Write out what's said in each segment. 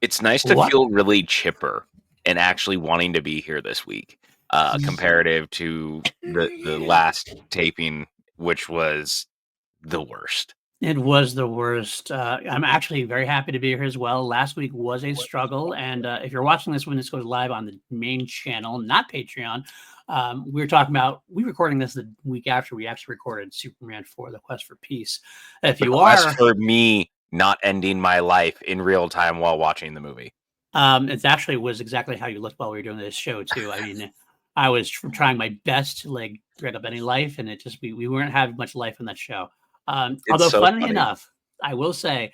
It's nice to What? feel really chipper and actually wanting to be here this week, comparative to the last taping, which was the worst. It was the worst. I'm actually very happy to be here as well. Last week was a struggle, and if you're watching this when this goes live on the main channel, not Patreon, we're recording this the week after we actually recorded Superman 4: The Quest for Peace. If The you quest are, for me not ending my life in real time while watching the movie. it actually was exactly how you looked while we were doing this show too. I mean, I was trying my best to like bring up any life, and it just we weren't having much life in that show. It's Although, so funnily funny. enough, I will say,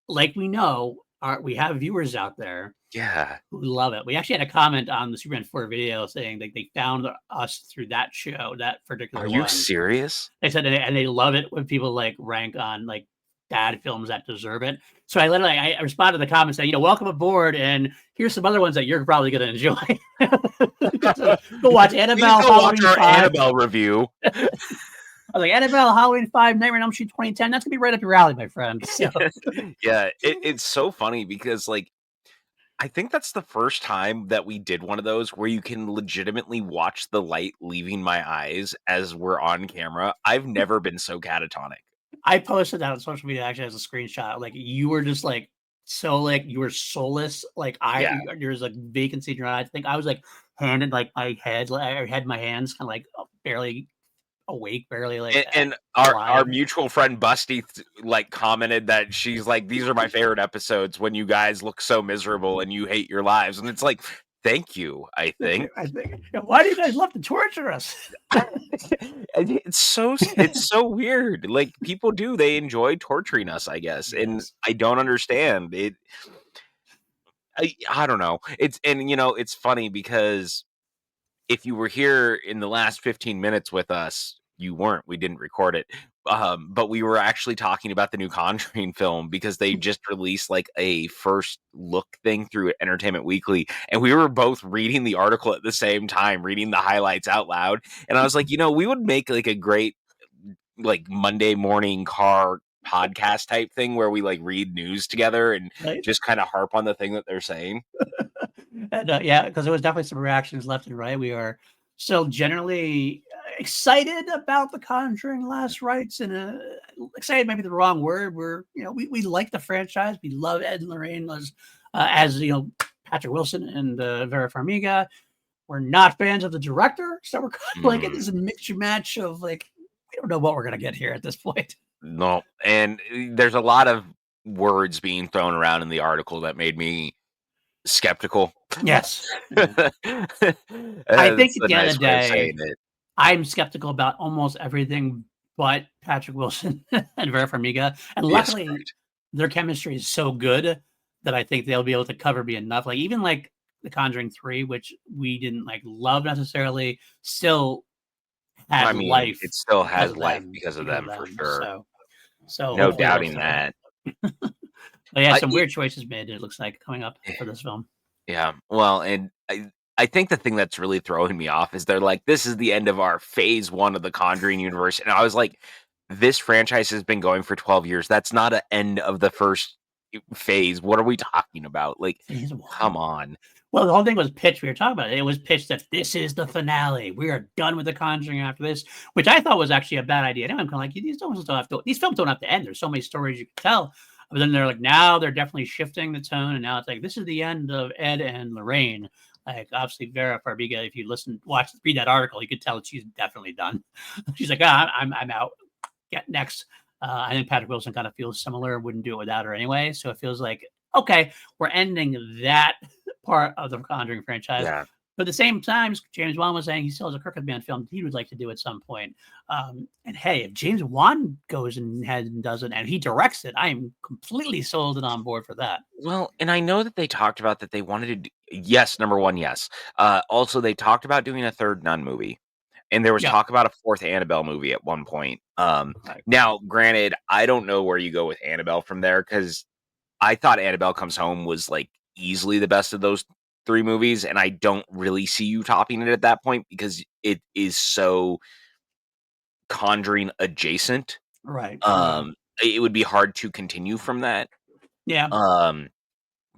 like we know, we have viewers out there Yeah. who love it. We actually had a comment on the Superman 4 video saying that they found us through that show, that Are particular you one. serious? They said and they love it when people like rank on like bad films that deserve it. So I responded to the comment saying, welcome aboard, and here's some other ones that you're probably going to enjoy. Go watch Please Annabelle, go watch Halloween our 5. Annabelle review. I was like, Annabelle, Halloween 5, Nightmare on Elm Street 2010. That's gonna be right up your alley, my friend. So Yeah, it's so funny because like I think that's the first time that we did one of those where you can legitimately watch the light leaving my eyes as we're on camera. I've never been so catatonic. I posted that on social media actually as a screenshot. Like you were just like so like you were soulless. Like Yeah. there's like vacancy in your eyes. I think I was like handed like my head, like I had my hands kind of like barely awake, barely like And our alive. mutual friend Busty like commented that she's like, these are my favorite episodes when you guys look so miserable and you hate your lives. And it's like, thank you, I think. I think. Why do you guys love to torture us? It's so weird. Like people do, they enjoy torturing us, I guess. And Yes. I don't understand it. I don't know. It's funny because if you were here in the last 15 minutes with us, you weren't. We didn't record it. But we were actually talking about the new Conjuring film because they just released like a first look thing through Entertainment Weekly. And we were both reading the article at the same time, reading the highlights out loud. And I was like, we would make like a great like Monday morning car podcast type thing where we like read news together and Right. just kind of harp on the thing that they're saying. And, yeah, because there was definitely some reactions left and right. We are still generally excited about the Conjuring Last Rites, and excited might be the wrong word. We like the franchise. We love Ed and Lorraine as Patrick Wilson and Vera Farmiga. We're not fans of the director, so we're kind of like it is a mixture match of like we don't know what we're gonna get here at this point. No, and there's a lot of words being thrown around in the article that made me skeptical. Yes, That's I think at a the end of nice the way of day, saying it. I'm skeptical about almost everything but Patrick Wilson and Vera Farmiga. And Yes, luckily, correct. their chemistry is so good that I think they'll be able to cover me enough. Like even like The Conjuring 3, which we didn't like love necessarily, still I had mean, life it still because has of life them. because of Because of them for them. sure. So No hopefully they'll doubting stay. that. But yeah, I some it, weird choices made, it looks like, coming up for this film. yeah. Well, and I think the thing that's really throwing me off is they're like, this is the end of our phase 1 of the Conjuring universe. And I was like, this franchise has been going for 12 years. That's not an end of the first phase. What are we talking about? Like, Phase 1. come on. Well, the whole thing was pitched. We were talking about it. It was pitched that this is the finale. We are done with The Conjuring after this, which I thought was actually a bad idea. And I'm kind of like, these films don't have to end. There's so many stories you can tell. But then they're like, now they're definitely shifting the tone, and now it's like this is the end of Ed and Lorraine. Like obviously Vera Farmiga, if you read that article, you could tell that she's definitely done. She's like, I'm out. Get next. I think Patrick Wilson kind of feels similar. Wouldn't do it without her anyway. So it feels like okay, we're ending that part of the Conjuring franchise. Yeah. But at the same time, James Wan was saying he still has a Crooked Man film he would like to do at some point. And hey, if James Wan goes and does it and he directs it, I am completely sold and on board for that. Well, and I know that they talked about that they wanted to yes, number 1, yes. Also, they talked about doing a third Nun movie. And there was Yeah. talk about a 4th Annabelle movie at one point. Right. Now, granted, I don't know where you go with Annabelle from there because I thought Annabelle Comes Home was like easily the best of those 3 movies, and I don't really see you topping it at that point because it is so Conjuring adjacent. Right. It would be hard to continue from that. Yeah. Um,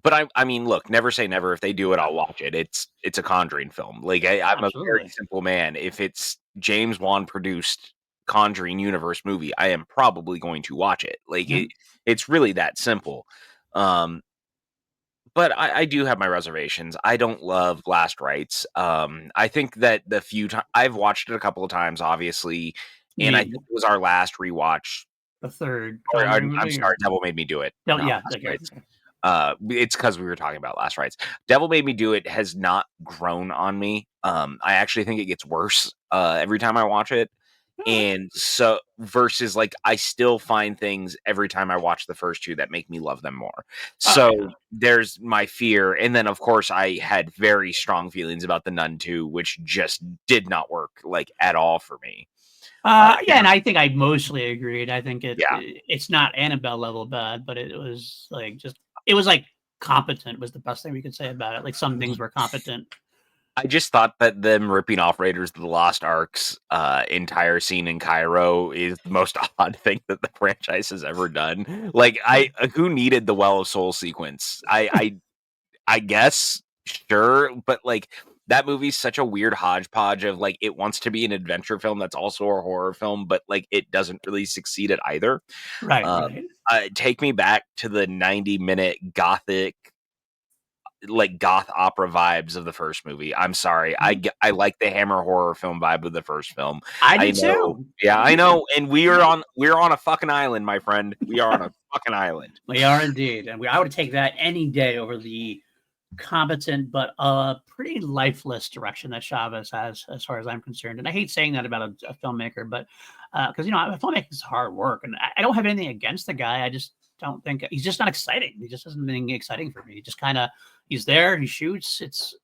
But I mean, look, never say never. If they do it, I'll watch it. It's a Conjuring film. Like I'm a very Absolutely. simple man. If it's James Wan produced Conjuring universe movie, I am probably going to watch it. Like Yeah. it's really that simple. Um, but I do have my reservations. I don't love Last Rites. I think that the few times I've watched it a couple of times, obviously, You and I think mean it was our last rewatch. the third Or Conjuring I'm movie, sorry, or Devil Made Me Do It, no? not Yeah, Last okay. Rites. It's because we were talking about Last Rites. Devil Made Me Do It has not grown on me. I actually think it gets worse every time I watch it. All And so versus like I still find things every time I watch the first two that make me love them more. right. So there's my fear. And then of course I had very strong feelings about the Nun 2, which just did not work like at all for me. Yeah, and I think I mostly agreed. I think Yeah. it's not Annabelle level bad, but it was like just it was like competent was the best thing we could say about it. Like some things were competent. I just thought that them ripping off Raiders of the Lost Ark's entire scene in Cairo is the most odd thing that the franchise has ever done. Like, who needed the Well of Soul sequence? I guess sure, but like that movie's such a weird hodgepodge of like it wants to be an adventure film that's also a horror film, but like it doesn't really succeed at either. Right, Um, right. Take me back to the 90-minute gothic like goth opera vibes of the first movie. I'm sorry. I like the Hammer horror film vibe of the first film. I I did know. too. Yeah, I know. And we're on a fucking island, my friend. We are on a fucking island. We are indeed, and I would take that any day over the competent but pretty lifeless direction that Chavez has, as far as I'm concerned. And I hate saying that about a filmmaker, but because a filmmaker is hard work, and I don't have anything against the guy. I just don't think he's just not exciting. He just doesn't anything exciting for me. He just kind of he's there, he shoots, it's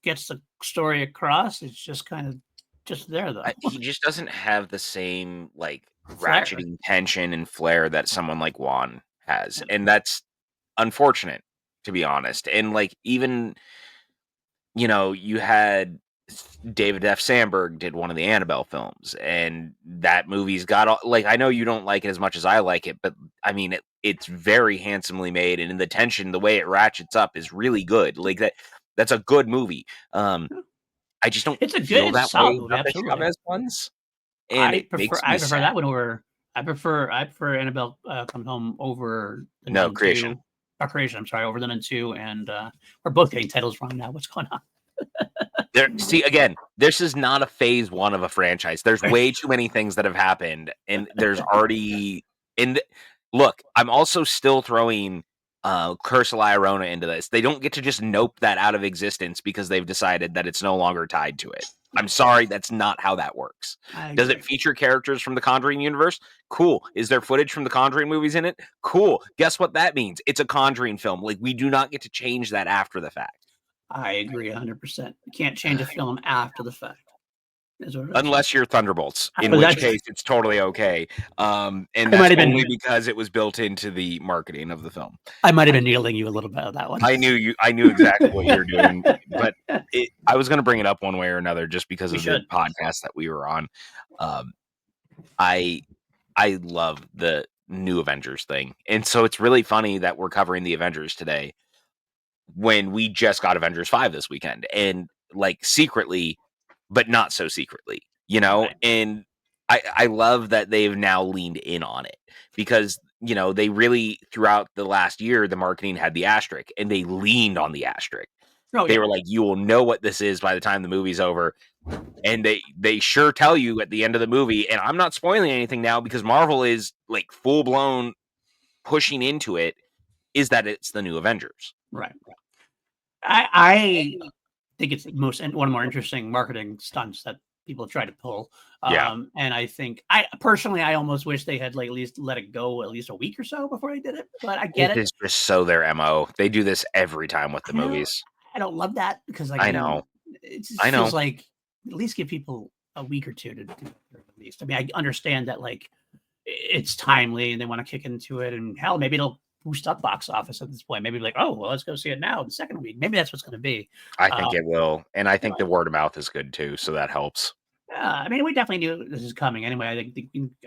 gets the story across. It's just kind of just there though. He just doesn't have the same like Flair. ratcheting tension and flair that someone like Juan has, and that's unfortunate to be honest. And like even you had David F. Sandberg did one of the Annabelle films, and that movie's got like I know you don't like it as much as I like it, but I mean it's very handsomely made, and in the tension, the way it ratchets up is really good. Like that's a good movie. I just don't feel It's a that solid way movie, about the absolutely. Chavez ones, and it makes me I prefer sad. that one over I prefer Annabelle Comes Home over The No Nun creation. 2. Or Creation, I'm sorry, over The Nun 2, and we're both getting titles wrong now. What's going on? There, see again. This is not a phase one of a franchise. There's way too many things that have happened, and there's already. And look, I'm also still throwing Curse of La Llorona into this. They don't get to just nope that out of existence because they've decided that it's no longer tied to it. I'm sorry, that's not how that works. I Does it agree. feature characters from the Conjuring universe? Cool. Is there footage from the Conjuring movies in it? Cool. Guess what that means? It's a Conjuring film. Like we do not get to change that after the fact. I agree 100%. You can't change a film after the fact. Is what I say. Unless you're Thunderbolts, in But which that's case it's totally okay. And I might that's have only been because it was built into the marketing of the film. I might have been needling you a little bit on that one. I knew exactly what you were doing, but I was going to bring it up one way or another just because We of the should. podcast that we were on. Um, I I love the new Avengers thing, and so it's really funny that we're covering the Avengers today when we just got Avengers 5 this weekend, and like secretly, but not so secretly, Right. and I love that they've now leaned in on it because they really throughout the last year the marketing had the asterisk and they leaned on the asterisk. Oh They yeah. were like, you will know what this is by the time the movie's over, and they sure tell you at the end of the movie. And I'm not spoiling anything now because Marvel is like full blown pushing into it. Is that it's the new Avengers? Right. I think it's most and one of the more interesting marketing stunts that people try to pull. Yeah. And I think I personally I almost wish they had like at least let it go at least a week or so before they did it. But I get It it. is just so their MO. They do this every time with the movies. I don't love that because like I I mean know. it just I know. feels like at least give people a week or two to do it at least. I mean, I understand that like it's timely and they want to kick into it, and hell, maybe it'll boost up box office at this point. Maybe like, oh well, let's go see it now the second week. Maybe that's what's going to be. I think Um, it will. And I think but the word of mouth is good too, so that helps. I mean, we definitely knew this is coming anyway.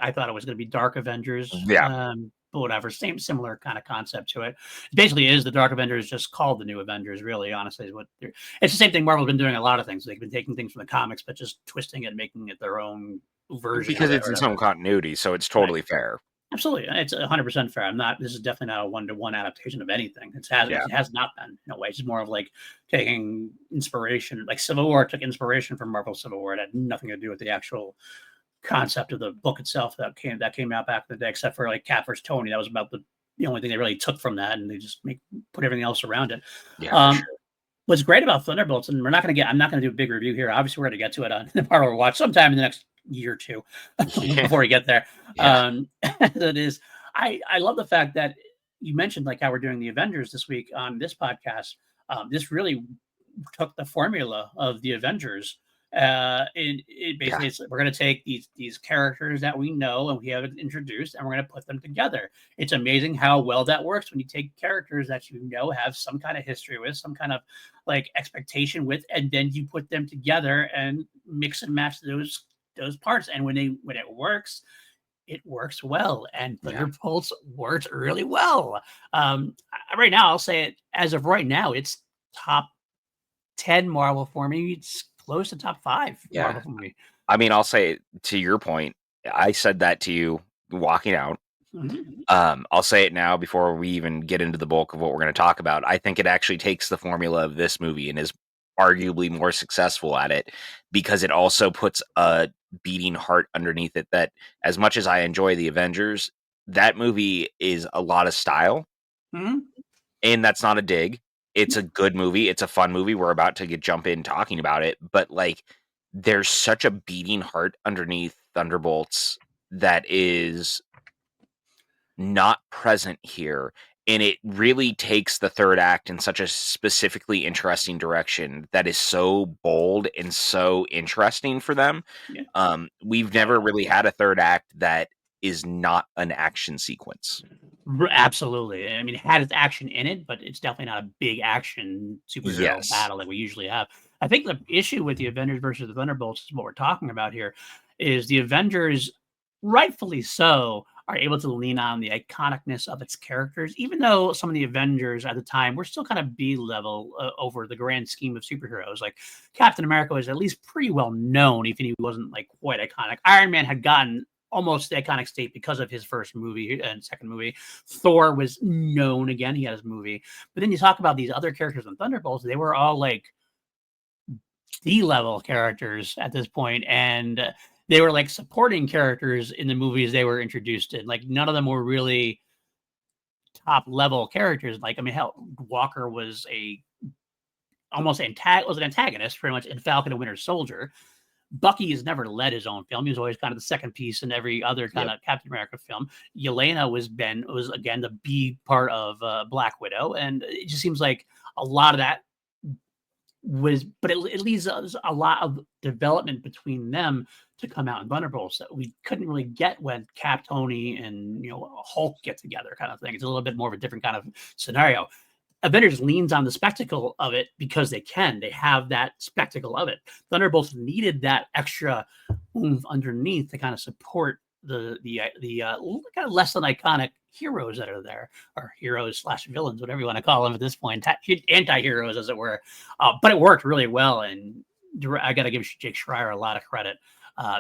I thought it was going to be Dark Avengers. Yeah. but whatever. Same similar kind of concept to it. It basically is the Dark Avengers just called the New Avengers. Really, honestly, is what it's the same thing. Marvel's been doing a lot of things. They've been taking things from the comics, but just twisting it, making it their own version because of it, it's or its whatever. own continuity, so it's Right. totally fair. Absolutely, it's 100% fair. I'm not. This is definitely not a one-to-one adaptation of anything. Yeah. It has not been in a way. It's more of like taking inspiration. Like Civil War took inspiration from Marvel Civil War. It had nothing to do with the actual concept of the book itself that came out back in the day, except for like Cap vs. Tony. That was about the only thing they really took from that, and they just put everything else around it. Yeah, for Um, sure. what's great about Thunderbolts, and I'm not going to do a big review here. Obviously, we're going to get to it on the Marvel Watch sometime in the next year or two Yeah. before we get there. Yeah. That is, I love the fact that you mentioned like how we're doing the Avengers this week on this podcast. This really took the formula of the Avengers. And it Yeah. basically we're going to take these characters that we know and we have introduced, and we're going to put them together. It's amazing how well that works when you take characters that you know have some kind of history with, some kind of like expectation with, and then you put them together and mix and match those parts. And when it works, it works well, and Yeah. Thunderbolts works really well. Right now, I'll say it as of right now, it's top 10 Marvel for me. It's close to top 5 Yeah. Marvel for me. I mean, I'll say to your point, I said that to you walking out. Mhm. I'll say it now before we even get into the bulk of what we're going to talk about. I think it actually takes the formula of this movie and is arguably more successful at it because it also puts a beating heart underneath it that as much as I enjoy the Avengers, that movie is a lot of style. Mhm. And that's not a dig. It's a good movie. It's a fun movie. We're about to jump in talking about it, but like there's such a beating heart underneath Thunderbolts that is not present here. And it really takes the third act in such a specifically interesting direction that is so bold and so interesting for them. Yeah. We've never really had a third act that is not an action sequence. Absolutely. I mean, it had its action in it, but it's definitely not a big action superhero Yes. battle that we usually have. I think the issue with the Avengers versus the Thunderbolts is what we're talking about here is the Avengers, rightfully so, are able to lean on the iconicness of its characters, even though some of the Avengers at the time were still kind of B level over the grand scheme of superheroes. Like Captain America was at least pretty well known, even if he wasn't like quite iconic. Iron Man had gotten almost the iconic state because of his first movie and second movie. Thor was known again; he had his movie. But then you talk about these other characters in Thunderbolts; they were all like D level characters at this point, and they were like supporting characters in the movies they were introduced in. Like none of them were really top level characters. Like I mean, hell, Walker was was an antagonist pretty much in Falcon and Winter Soldier. Bucky has never led his own film. He was always kind of the second piece in every other kind Yep. of Captain America film. Yelena was again the B part of Black Widow, and it just seems like a lot of that but it leaves us a lot of development between them to come out in Thunderbolts that we couldn't really get when Cap, Tony, and Hulk get together, kind of thing. It's a little bit more of a different kind of scenario. Avengers leans on the spectacle of it because they can. They have that spectacle of it. Thunderbolts needed that extra oomph underneath to kind of support the kind of less than iconic heroes that are there, or heroes slash villains, whatever you want to call them at this point, anti-heroes as it were. But it worked really well, and I got to give Jake Schreier a lot of credit.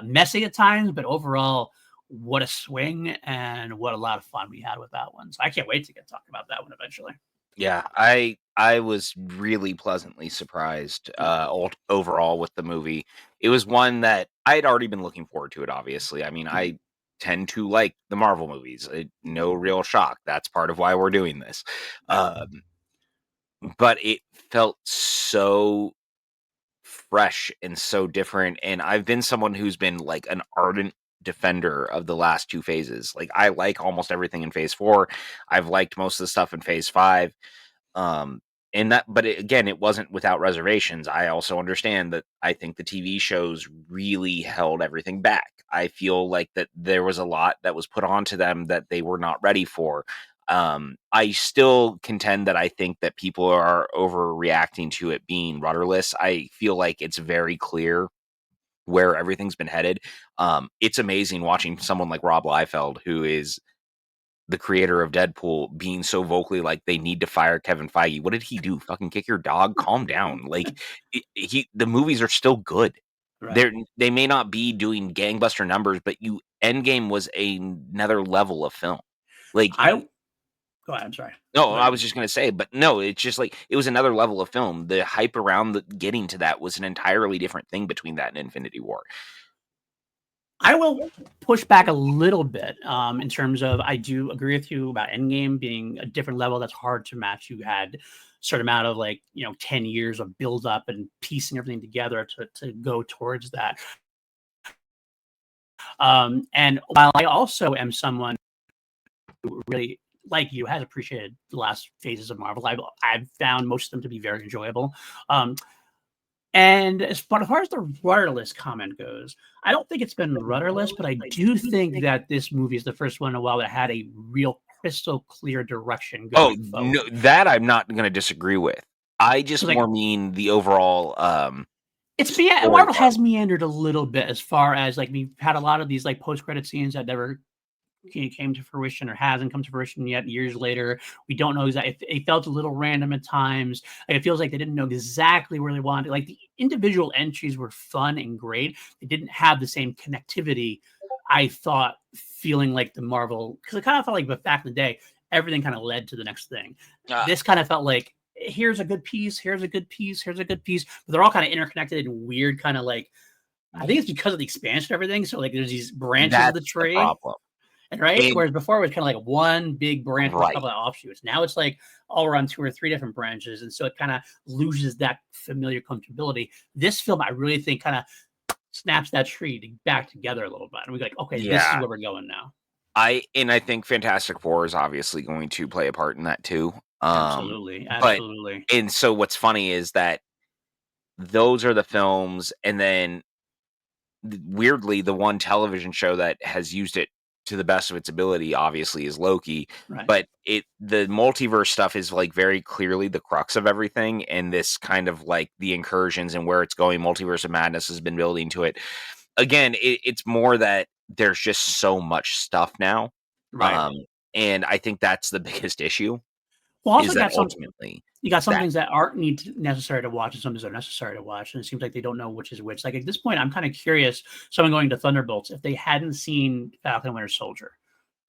Messy at times, but overall, what a swing and what a lot of fun we had with that one. So I can't wait to get talking about that one eventually. Yeah, I was really pleasantly surprised overall with the movie. It was one that I had already been looking forward to it, obviously. I mean, I tend to like the Marvel movies. No real shock. That's part of why we're doing this. Um, but it felt so fresh and so different, and I've been someone who's been like an ardent defender of the last two phases. Like I like almost everything in phase 4. I've liked most of the stuff in phase 5. Um, and that, but again, it wasn't without reservations. I also understand that I think the TV shows really held everything back. I feel like that there was a lot that was put onto them that they were not ready for. I still contend that I think that people are overreacting to it being rudderless. I feel like it's very clear where everything's been headed. It's amazing watching someone like Rob Liefeld, who is the creator of Deadpool, being so vocally like they need to fire Kevin Feige. What did he do? Fucking kick your dog? Calm down. Like the movies are still good. Right. They may not be doing gangbuster numbers, but Endgame was another level of film. Like I Go ahead. I'm sorry. no, Go I ahead. was just gonna say, but no, it's just like it was another level of film. The hype around getting to that was an entirely different thing between that and Infinity War. I will push back a little bit in terms of I do agree with you about Endgame being a different level that's hard to match. You had a certain amount of 10 years of build up and piecing everything together to go towards that. And while I also am someone who really, like you, has appreciated the last phases of Marvel, I've found most of them to be very enjoyable. And as far as the rudderless comment goes, I don't think it's been rudderless, but I do think that this movie is the first one in a while that had a real crystal clear direction Oh, going no, forward. that I'm not gonna disagree with. I just Because like more mean the overall story Marvel has meandered a little bit as far as like we've had a lot of these like post credit scenes that never came to fruition or hasn't come to fruition yet years later. We don't know exactly. It felt a little random at times. Like, it feels like they didn't know exactly where they wanted. Like the individual entries were fun and great. They didn't have the same connectivity. I thought feeling like the Marvel, because it kind of felt like, but back in the day, everything kind of led to the next thing. uh, This kind of felt like here's a good piece, here's a good piece, here's a good piece, but they're all kind of interconnected in weird kind of like. I think it's because of the expansion of everything. So like there's these branches of the that's the tree, problem. and right? And Whereas before it was kind of like one big branch with a right. couple of offshoots. Now it's like all around two or three different branches. And so it kind of loses that familiar comfortability. This film, I really think, kind of snaps that tree back together a little bit. And we're like, okay, this is Yeah. where we're going now. I think Fantastic Four is obviously going to play a part in that too. Absolutely. But Absolutely. and so what's funny is that those are the films, and then weirdly, the one television show that has used it to the best of its ability, obviously, is Loki. Right. But the multiverse stuff is like very clearly the crux of everything, and this kind of like the incursions and where it's going. Multiverse of Madness has been building to it. Again, it's more that there's just so much stuff now, Right. um, and I think that's the biggest issue. Well, also Is that ultimately you got some that things that aren't necessary to watch and some things that are necessary to watch. And it seems like they don't know which is which. Like at this point, I'm kind of curious, someone going to Thunderbolts, if they hadn't seen Falcon and Winter Soldier.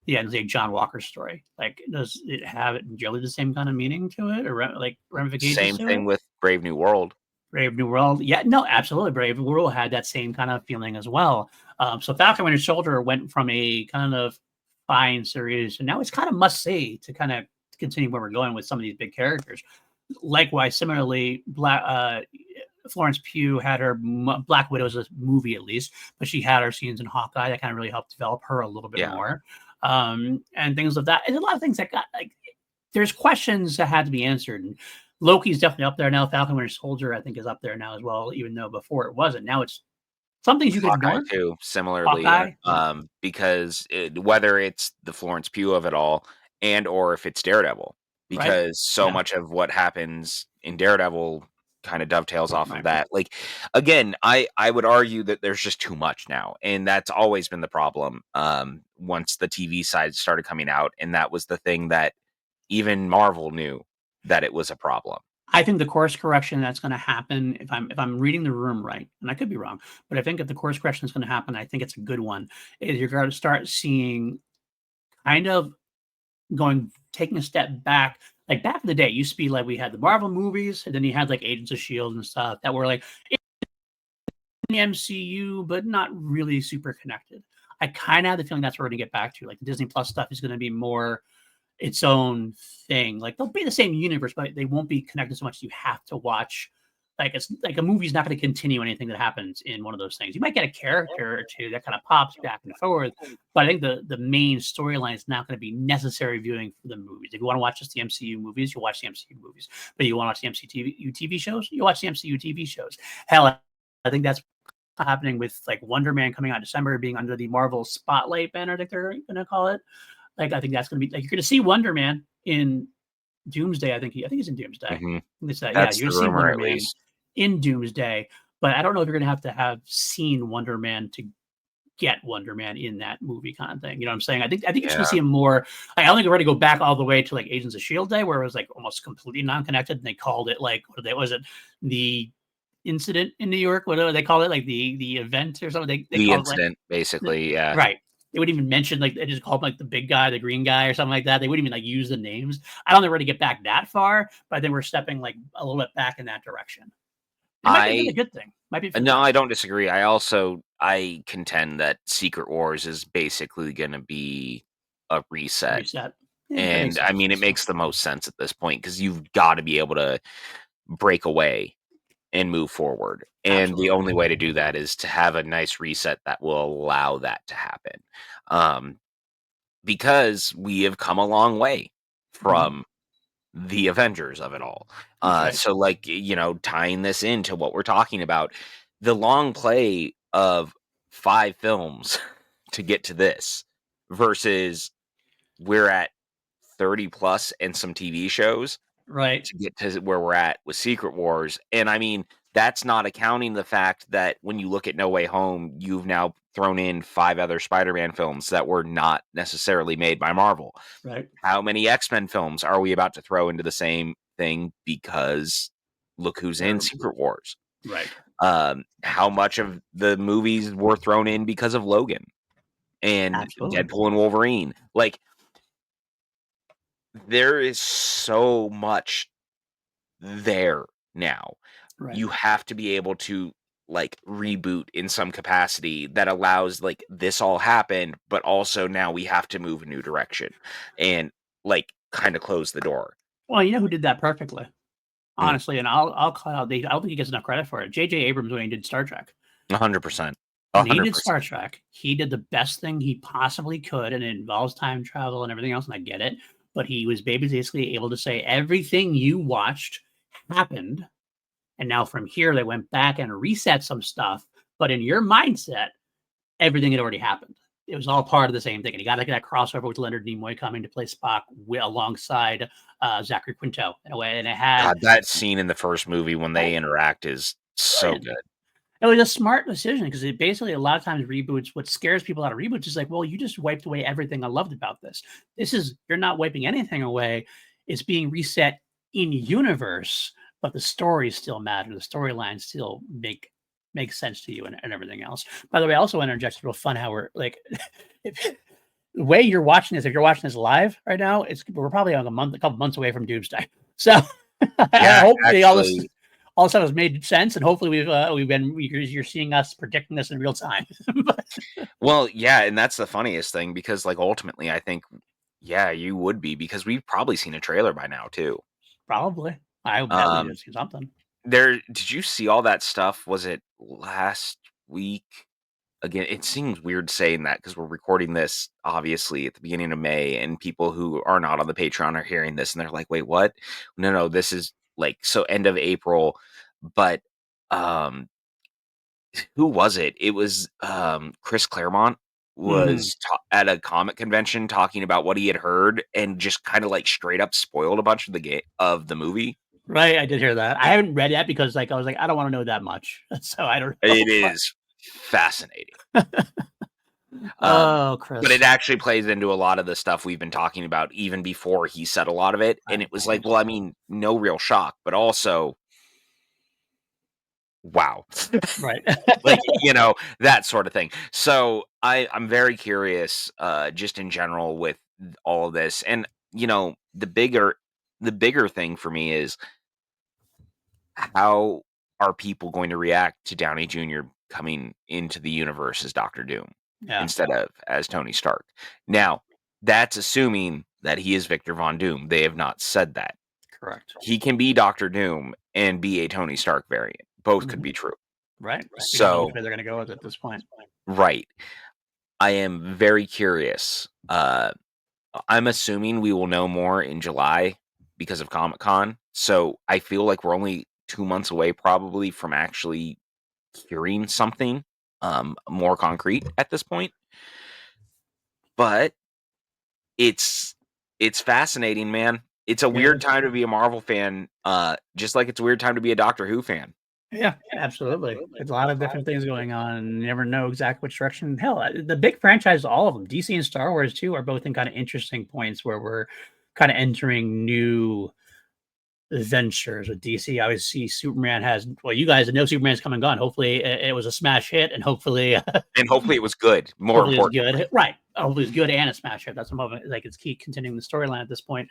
Yeah, and like John Walker's story. Like, does it have generally the same kind of meaning to it, or like ramifications same to it? thing with Brave New World? Brave New World, yeah, no, absolutely. Brave New World had that same kind of feeling as well. So Falcon Winter Soldier went from a kind of fine series, and now it's kind of must see to kind of continue where we're going with some of these big characters. Likewise, similarly, Florence Pugh had her Black Widow as a movie at least, but she had her scenes in Hawkeye that kind of really helped develop her a little bit Yeah. more, and things of that. And a lot of things that got like there's questions that had to be answered. And Loki's definitely up there now. Falcon Winter Soldier, I think, is up there now as well, even though before it wasn't. Now it's some things you could Hawkeye ignore. too, similarly, Hawkeye, yeah, because whether it's the Florence Pugh of it all, and or if it's Daredevil, right, because so yeah, much of what happens in Daredevil kind of dovetails off of right. that. Like again, I would argue that there's just too much now, and that's always been the problem. Once the TV side started coming out, and that was the thing that even Marvel knew that it was a problem. I think the course correction that's going to happen, if I'm reading the room right, and I could be wrong, but I think if the course correction is going to happen, I think it's a good one. Is you're going to start seeing kind of taking a step back. Like back in the day, it used to be like we had the Marvel movies, and then you had like Agents of Shield and stuff that were like in the MCU, but not really super connected. I kind of have the feeling that's where we're going to get back to. Like the Disney Plus stuff is going to be more its own thing. Like they'll be the same universe, but they won't be connected so much. You have to watch. Like it's like a movie's not going to continue anything that happens in one of those things. You might get a character or two that kind of pops back and forth, but I think the main storyline is not going to be necessary viewing for the movies. If you want to watch just the MCU movies, you'll watch the MCU movies. But you want to watch the MCU TV shows, you watch the MCU TV shows. Hell, I think that's happening with like Wonder Man coming out in December, being under the Marvel Spotlight banner, I think they're going to call it. Like I think that's going to be like you're going to see Wonder Man in Doomsday. I think he's in Doomsday. Hmm. It's yeah, That's you're the going to see rumor, Wonder at Man least. in Doomsday, but I don't know if you're going to have seen Wonder Man to get Wonder Man in that movie kind of thing. You know what I'm saying? I think you're supposed to Yeah. see him more. I don't think we're ready to go back all the way to like Agents of Shield Day, where it was like almost completely non-connected, and they called it like what was it the incident in New York? Whatever they call it, like the event or something. They The call it like incident, basically, yeah. right. They wouldn't even mention like they just called him like the big guy, the green guy, or something like that. They wouldn't even like use the names. I don't think we're ready to get back that far, but I think we're stepping like a little bit back in that direction. It might be a really I good thing. Might be for the No, I best. don't disagree. I contend that Secret Wars is basically gonna be a A reset, reset. Yeah, that makes and, I sense. mean, it makes the most sense at this point because 'cause you've gotta be able to break away and move forward, and the Absolutely. only way to do that is to have a nice reset that will allow that to happen, um, because we have come a long way Mhm. from the Avengers of it all. That's right. So like, tying this into what we're talking about, the long play of 5 films to get to this versus we're at 30 plus and some TV shows Right. to get to where we're at with Secret Wars. And I mean, that's not accounting the fact that when you look at No Way Home, you've now thrown in 5 other Spider-Man films that were not necessarily made by Marvel. Right. How many X-Men films are we about to throw into the same thing because look who's in They're Secret Wars? right. How much of the movies were thrown in because of Logan and Absolutely. Deadpool and Wolverine? Like, there is so much there now. Right. You have to be able to, like, reboot in some capacity that allows, like, this all happened, but also now we have to move a new direction and, like, kinda close the door. Well, you know who did that perfectly? Mm. Honestly, and I'll call out I don't think he gets enough credit for it. J.J. Abrams when he did Star Trek. 100%. When he did 100%. Star Trek, he did the best thing he possibly could, and it involves time travel and everything else, and I get it. But he was basically able to say everything you watched happened, and now from here they went back and reset some stuff. But in your mindset, everything had already happened. It was all part of the same thing, and he got like that crossover with Leonard Nimoy coming to play Spock alongside Zachary Quinto in a way, and it had God, that scene in the first movie when they interact is so brilliant. good. It was a smart decision because it basically a lot of times reboots. What scares people out of reboots is like, well, you just wiped away everything I loved about this. This is you're not wiping anything away. It's being reset in universe, but the stories still matter. The storylines still make sense to you and everything else. By the way, I also want to interject. It's real fun how we're like, if, the way you're watching this. If you're watching this live right now, we're probably like a couple months away from Doomsday. So Yeah, hopefully actually, all this stuff has made sense, and hopefully you're seeing us predicting this in real time. But well, yeah, and that's the funniest thing because, like, ultimately, I think, yeah, you would be because we've probably seen a trailer by now too. probably, I bet we Um, did see something. did you see all that stuff? Was it last week? Again, it seems weird saying that because we're recording this obviously at the beginning of May, and people who are not on the Patreon are hearing this and they're like, "Wait, what?" No, no, this is like so end of April, but um who was it? It was Chris Claremont Mhm. was at a comic convention talking about what he had heard and just kind of like straight up spoiled a bunch of the game of the movie. Right, I did hear that. I haven't read that because, like, I was like, I don't want to know that much, so I don't It know. But is fascinating. Um, oh, but it Chris, actually plays into a lot of the stuff we've been talking about even before he said a lot of it. And it was like, right, well, I mean, no real shock, but also, wow. right. Like, that sort of thing. So I'm very curious, just in general with all of this. And, the bigger thing for me is how are people going to react to Downey Jr. coming into the universe as Doctor Doom Yeah, instead of as Tony Stark? Now, that's assuming that he is Victor Von Doom. They have not said that. correct. He can be Doctor Doom and be a Tony Stark variant. Both could Mhm. be true. Right. We don't know which So, way they're going to go with it at this point. right. I am very curious. I'm assuming we will know more in July because of Comic-Con. So I feel like we're only 2 months away probably from actually hearing something more concrete at this point. But it's fascinating, man. It's a It weird is. time to be a Marvel fan, just like it's a weird time to be a Doctor Who fan. Yeah, absolutely. There's a lot of different things going on, and you never know exactly which direction. Hell, the big franchises, all of them, DC and Star Wars too, are both in kind of interesting points where we're kind of entering new adventures with DC. I always see Superman has, well, you guys know Superman's come and gone. Hopefully, it was a smash hit, and hopefully, And hopefully it was good, more hopefully it's importantly. good. Right. Hopefully it's good and a smash hit. That's the moment. Like it's key continuing the storyline at this point.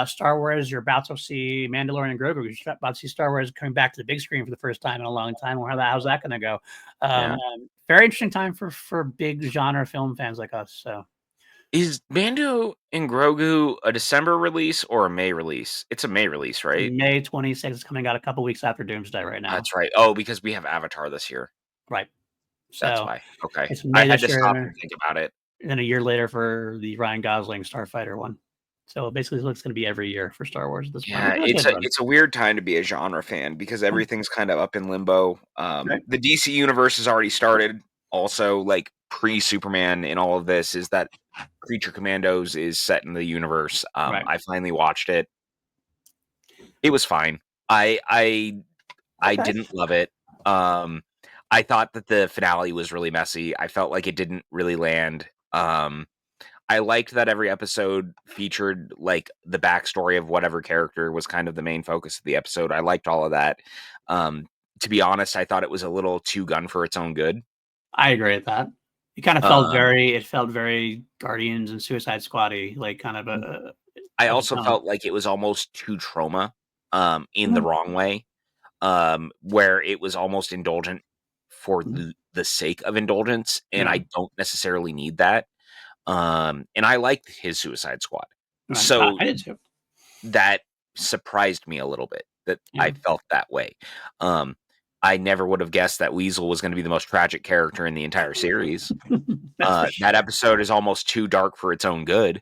Star Wars, you're about to see Mandalorian and Grogu. You're about to see Star Wars coming back to the big screen for the first time in a long time. How's that going to go? Yeah. Very interesting time for big genre film fans like us. So Is Mando and Grogu a December release or a May release? It's a May release, right? May 26th is coming out a couple weeks after Doomsday right now. That's right. Oh, because we have Avatar this year. Right. That's So why. Okay. it's I May had this to stop year, and think about it. and then a year later for the Ryan Gosling Starfighter one. So basically, it's going to be every year for Star Wars at this point, which Yeah, is a it's good a run. it's a weird time to be a genre fan because everything's kind of up in limbo. Right. The DC universe has already started. Also, like pre-Superman in all of this is that Creature Commandos is set in the universe. Right. I finally watched it. It was fine. I Okay. didn't love it. Um, I thought that the finale was really messy. I felt like it didn't really land. I liked that every episode featured like the backstory of whatever character was kind of the main focus of the episode. I liked all of that. Um, to be honest, I thought it was a little too gun for its own good. I agree with that. Um, It felt very Guardians and Suicide Squad-y, like kind of a I type of also tone. felt like it was almost too trauma, in the Mhm. wrong way, where it was almost indulgent for Mhm. the sake of indulgence, and Yeah. I don't necessarily need that. And I liked his Suicide Squad. Right. So I did too. that surprised me a little bit that Yeah. I felt that way. Um, I never would have guessed that Weasel was gonna be the most tragic character in the entire series. That's for That sure. episode is almost too dark for its own good.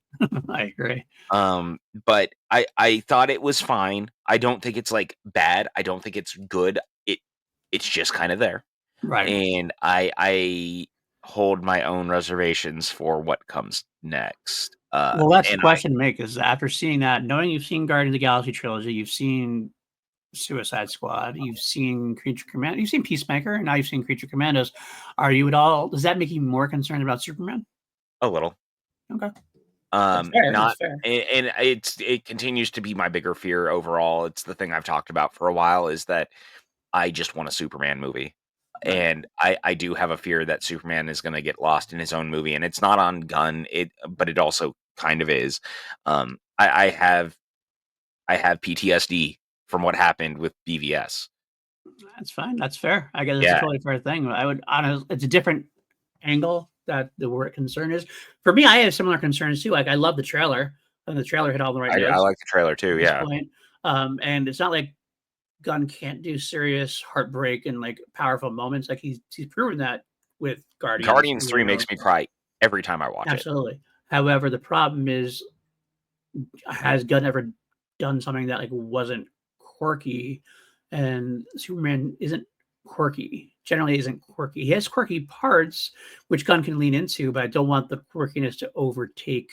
I agree. But I thought it was fine. I don't think it's, like, bad. I don't think it's good. It's just kinda there. Right. And I hold my own reservations for what comes next. Well, that's the And question to make is after seeing that, knowing you've seen Guardians of the Galaxy trilogy, you've seen Suicide Squad, you've seen Creature Command, you've seen Peacemaker, and now you've seen Creature Commandos. Are you at all does that make you more concerned about Superman? a little. Okay. That's fair, that's Not fair. and it continues to be my bigger fear overall. It's the thing I've talked about for a while is that I just want a Superman movie. Right. And I do have a fear that Superman is gonna get lost in his own movie, and it's not on Gunn, but it also kind of is. I have PTSD from what happened with BVS. That's fine. That's fair. I guess it's a Yeah, totally fair thing. I would honest it's a different angle that the word concern is. For me, I have similar concerns too. Like I love the trailer, and the trailer hit all the right I notes like the trailer too, at this yeah. point. And it's not like Gunn can't do serious heartbreak and like powerful moments. Like he's proven that with Guardians, Guardians 3 makes me cry every time I watch it. absolutely. However, the problem is, has Gunn ever done something that like wasn't quirky? And Superman isn't quirky. Generally, isn't quirky. He has quirky parts which Gunn can lean into, but I don't want the quirkiness to overtake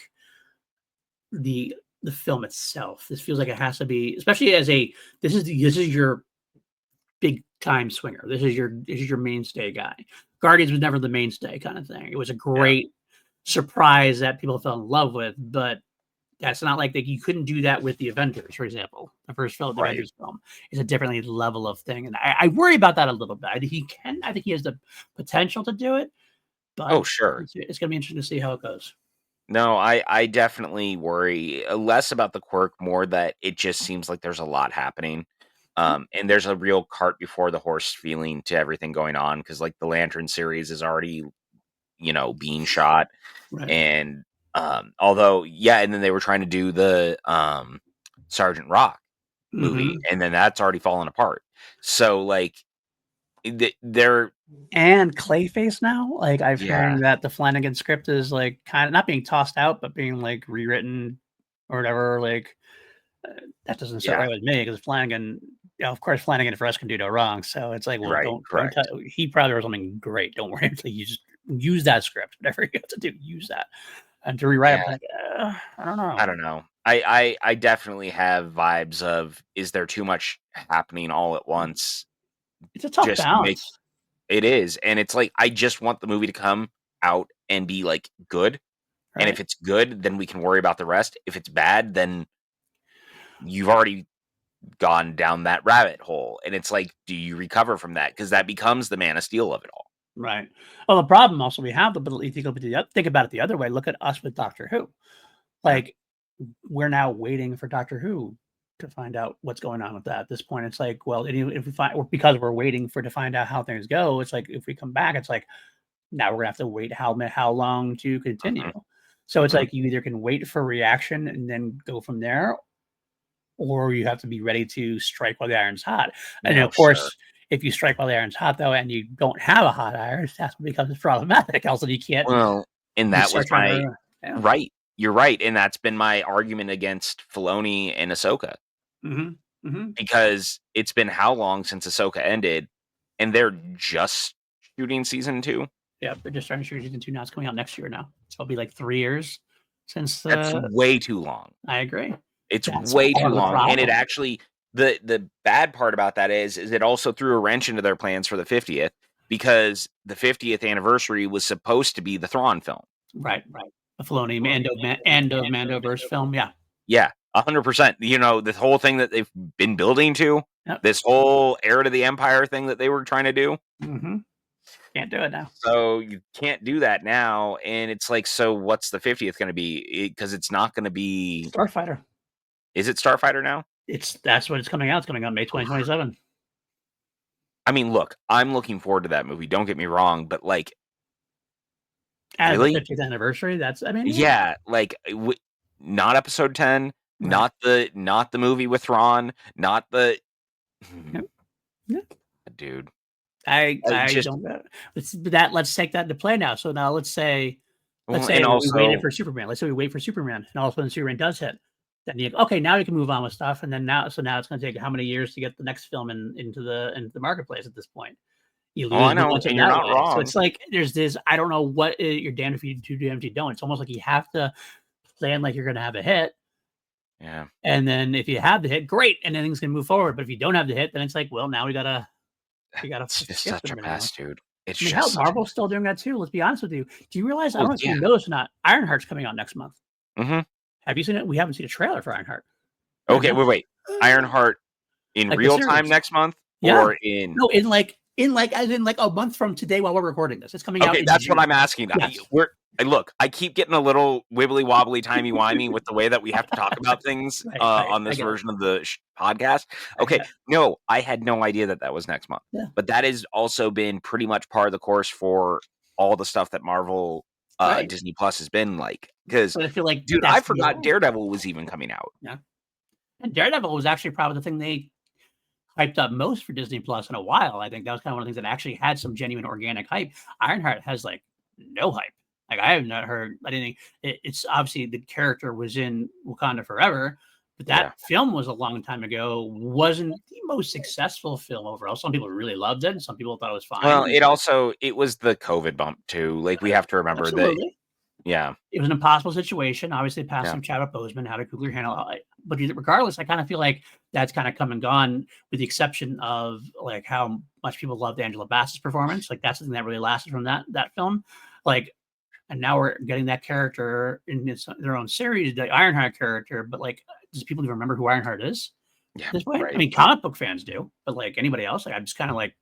the film itself. This feels like it has to be, especially as a this is your big time swinger. This is your mainstay guy. Guardians was never the mainstay kind of thing. It was a Yeah, great surprise that people fell in love with, but that's not like that. You couldn't do that with the Avengers, for example. The first film, the right. Avengers film, is a differently level of thing, and I worry about that a little bit. I think he can. I think he has the potential to do it, but Oh, sure. it's going to be interesting to see how it goes. No, I definitely worry, less about the quirk, more that it just seems like there's a lot happening. And there's a real cart before the horse feeling to everything going on because, like, the Lantern series is already, being shot. Right. And, although yeah, and then they were trying to do the, Sergeant Rock movie, Hmm. and then that's already fallen apart. So, like, they're And Clayface now, like I've yeah, hearing that the Flanagan script is like kind of not being tossed out, but being like rewritten or whatever. Like that doesn't sit yeah, right with me because Flanagan, of course, Flanagan for us can do no wrong. So it's like, well, right, don't tell. correct. He probably wrote something great. Don't worry until you just use that script. Whatever you have to do, use that. And to rewrite Yeah. it, like, I don't I know. don't know. I definitely have vibes of, is there too much happening all at once It's a tough just make balance, it is, and it's like, I just want the movie to come out and be, like, good, and if right? it's good, then we can worry about the rest. If it's bad, then you've already gone down that rabbit hole, and it's like, do you recover from that? Because that becomes the Man of Steel of it all. Right. Well, the problem also we have, but if you go think about it the other way, look at us with Doctor Who. Yeah, Like, we're now waiting for Doctor Who to find out what's going on with that. At this point, it's like, well, if we find because we're waiting for to find out how things go, it's like if we come back, it's like now we're gonna have to wait how long to continue. mhm, So it's mhm. like you either can wait for reaction and then go from there, or you have to be ready to strike while the iron's hot. And No, of sure. course, if you strike while the iron's hot, though, and you don't have a hot iron, that's what becomes problematic. Also, you can't Well, and you that was start trying my to yeah. right, you're right, and that's been my argument against Filoni and Ahsoka, Mhm. Mhm. because it's been how long since Ahsoka ended, and they're just shooting season 2? Yeah, they're just starting to shoot season 2 now. It's coming out next year now. So it'll be like 3 years since, That's way too long. I agree. It's That's way part too of the long, and it problem. actually the bad part about that is it also threw a wrench into their plans for the 50th, because the 50th anniversary was supposed to be the Thrawn film. Right, right. The Filoni Mando Mandoverse film, yeah. Yeah, 100%. You know, this whole thing that they've been building to, Yep. this whole Heir to the Empire thing that they were trying to do. Mhm. Can't do it now. So you can't do that now, and it's like, so what's the 50th gonna be? Because it's not gonna be. Starfighter. Is it Starfighter now? That's what it's coming out. It's coming out May 2027. I mean, look, I'm looking forward to that movie, don't get me wrong, but, like, As the really? 50th anniversary, that's I mean, yeah. Yeah, like, not episode 10, Right. not the movie with Thrawn, not the Yep. Yeah. dude, I I just don't let's take that into play now. So now let's well, say and we waited also for Superman. Let's say we wait for Superman, and all of a sudden Superman does hit. Then you okay, now you can move on with stuff, and then now it's going to take how many years to get the next film into the marketplace at this point. You oh, I lose know, momentum and you're that not way. So wrong. it's like there's this. I don't know what you're damned if you do, damned if you don't. It's almost like you have to plan like you're going to have a hit, Yeah. and then if you have the hit, great, and then things can move forward. But if you don't have the hit, then it's like, well, now we gotta It's just shift it such a a minute now. mess, dude. It's I mean, hell, just such a Marvel's still doing that too. Let's be honest with you. Do you realize? I don't well, know if yeah. you noticed or not. Ironheart's coming out next month. Mhm. Have you seen it? We haven't seen a trailer for Ironheart. We have Okay, no, wait. Ironheart in like the real time series. next month Yeah. or in No, in like as in like a month from today while we're recording this. It's coming out okay, in that's what June. I'm asking. Yes. Look, I keep getting a little wibbly wobbly, timey wimey with the way that we have to talk about things Right. Right. on I this get it. version of the podcast. I Okay, get it. no, I had no idea that that was next month, Yeah. but that has also been pretty much par of the course for all the stuff that Marvel, Right. Disney Plus has been like. Because, But I feel like dude, I that's the forgot Daredevil was even coming out. yeah. And Daredevil was actually probably the thing they hyped up most for Disney Plus in a while. I think that was kind of one of the things that actually had some genuine organic hype. Ironheart has like no hype. Like I have not heard. I didn't. It's obviously the character was in Wakanda Forever, but Yeah. that film was a long time ago. Wasn't the most successful film overall. Some people really loved it, and some people thought it was Well, fine. it was the COVID bump too. Like, we have to remember that. Absolutely, Yeah, it was an impossible situation. Obviously, passed yeah, some Chadwick Boseman, how to Coogler handle it. But regardless, I kind of feel like that's kind of come and gone, with the exception of like how much people loved Angela Bassett's performance. Like that's the thing that really lasted from that film. Like, and now we're getting that character in their own series, the Ironheart character. But like, does people even remember who Ironheart is yeah, at this point? I right. mean, comic book fans do, but like anybody else, like I'm just kind of like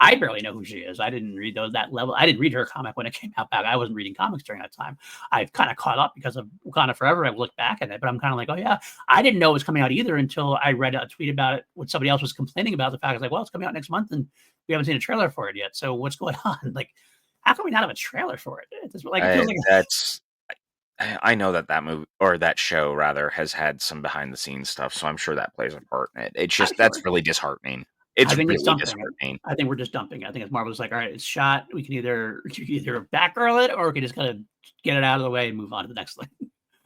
I barely know who she is. I didn't read those that level. I didn't read her comic when it came out back. I wasn't reading comics during that time. I've kind of caught up because of Wakanda Forever. I've looked back at it, but I'm kind of like, oh yeah, I didn't know it was coming out either until I read a tweet about it when somebody else was complaining about the fact. I was like, well, it's coming out next month and we haven't seen a trailer for it yet. So what's going on? Like, how can we not have a trailer for it? It's like it feels like That's I know that that movie or that show rather has had some behind the scenes stuff, so I'm sure that plays a part in it. It's I'm just that's sure. really disheartening. I It's think it's really dumping it. disheartening. I think we're just dumping it. I think it's Marvel's like, all right, it's shot. We can either back girl it or we can just kind of get it out of the way and move on to the next thing.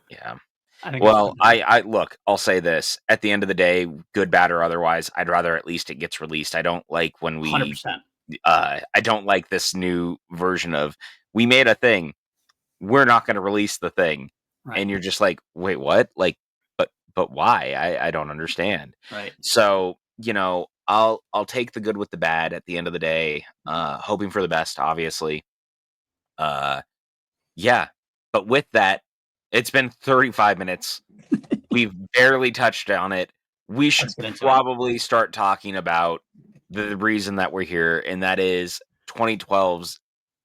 Yeah. I think that's Well, been done. I look, I'll say this. At the end of the day, good, bad, or otherwise, I'd rather at least it gets released. I don't like when we 100%. I don't like this new version of we made a thing. We're not going to release the thing. Right. And you're just like, "Wait, what?" Like, but why? I don't understand. Right. So, you know, I'll take the good with the bad at the end of the day, hoping for the best, obviously. Uh, yeah, but with that, it's been 35 minutes. We've barely touched on it. We Let's should get into it. probably start talking about the reason that we're here, and that is 2012's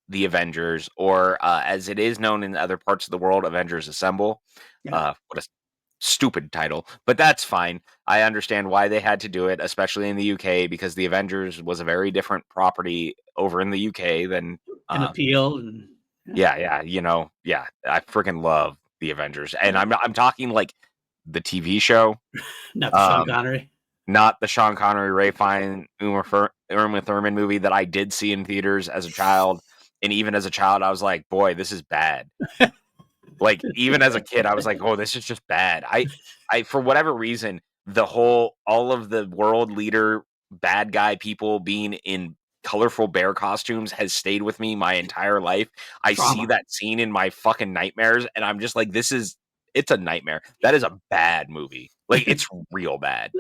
The Avengers, or as it is known in other parts of the world, Avengers Assemble. Yeah. What a stupid title, but that's fine. I understand why they had to do it, especially in the UK, because the Avengers was a very different property over in the UK than And um, appeal and yeah, yeah. I freaking love the Avengers, and yeah. I'm talking like the TV show, Not the Sean um, Connery. not the Sean Connery, Ray Fiennes, Uma Thurman movie that I did see in theaters as a child, and even as a child, I was like, boy, this is bad. Like, even as a kid, I was like, "Oh, this is just bad." I for whatever reason, all of the world leader bad guy people being in colorful bear costumes has stayed with me my entire life. I see Trauma. that scene in my fucking nightmares, and I'm just like, it's a nightmare. That is a bad movie. Like, it's real bad.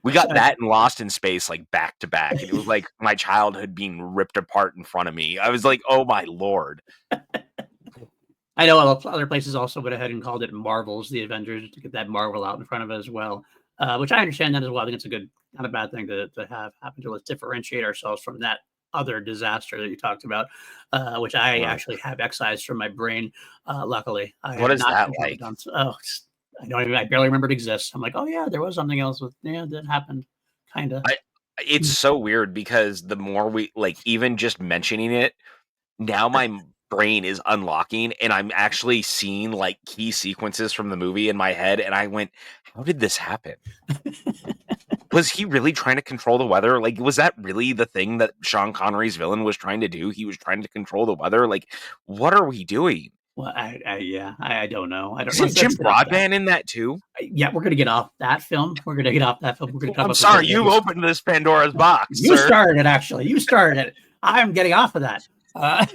We got So that and Lost in Space, like, back to back, and it was like my childhood being ripped apart in front of me. I was like, "Oh my lord." I know other places also went ahead and called it Marvels, the Avengers, to get that Marvel out in front of it as well, which I understand that as well. I think it's a good, not a bad thing to have happen to. Let's differentiate ourselves from that other disaster that you talked about, which I Ugh. actually have excised from my brain. Luckily, I What have is not that been like? done. Oh, I don't even. I barely remember it exists. I'm like, oh yeah, there was something else with that happened, kind of. I It's so weird because the more we like, even just mentioning it, now my brain is unlocking and I'm actually seeing like key sequences from the movie in my head, and I went, "How did this happen? Was he really trying to control the weather? Like, was that really the thing that Sean Connery's villain was trying to do? He was trying to control the weather? Like, what are we doing?" Well, yeah, I don't know. I don't. Isn't Let's Jim get off that. Broadbent in that too? Yeah, we're gonna get off that film. We're gonna get off that film. We're gonna talk I'm about the sorry, good you movies. opened this Pandora's box, You sir. started it, actually. You started it. I'm getting off of that. Uh,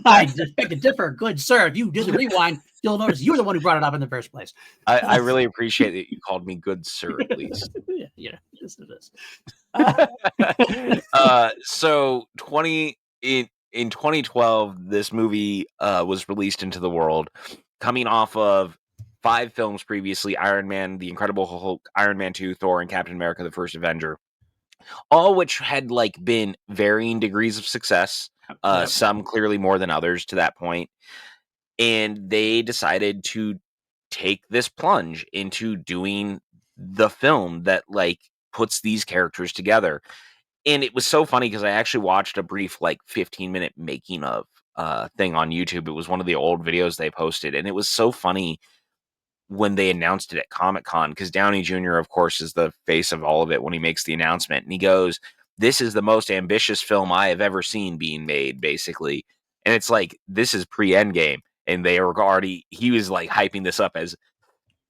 I beg to differ, good sir. If you did the rewind, you'll notice you were the one who brought it up in the first place. I really appreciate that you called me good sir, at least. Yeah, this is this. Uh, So 20 in 2012, this movie was released into the world, coming off of 5 films previously: Iron Man, The Incredible Hulk, Iron Man 2, Thor, and Captain America: The First Avenger, all which had like been varying degrees of success. yep. Some clearly more than others to that point, and they decided to take this plunge into doing the film that like puts these characters together. And it was so funny because I actually watched a brief, like, 15-minute making of thing on YouTube. It was one of the old videos they posted, and it was so funny when they announced it at Comic-Con, because Downey Jr., of course, is the face of all of it when he makes the announcement, and he goes, "This is the most ambitious film I have ever seen being made," basically. And it's like, this is pre-Endgame, and they were already he was, like, hyping this up as,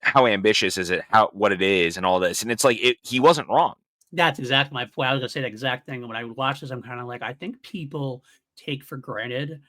how ambitious is it, how what it is, and all this, and it's like, he wasn't wrong. That's exactly my point. I was gonna say the exact thing. When I watch this, I'm kind of like, I think people take for granted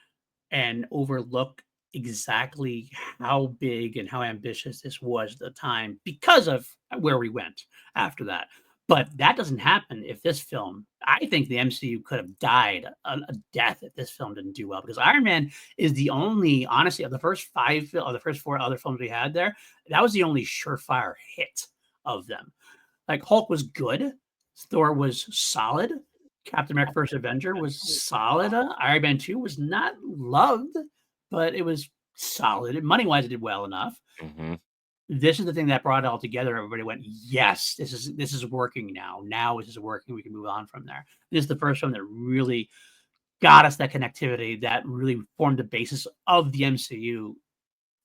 and overlook exactly how big and how ambitious this was at the time because of where we went after that. But that doesn't happen if this film, I think the MCU could have died a death if this film didn't do well, because Iron Man is the only, honestly, of the first 4 other films we had there, that was the only surefire hit of them. Like Hulk was good, Thor was solid, Captain America: First Avenger was solid. Iron Man 2 was not loved, but it was solid. Money wise, it did well enough. Mhm. This is the thing that brought it all together. Everybody went, "Yes, this is working now. Now this is working. We can move on from there." This is the first one that really got us that connectivity that really formed the basis of the MCU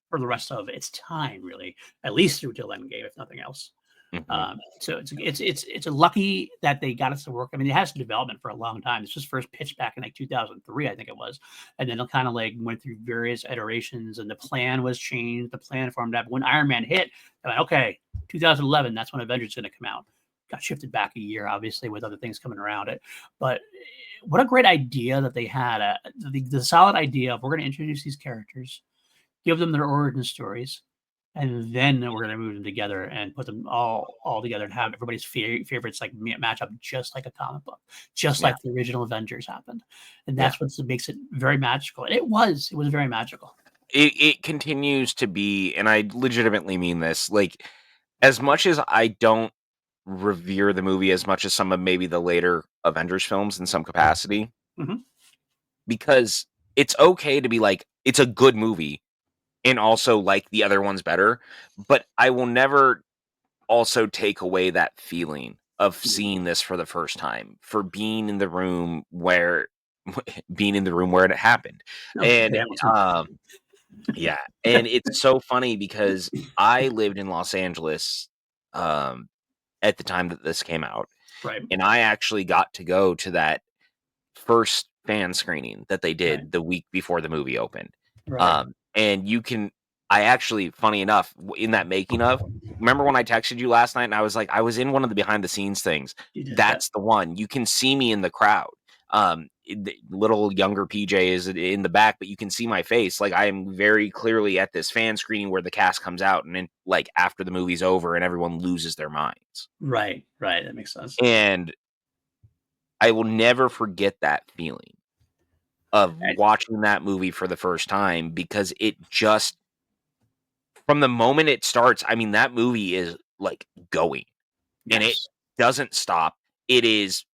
for the rest of its time, really, at least through till Endgame, if nothing else. Mhm. So it's a lucky that they got us to work. I mean, it has development for a long time. This was first pitched back in like 2003, I think it was, and then it kind of like went through various iterations, and the plan was changed. The plan formed up when Iron Man hit. They're like, okay, 2011, that's when Avengers is going to come out. Got shifted back a year, obviously, with other things coming around it. But what a great idea that they had. The solid idea of we're going to introduce these characters, give them their origin stories, and then we're gonna move them together and put them all together and have everybody's favorites like match up just like a comic book, just Yeah. like the original Avengers happened, and Yeah. that's what makes it very magical. And it was very magical. It continues to be, and I legitimately mean this, like, as much as I don't revere the movie as much as some of maybe the later Avengers films in some capacity, Mhm. because it's okay to be like, it's a good movie and also like the other ones better, but I will never also take away that feeling of Yeah. seeing this for the first time, for being in the room where being in the room where it happened. Okay, And that was um yeah, and it's so funny because I lived in Los Angeles um at the time that this came out, right, and I actually got to go to that first fan screening that they right, did the week before the movie opened. right. And you can I actually, funny enough, in that making of, remember when I texted you last night and I was like, I was in one of the behind the scenes things. You did that. That's the one. You can see me in the crowd. The little younger PJ is in the back, but you can see my face. Like I am very clearly at this fan screening where the cast comes out, and then like after the movie's over and everyone loses their minds. Right, right. That makes sense. And I will never forget that feeling of And watching that movie for the first time because it just from the moment it starts, I mean, that movie is, like, going, and it yes, doesn't stop. It is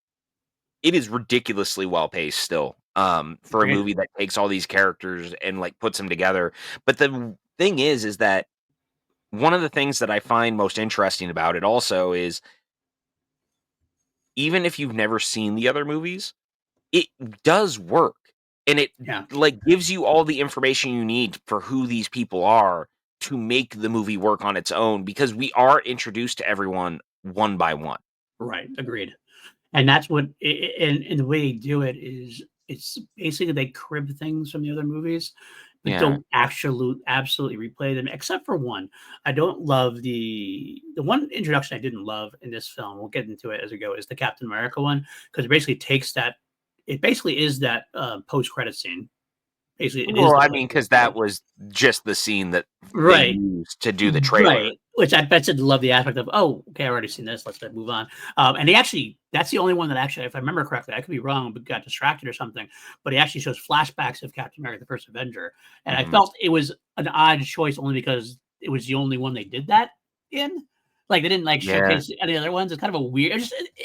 it is ridiculously well paced still, for a agreed. movie that takes all these characters and, like, puts them together. But the thing is that one of the things that I find most interesting about it also is even if you've never seen the other movies, it does work, and it, Yeah. like, gives you all the information you need for who these people are to make the movie work on its own because we are introduced to everyone one by one. Right, agreed. And that's what and the way they do it is it's basically they crib things from the other movies, but Yeah. don't absolutely replay them, except for one. I don't love the one introduction I didn't love in this film, we'll get into it as we go, is the Captain America one, because it basically takes that it basically is that, post-credit scene. Basically, it is Well, the I post mean, credit because scene. that was just the scene that they Right. used to do the trailer. Right, which I bet you love the aspect of, "Oh, okay, I've already seen this, let's move on." And he actually that's the only one that actually, if I remember correctly, I could be wrong, but got distracted or something, but he actually shows flashbacks of Captain America: The First Avenger, and I Mhm. felt it was an odd choice only because it was the only one they did that in. Like, they didn't, like, Yeah. showcase any other ones. It's kind of a weird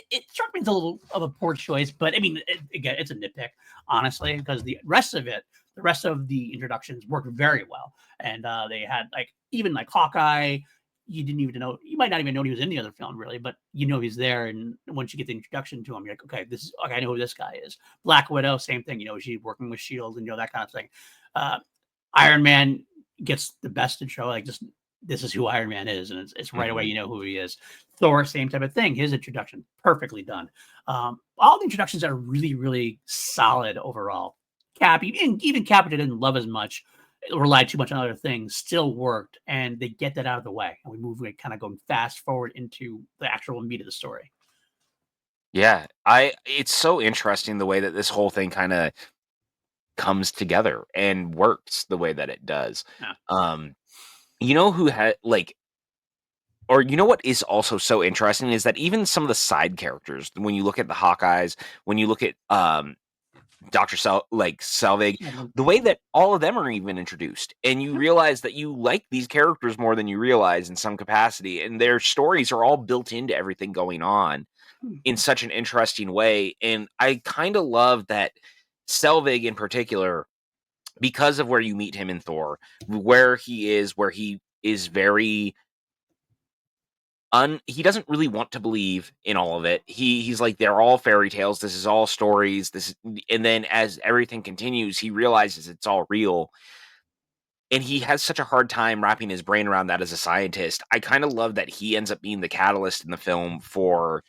it struck me as a little of a poor choice, but, I mean, again, it's a nitpick, honestly, because the rest of the introductions worked very well, and, they had, like even, like, Hawkeye, you didn't even know you might not even know he was in the other film really, but you know he's there, and once you get the introduction to him, you're like, okay, this is okay, I know who this guy is. Black Widow, same thing, you know, she's working with Shield and you know that kind of thing. Uh, Iron Man gets the best intro, like just this is who Iron Man is, and it's right away Mhm. you know who he is. Thor, same type of thing. His introduction, perfectly done. All the introductions are really, really solid overall. Cap, even Cap, I didn't love as much, relied too much on other things, still worked, and they get that out of the way, and we move like kind of going fast forward into the actual meat of the story. Yeah. I it's so interesting the way that this whole thing kinda comes together and works the way that it does. Yeah. Um, you know who had like or you know what is also so interesting is that even some of the side characters, when you look at the Hawkeyes, when you look at Dr. Selvig, So, the way that all of them are even introduced, and you yeah. realize that you like these characters more than you realize in some capacity, and their stories are all built into everything going on in such an interesting way. And I kind of love that Selvig in particular, because of where you meet him in Thor, where he is very he doesn't really want to believe in all of it. He's like, they're all fairy tales. This is all stories. And then as everything continues, he realizes it's all real. And he has such a hard time wrapping his brain around that as a scientist. I kind of love that he ends up being the catalyst in the film for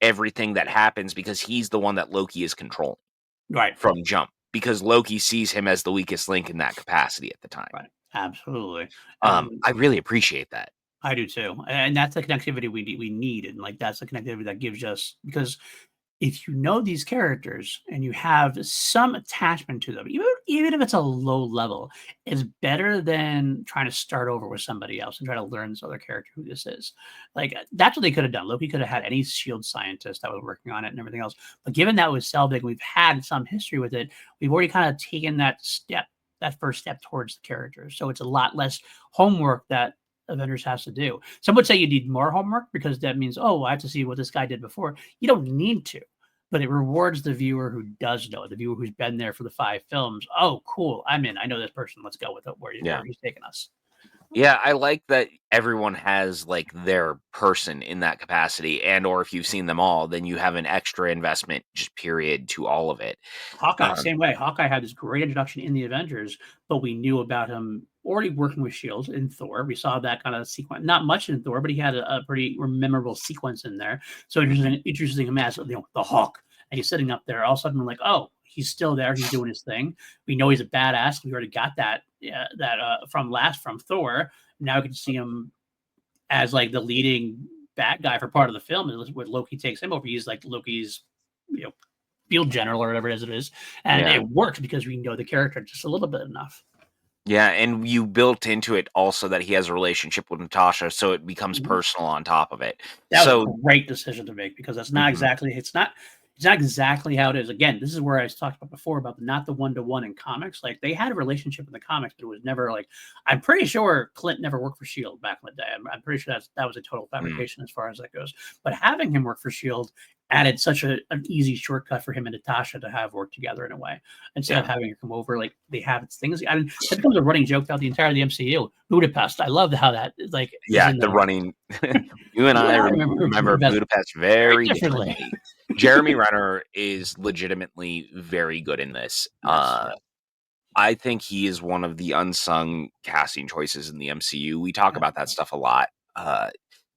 everything that happens because he's the one that Loki is controlling Right, from jump. Because Loki sees him as the weakest link in that capacity at the time. right, absolutely, and I really appreciate that. I do too, and that's the connectivity we need, and like that's the connectivity that gives us because if you know these characters and you have some attachment to them, even if it's a low level, it's better than trying to start over with somebody else and try to learn this other character who this is. Like that's what they could have done. Loki could have had any shield scientist that was working on it and everything else. But given that was Selvig, we've had some history with it. We've already kind of taken that first step towards the character. So it's a lot less homework that Avengers has to do. Some would say you need more homework because that means, oh, I have to see what this guy did before. You don't need to, but it rewards the viewer who does know, the viewer who's been there for the 5 films. Oh, cool. I'm in. I know this person. Let's go with it Yeah. where he's taking us. Yeah, I like that everyone has like their person in that capacity, and or if you've seen them all, then you have an extra investment, just period, to all of it. Hawkeye, Um, same way. Hawkeye had this great introduction in the Avengers, but we knew about him already working with Shield in Thor. We saw that kind of sequence, not much in Thor, but he had a pretty memorable sequence in there. So introducing him as the Hawk, and he's sitting up there. All of a sudden, we're like, oh, he's still there. He's doing his thing. We know he's a badass. We already got that from Thor. Now we can see him as like the leading bad guy for part of the film. When Loki takes him over, he's like Loki's you know field general or whatever it is, and yeah. it works because we know the character just a little bit enough. Yeah, and you built into it also that he has a relationship with Natasha, so it becomes Mhm. personal on top of it. That was a So great decision to make because that's not mhm, exactly it's not exactly how it is. Again, this is where I talked about before about not the one to one in comics. Like they had a relationship in the comics, but it was never like I'm pretty sure Clint never worked for Shield back in the day. I'm pretty sure that was a total mm, fabrication as far as that goes. But having him work for Shield added such an easy shortcut for him and Natasha to have worked together in a way instead of yeah. having her come over like they have things. I mean, that becomes a running joke throughout the entire of the MCU. Budapest. I love how that like is Yeah, in the there. running you and You and I I remember remember Budapest Budapest very very differently. differently. Jeremy Renner is legitimately very good in this. Yes. I think he is one of the unsung casting choices in the MCU. We talk about that stuff a lot.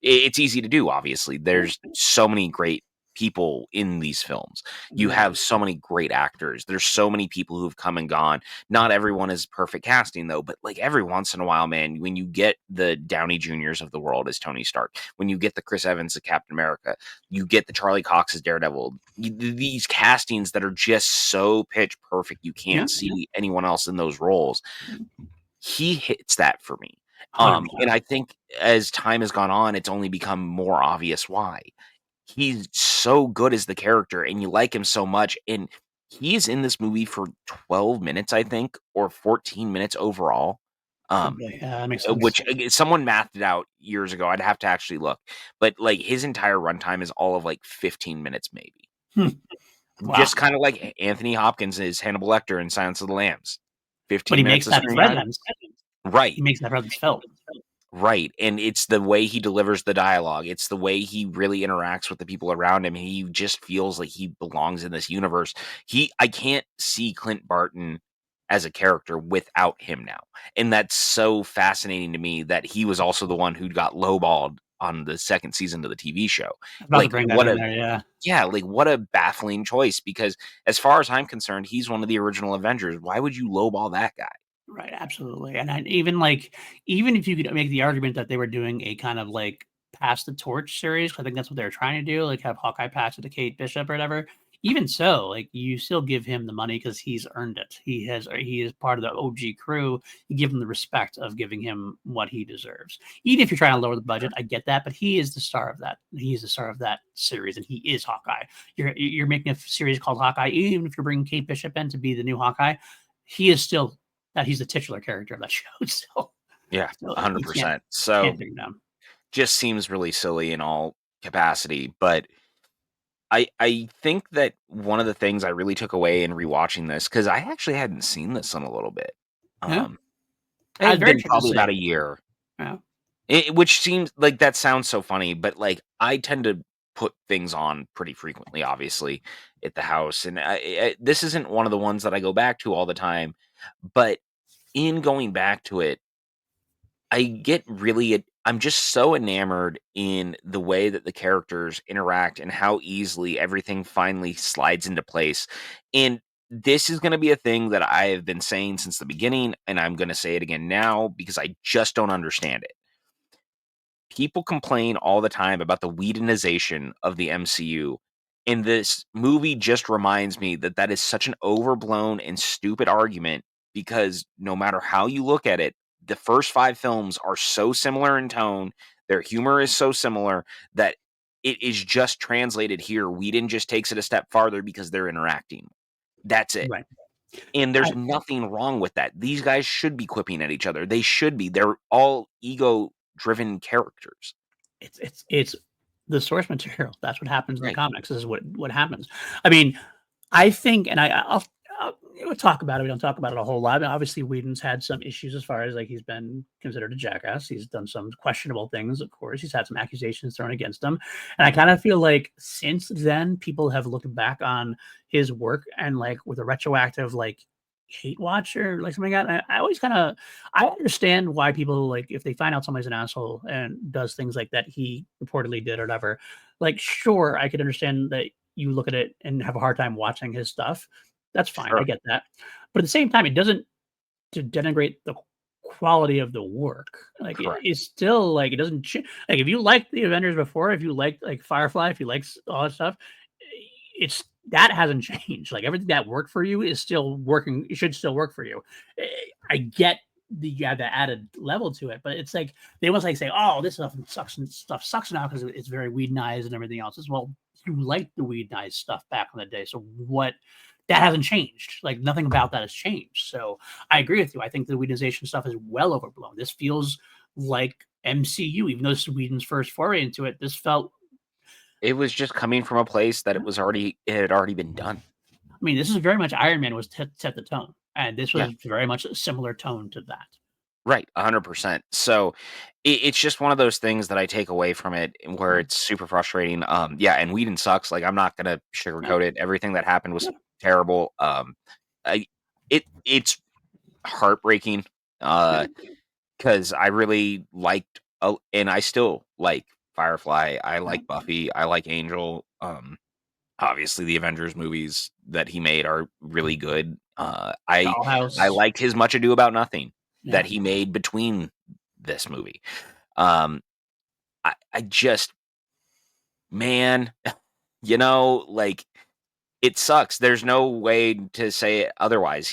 It's easy to do, obviously. There's so many great people in these films. You Mhm. have so many great actors. There's so many people who've come and gone. Not everyone is perfect casting, though, but like every once in a while, man, when you get the Downey Juniors of the world as Tony Stark, when you get the Chris Evans as Captain America, you get the Charlie Cox as Daredevil, these castings that are just so pitch perfect, you Yeah, can't see anyone else in those roles. He hits that for me. And 100%. I think as time has gone on, it's only become more obvious why. He's so good as the character and you like him so much. And he's in this movie for 12 minutes, I think, or 14 minutes overall. Um, Probably. Yeah, that makes sense. which someone mathed it out years ago. I'd have to actually look. But like his entire runtime is all of like 15 minutes, maybe. Hmm. Wow. Just kind of like Anthony Hopkins is Hannibal Lecter in Silence of the Lambs. But 15 he minutes makes of that screen time. presence. He Right. makes that presence felt. Right, and it's the way he delivers the dialogue, it's the way he really interacts with the people around him, he just feels like he belongs in this universe. I can't see Clint Barton as a character without him now, and that's so fascinating to me that he was also the one who got lowballed on the 2nd season of the TV show. I was about to Like, bring that what in a there, yeah. yeah, like, what a baffling choice, because as far as I'm concerned, he's one of the original Avengers. Why would you lowball that guy? Right, absolutely, and even, like even if you could make the argument that they were doing a kind of, like, pass the torch series, I think that's what they were trying to do, like, have Hawkeye pass it to Kate Bishop or whatever. Even so, like, you still give him the money because he's earned it. He is part of the OG crew. You give him the respect of giving him what he deserves. Even if you're trying to lower the budget, I get that, but he is the star of that. He is the star of that series, and he is Hawkeye. You're making a series called Hawkeye, even if you're bringing Kate Bishop in to be the new Hawkeye, he is still that he's the titular character of that show. Yeah, You can't 100%. So take him down. just seems really silly in all capacity, but I think that one of the things I really took away in rewatching this, because I actually hadn't seen this in a little bit. Yeah, Um, it I was had very been interested to probably about see. a year, Yeah, which seems like that sounds so funny, but like I tend to put things on pretty frequently, obviously, at the house, and this isn't one of the ones that I go back to all the time, but in going back to it, I get really I'm just so enamored in the way that the characters interact and how easily everything finally slides into place. And this is going to be a thing that I have been saying since the beginning, and I'm going to say it again now because I just don't understand it. People complain all the time about the Whedonization of the MCU, And this movie just reminds me that that is such an overblown and stupid argument because no matter how you look at it, the first 5 films are so similar in tone, their humor is so similar that it is just translated here. Whedon just takes it a step farther because they're interacting. That's it. Right. And there's nothing wrong with that. These guys should be quipping at each other. They should be. They're all ego-driven characters. It's the source material. That's what happens in the Right. comics. This is what happens. I mean, I think, and we'll talk about it. We don't talk about it a whole lot. But obviously, Whedon's had some issues as far as like he's been considered a jackass. He's done some questionable things. Of course, he's had some accusations thrown against him, and I kind of feel like since then, people have looked back on his work and like with a retroactive like hate watch or like something like that. I always kind of I understand why people like if they find out somebody's an asshole and does things like that he reportedly did or whatever. Like, sure, I could understand that you look at it and have a hard time watching his stuff. That's fine. I Sure. get that. But at the same time, it doesn't to denigrate the quality of the work. Like Correct. it's still like it doesn't like if you liked the Avengers before, if you liked like Firefly, if you like all that stuff, it's that hasn't changed. Like everything that worked for you is still working. It should still work for you. Eh, I get the you have the added level to it, but it's like they almost like say, "Oh, this stuff sucks now because it's very Whedonized and everything else." As well, you liked the Whedonized stuff back in the day, so what? That hasn't changed. Like nothing about that has changed. So I agree with you. I think the Whedonization stuff is well overblown. This feels like MCU, even though this is Whedon's first foray into it. This felt It was just coming from a place that it had already been done. I mean, this is very much Iron Man was set the tone, and this Yeah. was very much a similar tone to that. Right, 100%. So, it's just one of those things that I take away from it where Mhm. it's super frustrating. Yeah, and Whedon sucks. Like, I'm not gonna Yeah, sugarcoat it. Everything that happened was yeah, terrible. I it's heartbreaking, yeah, because I really liked, and I still like Firefly. I yeah. like Buffy. I like Angel. Obviously, the Avengers movies that he made are really good. I Dollhouse. liked his Much Ado About Nothing that Yeah. he made between this movie. Um, I just man, like, it sucks. There's no way to say it otherwise.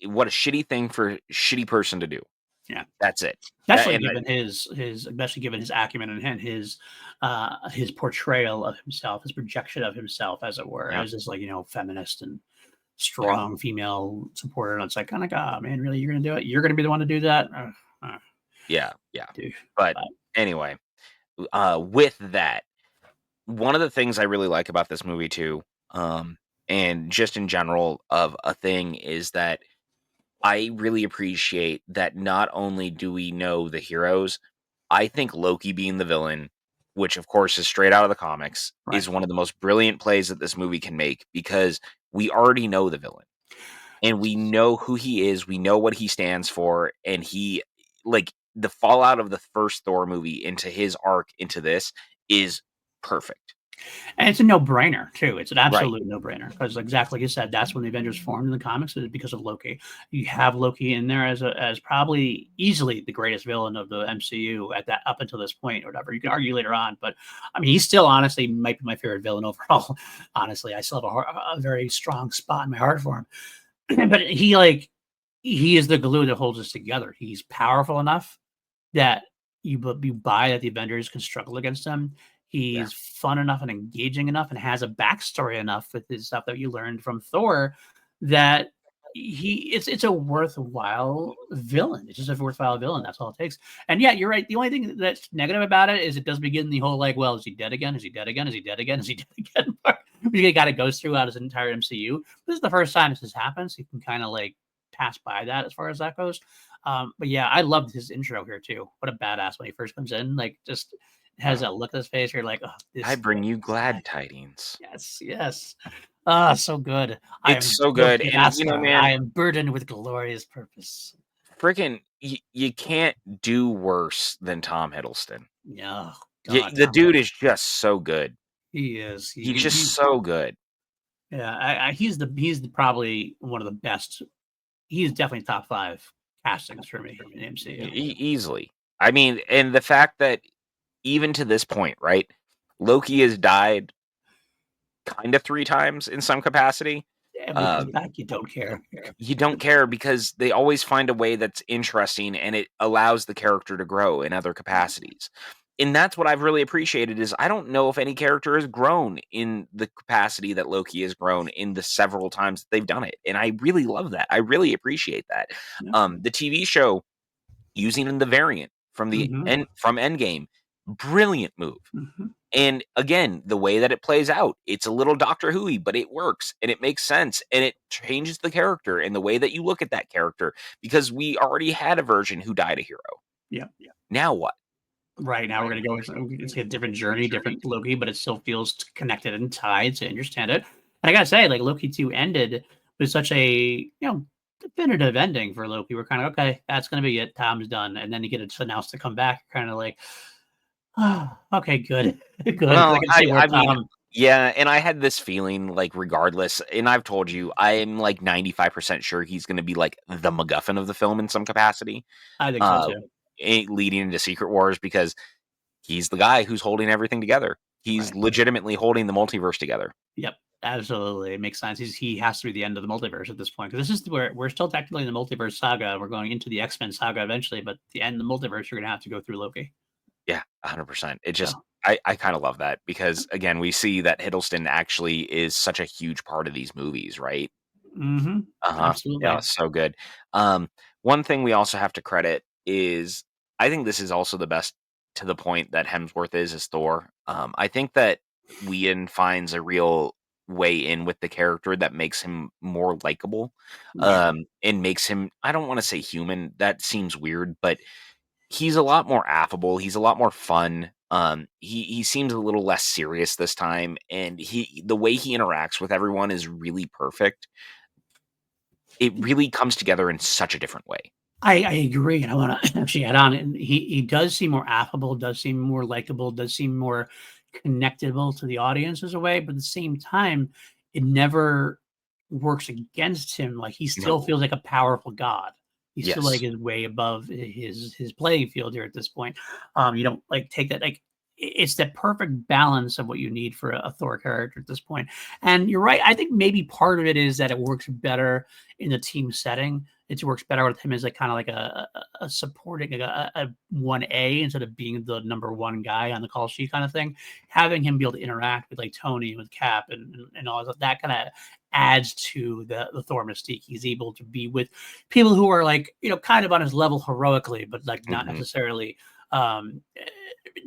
What a shitty thing for a shitty person to do. Yeah. That's it. That Especially and given his especially given his acumen and his portrayal of himself, his projection of himself, as it were, yeah, as this like, feminist and yeah, strong female supporter. And it's like, kind of, God, man, really, you're gonna do it? You're gonna be the one to do that? Uh, yeah. dude. But But anyway, with that, one of the things I really like about this movie too, and just in general of a thing is that I really appreciate that not only do we know the heroes, I think Loki being the villain, which of course is straight out of the comics, right. is one of the most brilliant plays that this movie can make because we already know the villain and we know who he is, we know what he stands for, and he like the fallout of the first Thor movie into his arc into this is perfect. And it's a no-brainer too. It's an Right. absolute no-brainer because exactly like you said, that's when the Avengers formed in the comics is because of Loki. You have Loki in there as probably easily the greatest villain of the MCU at that up until this point or whatever. You can argue later on, but I mean, he's still honestly might be my favorite villain overall. Honestly, I still have a very strong spot in my heart for him. But he is the glue that holds us together. He's powerful enough that you buy that the Avengers can struggle against him. Yeah. He's fun enough and engaging enough and has a backstory enough with his stuff that you learned from Thor that it's a worthwhile villain. It's just a worthwhile villain. That's all it takes. And yeah, you're right. The only thing that's negative about it is it does begin the whole like, well, is he dead again? Is he dead again? Is he dead again? Is he dead again? Which got to goes throughout his entire MCU. This is the first time this has happened, so you can kind of like pass by that as far as that goes. But yeah, I loved his intro here too. What a badass when he first comes in, like just has Uh, that look on his face. You're like, oh, I bring you this guy. glad tidings. Yes, yes. Ah, so good. I It's am so built good. to And Asgard. man, I am burdened with glorious purpose. freaking you can't do worse than Tom Hiddleston. Yeah, God, The Tom dude Hiddleston. is just so good. He is. He's just so good. Yeah. He's probably one of the best. He's definitely top five castings for me in MCU. Easily. I mean, and the fact that even to this point, right? Loki has died kind of 3 times in some capacity. And when he comes Um, back, you don't care. you don't care because they always find a way that's interesting and it allows the character to grow in other capacities. And that's what I've really appreciated is I don't know if any character has grown in the capacity that Loki has grown in the several times that they've done it. And I really love that. I really appreciate that. Yeah. The TV show using the variant from the Mhm. end from Endgame, brilliant move. Mhm. And again, the way that it plays out, it's a little Doctor Who-y, but it works and it makes sense and it changes the character and the way that you look at that character because we already had a version who died a hero. Yeah. Now what? Right now, we're gonna go with it's a different journey, different Loki, but it still feels connected and tied, to understand it. And I gotta say, like, Loki 2 ended with such a, definitive ending for Loki. We're kinda, "Okay, that's gonna be it. Tom's done." And then you get it announced to come back, kinda like, "Oh, okay, good. Good, 'cause I Well, can see more I mean, Tom." yeah, and I had this feeling like regardless, and I've told you, I'm like 95% sure he's gonna be like the MacGuffin of the film in some capacity, I think so uh, too. leading into Secret Wars because he's the guy who's holding everything together. He's Right. legitimately holding the multiverse together. Yep, absolutely. It makes sense. He has to be the end of the multiverse at this point, 'cause this is where we're still technically in the multiverse saga. We're going into the X-Men saga eventually, but the end of the multiverse, you're gonna have to go through Loki. Yeah, 100%. It just So, I kinda love that because, again, we see that Hiddleston actually is such a huge part of these movies, right? mhm, Uh-huh. Yeah, absolutely. so good. Um, one thing we also have to credit is I think this is also the best to the point that Hemsworth is as Thor. I think that Whedon finds a real way in with the character that makes him more likable, Right. and makes him I don't wanna say human, that seems weird, but he's a lot more affable, he's a lot more fun, he seems a little less serious this time, and the way he interacts with everyone is really perfect. It really comes together in such a different way. I agree, and I wanna actually add on, and he does seem more affable, does seem more likable, does seem more connectable to the audience as a way, but at the same time, it never works against him. Like, he still No. feels like a powerful god. He still, like, Yes. is way above his playing field here at this point. You don't, like, take that, like, it's that perfect balance of what you need for a Thor character at this point. And you're right, I think maybe part of it is that it works better in the team setting. It works better with him as like kind of like a supporting, like a 1A instead of being the number one guy on the call sheet kind of thing. Having him be able to interact with like Tony, with Cap, and all that kind of adds to the Thor mystique. He's able to be with people who are like, kind of on his level heroically, but like not Mhm. necessarily.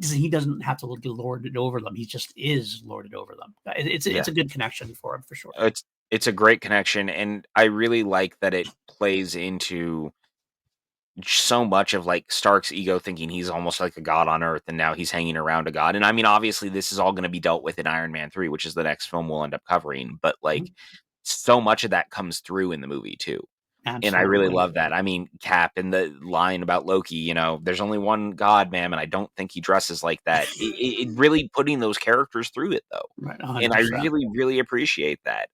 He doesn't have to lord it over them. He just is lorded over them. It's Yeah. a good connection for him for sure. It's a great connection, and I really like that it plays into so much of, like, Stark's ego thinking he's almost like a god on Earth, and now he's hanging around a god, and I mean, obviously, this is all gonna be dealt with in Iron Man 3, which is the next film we'll end up covering, but, like, Mhm. so much of that comes through in the movie too, and I really Absolutely. love that. I mean, Cap and the line about Loki, "There's only one god, ma'am, and I don't think he dresses like that." It really putting those characters through it, though, Right, and I 100%. really, really appreciate that.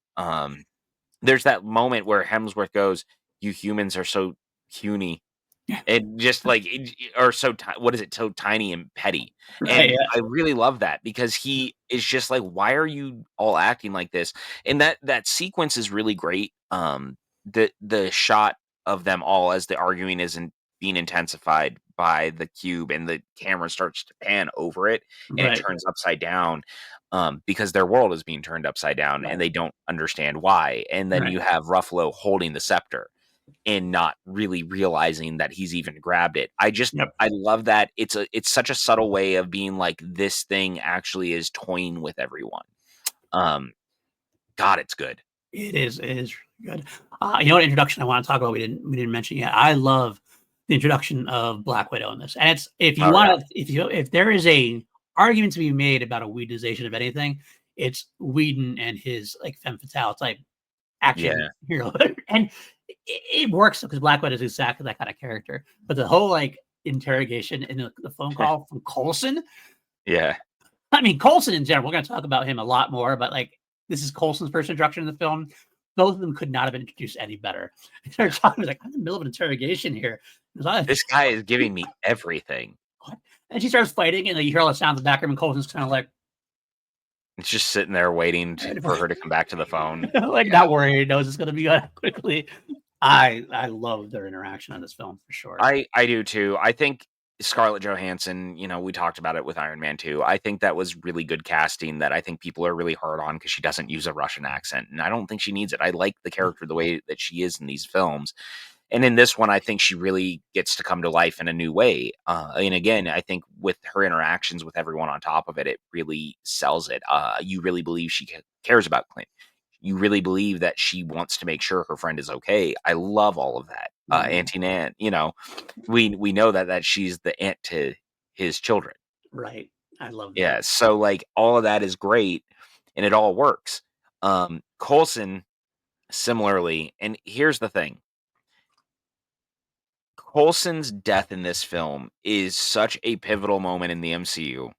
There's that moment where Hemsworth goes, "You humans are so puny," Yeah, and just like or so what is it? So tiny and petty, right, and yeah, I really love that because he is just like, "Why are you all acting like this?" And that sequence is really great. The shot of them all as the arguing isn't being intensified by the cube, and the camera starts to pan over it, and it right, turns upside down, because their world is being turned upside down, and right, they don't understand why. And then right. you have Ruffalo holding the scepter and not really realizing that he's even grabbed it. Yep. I love that it's such a subtle way of being like, this thing actually is toying with everyone. Um, God, it's good. It is really good. What introduction I wanna talk about we didn't mention yet. I love the introduction of Black Widow in this, and it's Oh, yeah. if there is a argument to be made about a Whedonization of anything, it's Whedon and his, like, femme fatale type action Yeah. hero, and it works because Black Widow is exactly that kind of character, but the whole, like, interrogation and the phone call from Coulson. Yeah. I mean, Coulson in general, we're gonna talk about him a lot more, but, like, this is Coulson's first introduction in the film. Both of them could not have been introduced any better. They're talking like, "I'm in the middle of an interrogation here." It was like, This guy is giving me everything. "What?" And she starts fighting, and, like, you hear all the sounds in the background, and Coulson's kinda like It's just sitting there waiting for her to come back to the phone. Like, Yeah. not worried, he knows it's gonna be on quickly. I love their interaction on this film for sure. I do too. I think Scarlett Johansson, we talked about it with Iron Man 2. I think that was really good casting that I think people are really hard on because she doesn't use a Russian accent, and I don't think she needs it. I like the character the way that she is in these films. And in this one, I think she really gets to come to life in a new way. And again, I think with her interactions with everyone on top of it, it really sells it. You really believe she cares about Clint. You really believe that she wants to make sure her friend is okay. I love all of that. Mhm. Auntie Nan, we know that she's the aunt to his children. Right. I love Yeah, that. so like all of that is great, and it all works. Coulson similarly, and here's the thing: Coulson's death in this film is such a pivotal moment in the MCU.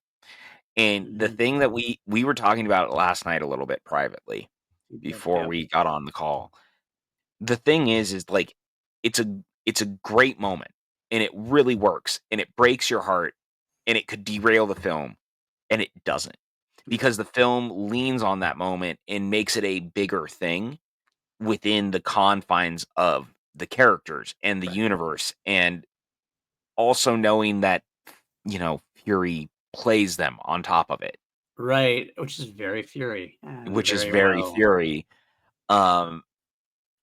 And the Mhm. thing that we were talking about last night a little bit privately Yep, before yep. we got on the call. The thing is like it's a it's a great moment and it really works and it breaks your heart and it could derail the film and it doesn't Right. because the film leans on that moment and makes it a bigger thing within the confines of the characters and the Right. universe and also knowing that Fury plays them on top of it, Right, which is very Fury, which is very very well. Fury. Um,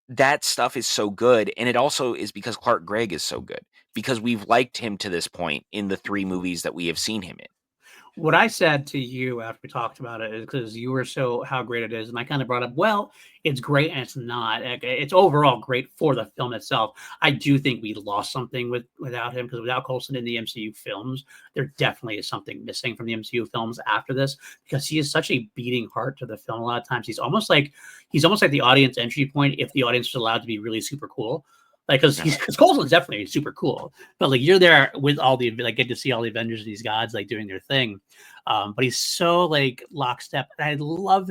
that stuff is so good, and it also is because Clark Gregg is so good, because we've liked him to this point in the 3 movies that we have seen him in. What I said to you after we talked about it is because you were so how great it is, and I kind of brought up, well, it's great and it's not. It's overall great for the film itself. I do think we lost something without him because without Coulson in the MCU films, there definitely is something missing from the MCU films after this because he is such a beating heart to the film. A lot of times he's almost like the audience entry point if the audience was allowed to be really super cool. Like, because Coulson's definitely super cool, but like you're there with all the like get to see all the Avengers and these gods like doing their thing, but he's so like lockstep. And I love.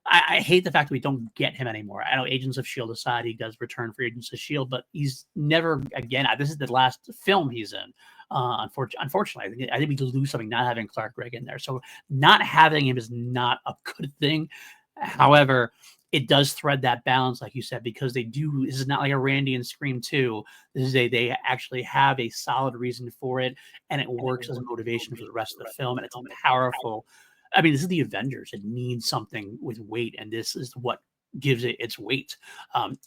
I hate the fact that we don't get him anymore. I know Agents of Shield aside, he does return for Agents of Shield, but he's never again. This is the last film he's in. Unfortunately, I think we lose something not having Clark Gregg in there. So not having him is not a good thing. However, it does thread that balance, like you said, because they do. This is not like a Randy and Scream 2. This is they actually have a solid reason for it, and it works as motivation for the rest of the film, and it's powerful. I mean, this is the Avengers. It needs something with weight, and this is what gives it its weight.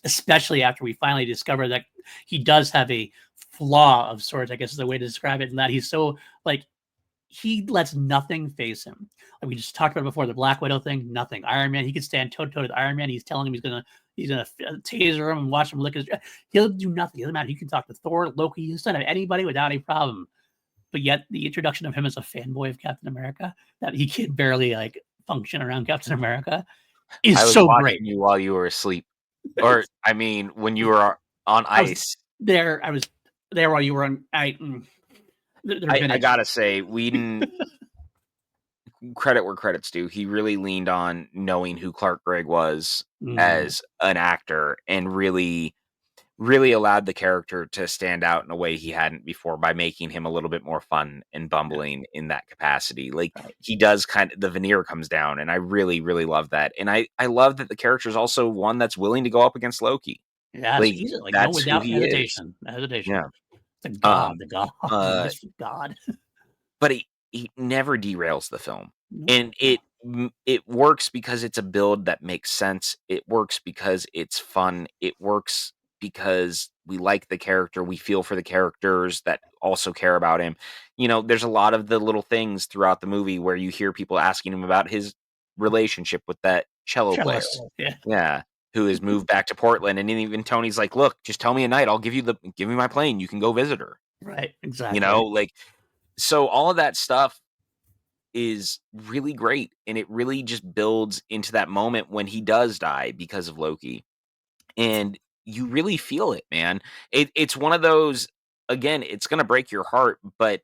Especially after we finally discover that he does have a flaw of sorts, I guess is the way to describe it, and that he's so like he lets nothing face him. Like we just talked about before, the Black Widow thing, nothing. Iron Man, he could stand toe to toe with Iron Man. He's telling him he's gonna taser him and watch him lick his. He'll do nothing. It doesn't matter. You can talk to Thor, Loki, he's done anybody without a problem. But yet the introduction of him as a fanboy of Captain America, that he can barely like function around Captain America, is I was so great. watching you while you were asleep, or I mean, when you were on I was ice. there. I was there while you were on. They're I vintage. gotta say, Whedon, credit where credit's due, he really leaned on knowing who Clark Gregg was Mhm. as an actor and really allowed the character to stand out in a way he hadn't before by making him a little bit more fun and Yeah, bumbling in that capacity. Like right. he does the veneer comes down, and I really, really love that. And I love that the character is also one that's willing to go up against Loki. Yes, Like easy, like, no, that's who without he is. hesitation, hesitation. Yeah. The Um, god, the uh, mystery god. but he never derails the film. Nope, And no, it works because it's a build that makes sense. It works because it's fun. It works because we like the character. We feel for the characters that also care about him. There's a lot of the little things throughout the movie where you hear people asking him about his relationship with that cello player. cellist, yeah, Yeah, who has moved back to Portland, and then even Tony's like, "Look, just tell me a night. I'll give me my plane. You can go visit her." right, exactly. Like so all of that stuff is really great, and it really just builds into that moment when he does die because of Loki, and you really feel it, man. It's one of those, again, it's gonna break your heart, but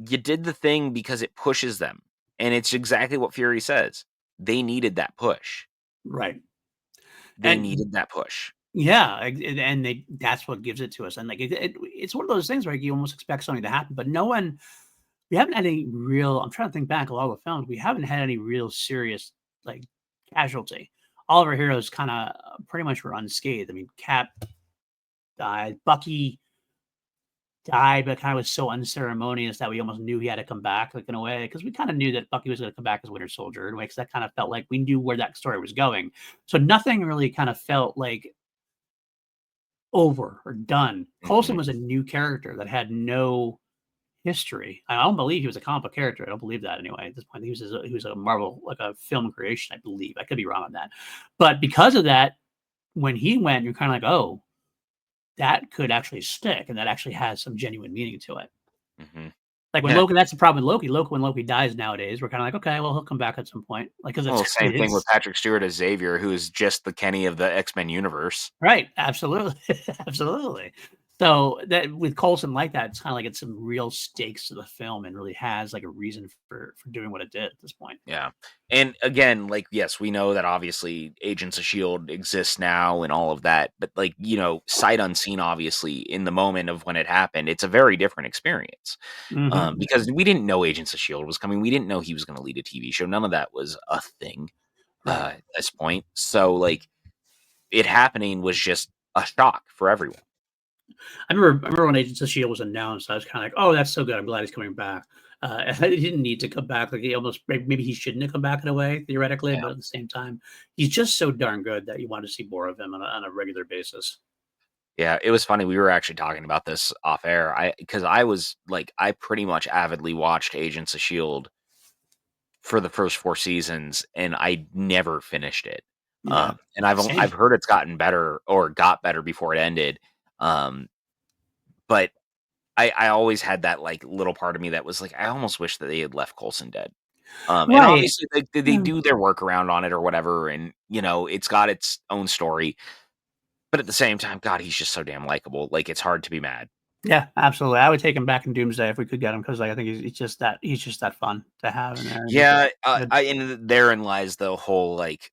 you did the thing because it pushes them, and it's exactly what Fury says. They needed that push. Right, They and needed that push. yeah, and that's what gives it to us, and, like, it's one of those things where you almost expect something to happen, but no one we haven't had any real. I'm trying to think back a lot of the films. We haven't had any real serious like casualty. All of our heroes kind of pretty much were unscathed. I mean, Cap died, Bucky died, but kind of was so unceremonious that we almost knew he had to come back, like in a way, because we kind of knew that Bucky was going to come back as Winter Soldier in a way, because that kind of felt like we knew where that story was going. So nothing really kind of felt like over or done. Coulson Mhm. was a new character that had no history. I don't believe he was a comic book character. I don't believe that anyway. At this point, he was a Marvel, like a film creation, I believe. I could be wrong on that, but because of that, when he went, you're kind of like, oh, that could actually stick, and that actually has some genuine meaning to it. Mhm. Like when Yeah. Loki, that's the problem with Loki. Loki, when Loki dies nowadays, we're kind of like, okay, well, he'll come back at some point, like because it's Well, same thing with his. Patrick Stewart as Xavier, who is just the Kenny of the X-Men universe. Right, absolutely, absolutely. So that with Coulson like that, it's kind of like it's some real stakes to the film and really has like a reason for doing what it did at this point. Yeah. And again, like, yes, we know that obviously Agents of S.H.I.E.L.D. exists now and all of that, but like, sight unseen, obviously, in the moment of when it happened, it's a very different experience. Hmm. Because we didn't know Agents of S.H.I.E.L.D. was coming. We didn't know he was going to lead a TV show. None of that was a thing Right. at this point. So, like, it happening was just a shock for everyone. I remember when Agents of Shield was announced, I was kind of like, oh, that's so good. I'm glad he's coming back. He didn't need to come back. Like he almost maybe he shouldn't have come back in a way theoretically, Yeah. but at the same time, he's just so darn good that you want to see more of him on a regular basis. Yeah, it was funny. We were actually talking about this off air. Because I was like, I pretty much avidly watched Agents of S.H.I.E.L.D. for the first 4 seasons, and I never finished it. Yeah, And I've same. heard it's gotten better or got better before it ended. Um, but I always had that like little part of me that was like, I almost wish that they had left Coulson dead. And Right. obviously they do their workaround on it or whatever, and it's got its own story. But at the same time, God, he's just so damn likable. Like it's hard to be mad. Yeah, absolutely. I would take him back in Doomsday if we could get him because like, I think he's just that fun to have in there. And he's Yeah, good. and therein lies the whole like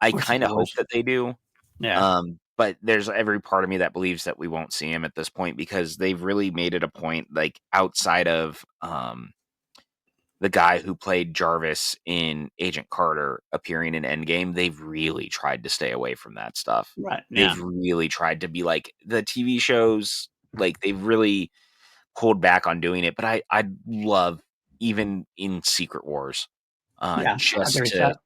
I Or kind of Secret hope Wars. that they do. Yeah. But there's every part of me that believes that we won't see him at this point because they've really made it a point, like outside of the guy who played Jarvis in Agent Carter appearing in Endgame, they've really tried to stay away from that stuff. Right. Yeah. They've really tried to be like the TV shows, like they've really pulled back on doing it. But I'd love even in Secret Wars, Yeah. I agree with that.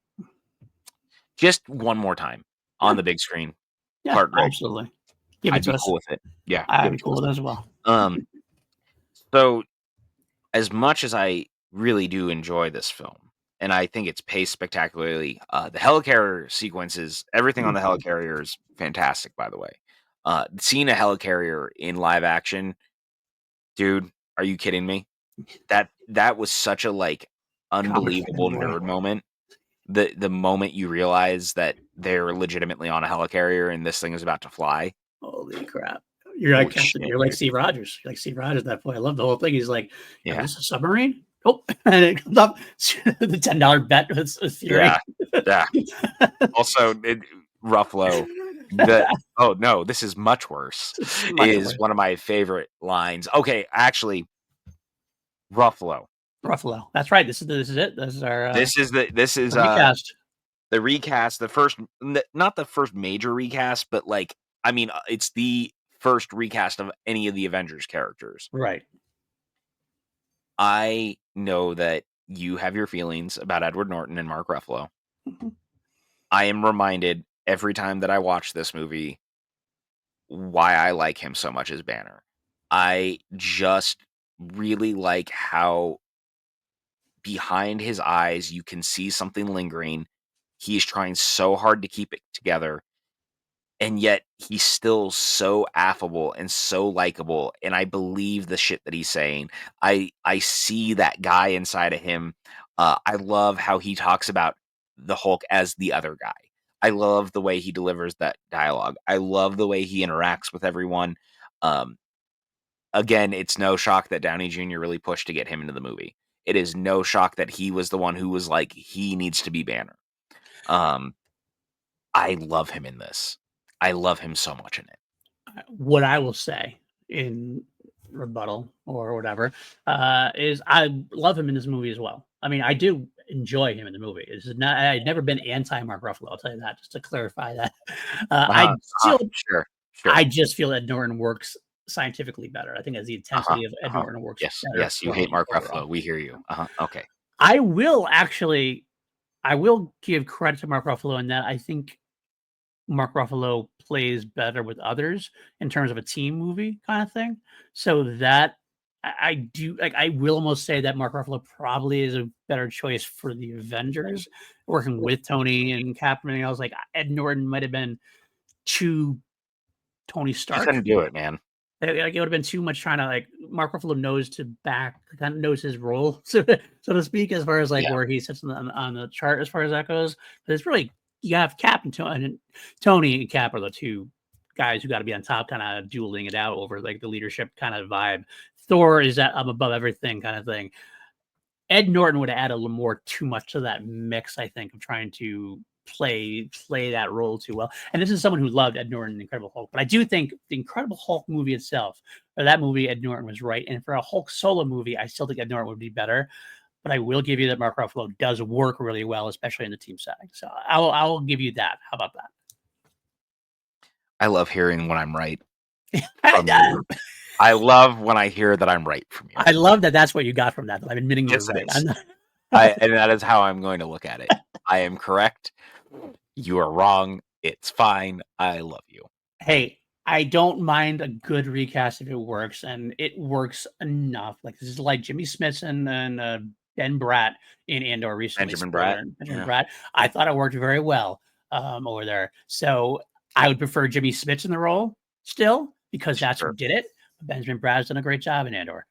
just one more time Yeah. on the big screen, Yeah. Clark Gregg. Absolutely. Give it I'd to be us. cool with it. Yeah, I'd give be it to cool us. with it as well. Um, so as much as I really do enjoy this film, and I think it's paced spectacularly, the helicarrier sequences, everything on the Mhm. helicarrier is fantastic, by the way. Seeing a helicarrier in live action, dude, are you kidding me? That was such a like Comic unbelievable fanboy. nerd moment. The moment you realize that they're legitimately on a helicarrier and this thing is about to fly. Holy crap. You're like Holy Captain, shit, you're like dude. Steve Rogers. You're like Steve Rogers at that point. I love the whole thing. He's like, "Is Yeah. this a submarine?" Oh, and it comes up the $10 bet with Yeah. Fury. Yeah. Also, Ruffalo, the "Oh, no, this is much worse," It's much is worse. one of my favorite lines. Okay, actually, Ruffalo. Ruffalo. That's right. This is it. This is our This is, recast. the recast, the first n not the first major recast, but, like, I mean, it's the first recast of any of the Avengers characters. Right. I know that you have your feelings about Edward Norton and Mark Ruffalo. Mhm. I am reminded every time that I watch this movie why I like him so much as Banner. I just really like how behind his eyes you can see something lingering. He's trying so hard to keep it together, and yet he's still so affable and so likable, and I believe the shit that he's saying. I see that guy inside of him. I love how he talks about the Hulk as the other guy. I love the way he delivers that dialogue. I love the way he interacts with everyone. Um, Again, it's no shock that Downey Jr. really pushed to get him into the movie. It is no shock that he was the one who was like, he needs to be Banner. Um, I love him in this. I love him so much in it. What I will say in rebuttal or whatever is I love him in this movie as well. I mean, I do enjoy him in the movie. This is not. I've never been anti Mark Ruffalo. I'll tell you that just to clarify that. I still, Sure, sure. I just feel Ed Norton works scientifically better. I think as the intensity of Ed Norton works Yes, better yes. You for hate me Mark overall. Ruffalo. We hear you. Okay. I will actually, I will give credit to Mark Ruffalo in that I think Mark Ruffalo plays better with others in terms of a team movie kind of thing. So that I do like I will almost say that Mark Ruffalo probably is a better choice for the Avengers, working with Tony and Cap and everything else. Like Ed Norton might have been too Tony You Stark. couldn't do it, man. Like it would have been too much trying to like Mark Ruffalo knows to back kind of knows his role, so to speak, as far as like Yeah. where he sits on the chart as far as that goes. But it's really you have Cap and Tony and Cap are the two guys who got to be on top, kind of dueling it out over like the leadership kind of vibe. Thor is that I'm above everything kind of thing. Ed Norton would add a little more too much to that mix, I think, of trying to play that role too well. And this is someone who loved Ed Norton in Incredible Hulk, but I do think the Incredible Hulk movie itself, or that movie, Ed Norton was right. And for a Hulk solo movie, I still think Ed Norton would be better. But I will give you that Mark Ruffalo does work really well, especially in the team setting. So I'll give you that. How about I love hearing when I'm right from that? you. I love when I hear that I'm right from you. I love that. That's what you got from that. That I'm admitting you're Yes, right. it I'm is. not, And that is how I'm going to look at it. I am correct. You are wrong. It's fine. I love you. hey, I don't mind a good recast if it works, and it works enough. Like this is like Jimmy Smits and Ben Bratt in Andor recently. Benjamin Bratt. Spoiler, Benjamin Yeah. Bratt. I thought it worked very well over there. So I would prefer Jimmy Smits in the role still because that's who Sure. did it. But Benjamin Bratt's done a great job in Andor.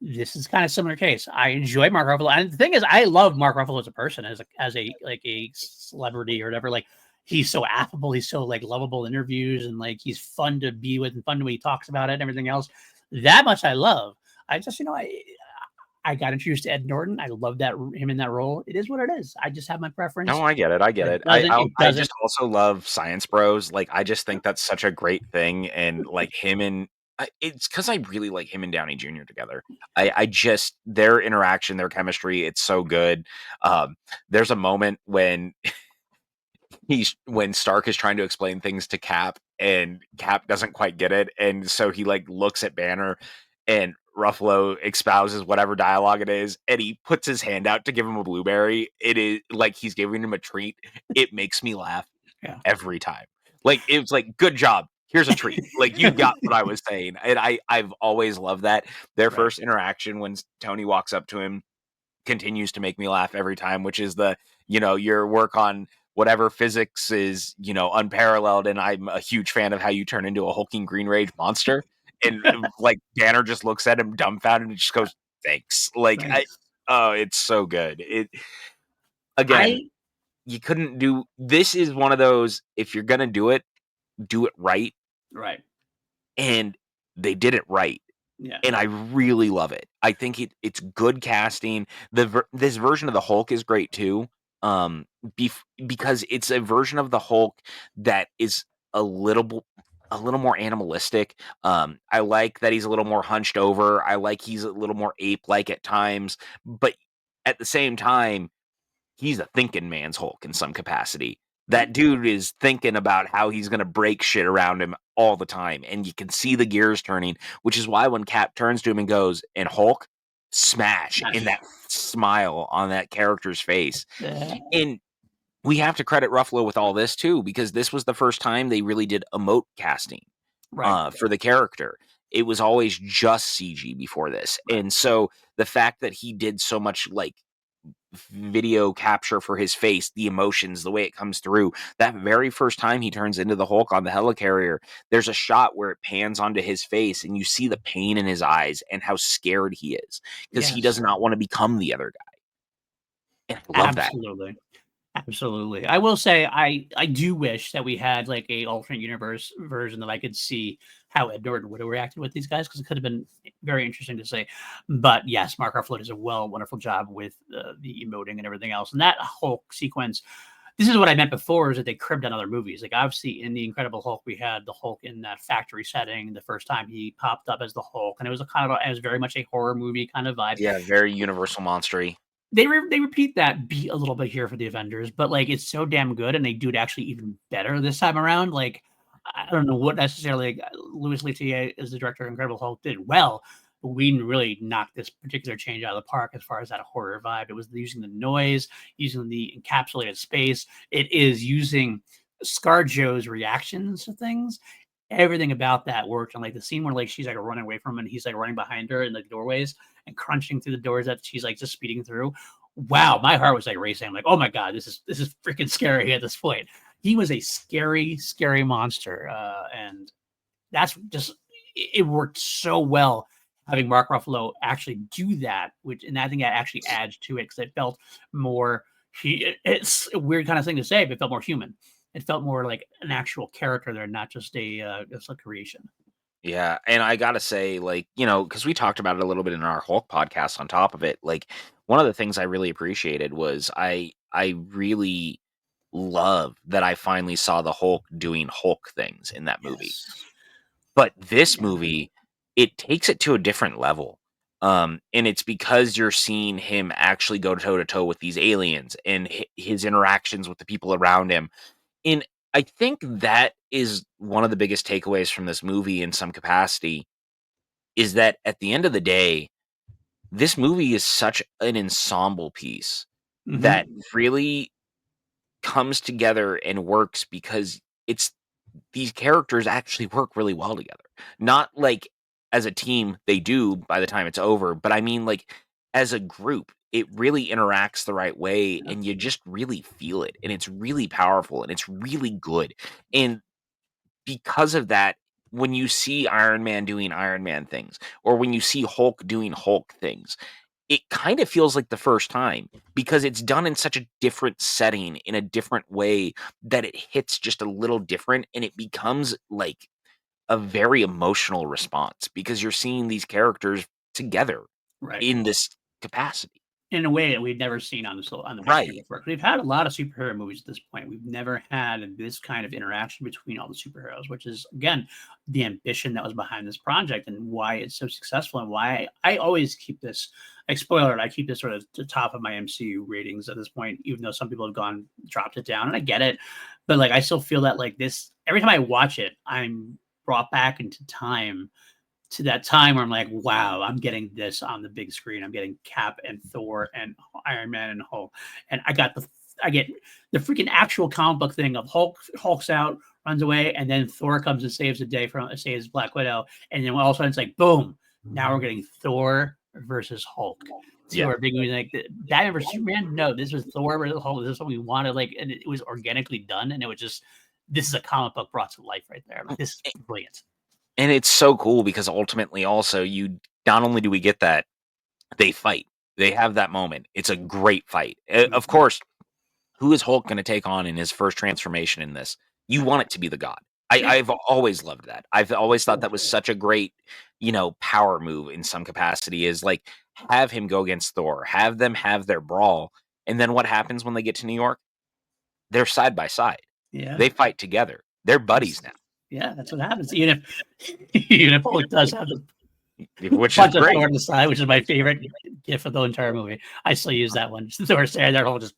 This is kind of similar case. I enjoy Mark Ruffalo, and the thing is, I love Mark Ruffalo as a person, as a like a celebrity or whatever. Like he's so affable, he's so like lovable in interviews, and like he's fun to be with and fun when he talks about it and everything else. That much I love. I just I got introduced to Ed Norton. I love that him in that role. It is what it is. I just have my preference. No, I get it. I get it. It I doesn't. just also love Science Bros. Like, I just think that's such a great thing, and like him and it's because I really like him and Downey Jr. together. I just their interaction, their chemistry, it's so good. There's a moment when when Stark is trying to explain things to Cap, and Cap doesn't quite get it, and so he like looks at Banner, and Ruffalo espouses whatever dialogue it is, and he puts his hand out to give him a blueberry. It is like he's giving him a treat. It makes me laugh Yeah. every time. Like it's like, good job. Here's a treat. Like you got what I was saying, and I've always loved that. Their Right. first interaction when Tony walks up to him continues to make me laugh every time, which is the, your work on whatever physics is, unparalleled. And I'm a huge fan of how you turn into a hulking green rage monster. And like Banner just looks at him dumbfounded and just goes, thanks. Like, Thanks. oh, it's so good. Again, I you couldn't do, this is one of those, if you're going to do it right. right. And they did it right. Yeah. And I really love it. I think it's good casting. This version of the Hulk is great too, because it's a version of the Hulk that is a little more animalistic. I like that he's a little more hunched over. I like he's a little more ape-like at times, but at the same time, he's a thinking man's Hulk in some capacity. That dude is thinking about how he's going to break shit around him all the time. And you can see the gears turning, which is why when Cap turns to him and goes, and Hulk, smash, in that smile on that character's face. And we have to credit Ruffalo with all this too, because this was the first time they really did emote casting Right. for the character. It was always just CG before this. Right. And so the fact that he did so much like video capture for his face, the emotions, the way it comes through. That very first time he turns into the Hulk on the helicarrier, there's a shot where it pans onto his face and you see the pain in his eyes and how scared he is because he does Yes. not want to become the other guy. And I love that. Absolutely. Absolutely. I will say I do wish that we had like a alternate universe version that I could see how Ed Norton would have reacted with these guys because it could have been very interesting to say. But yes, Mark Ruffalo does a wonderful job with the emoting and everything else. And that whole sequence, this is what I meant before, is that they cribbed on other movies. Like, obviously, in the Incredible Hulk, we had the Hulk in that factory setting the first time he popped up as the Hulk, and it was it was very much a horror movie kind of vibe. Yeah, very Universal monstery. They repeat that beat a little bit here for the Avengers, but like it's so damn good, and they do it actually even better this time around. Like, I don't know what necessarily Louis Leterrier as the director of Incredible Hulk did well, but Whedon really knocked this particular change out of the park as far as that horror vibe. It was using the noise, using the encapsulated space. It is using ScarJo's reactions to things. Everything about that worked. And like the scene where like she's like running away from him and he's like running behind her in the doorways and crunching through the doors that she's like just speeding through. Wow, my heart was like racing. I'm like, oh my god, this is freaking scary at this point. He was a scary, scary monster, and that's just it worked so well having Mark Ruffalo actually do that, which and I think that actually adds to it because it felt more. It's a weird kind of thing to say, but it felt more human. It felt more like an actual character there, not just just a creation. Yeah, and I gotta say, like, because we talked about it a little bit in our Hulk podcast on top of it, like, one of the things I really appreciated was I really love that I finally saw the Hulk doing Hulk things in that movie. Yes. But this Yeah. movie, it takes it to a different level. And it's because you're seeing him actually go toe to toe with these aliens and his interactions with the people around him. And I think that is one of the biggest takeaways from this movie in some capacity is that at the end of the day, this movie is such an ensemble piece that Hmm. really comes together and works because it's these characters actually work really well together. Not like as a team, they do by the time it's over, but I mean, like, as a group, it really interacts the right way Yeah. and you just really feel it. And it's really powerful and it's really good. And because of that, when you see Iron Man doing Iron Man things, or when you see Hulk doing Hulk things, it kind of feels like the first time because it's done in such a different setting, in a different way that it hits just a little different and it becomes like a very emotional response because you're seeing these characters together Right. in this capacity. In a way that we've never seen on the big screen Right. before. We've had a lot of superhero movies at this point. We've never had this kind of interaction between all the superheroes, which is again the ambition that was behind this project and why it's so successful and why I always keep this. Like spoiler, alert, I keep this sort of the top of my MCU ratings at this point, even though some people have gone dropped it down, and I get it, but like I still feel that like this every time I watch it, I'm brought back into time to that time where I'm like, wow, I'm getting this on the big screen. I'm getting Cap and Thor and Iron Man and Hulk, and I get the freaking actual comic book thing of Hulk's out, runs away, and then Thor comes and saves the day from saves Black Widow, and then all of a sudden it's like, boom, now we're getting Thor versus Hulk. So Yeah. our big movie like Batman versus Superman. No, this was Thor versus Hulk. This is what we wanted, like, and it was organically done, and it was just this is a comic book brought to life right there. Like this is brilliant. And it's so cool because ultimately also you not only do we get that, they fight. They have that moment. It's a great fight. Of Mhm. course, who is Hulk gonna take on in his first transformation in this? You want it to be the God. Yeah. I've always loved that. I've always thought Sure. that was such a great, power move in some capacity is, like, have him go against Thor, have them have their brawl, and then what happens when they get to New York? They're side by side. Yeah. They fight together. They're buddies That's now, yeah, that's what happens. Even if even if Hulk does have the which is punch of Thor great. on the side, which is my favorite gif of the entire movie. I still use that one. Thor standing there, Hulk just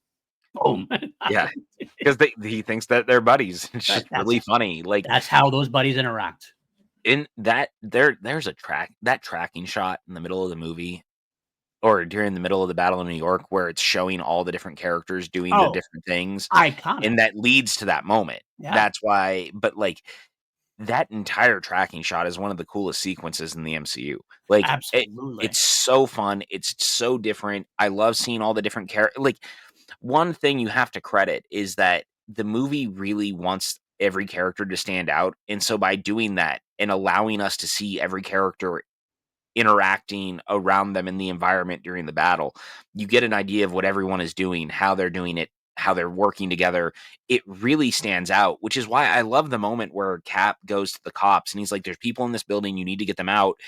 boom. Yeah, because he thinks that they're buddies. It's But just really funny. Like, that's how those buddies interact. in that there's a tracking shot in the middle of the movie or during the middle of the battle in New York where it's showing all the different characters doing the Oh, different things, iconic. and that leads to that moment. Yeah, That's why but, like, that entire tracking shot is one of the coolest sequences in the MCU. Like, absolutely. it's so fun, it's so different. I love seeing all the different like, one thing you have to credit is that the movie really wants every character to stand out, and so by doing that and allowing us to see every character interacting around them in the environment during the battle, you get an idea of what everyone is doing, how they're doing it, how they're working together. It really stands out, which is why I love the moment where Cap goes to the cops and he's like, "There's people in this building. You need to get them out.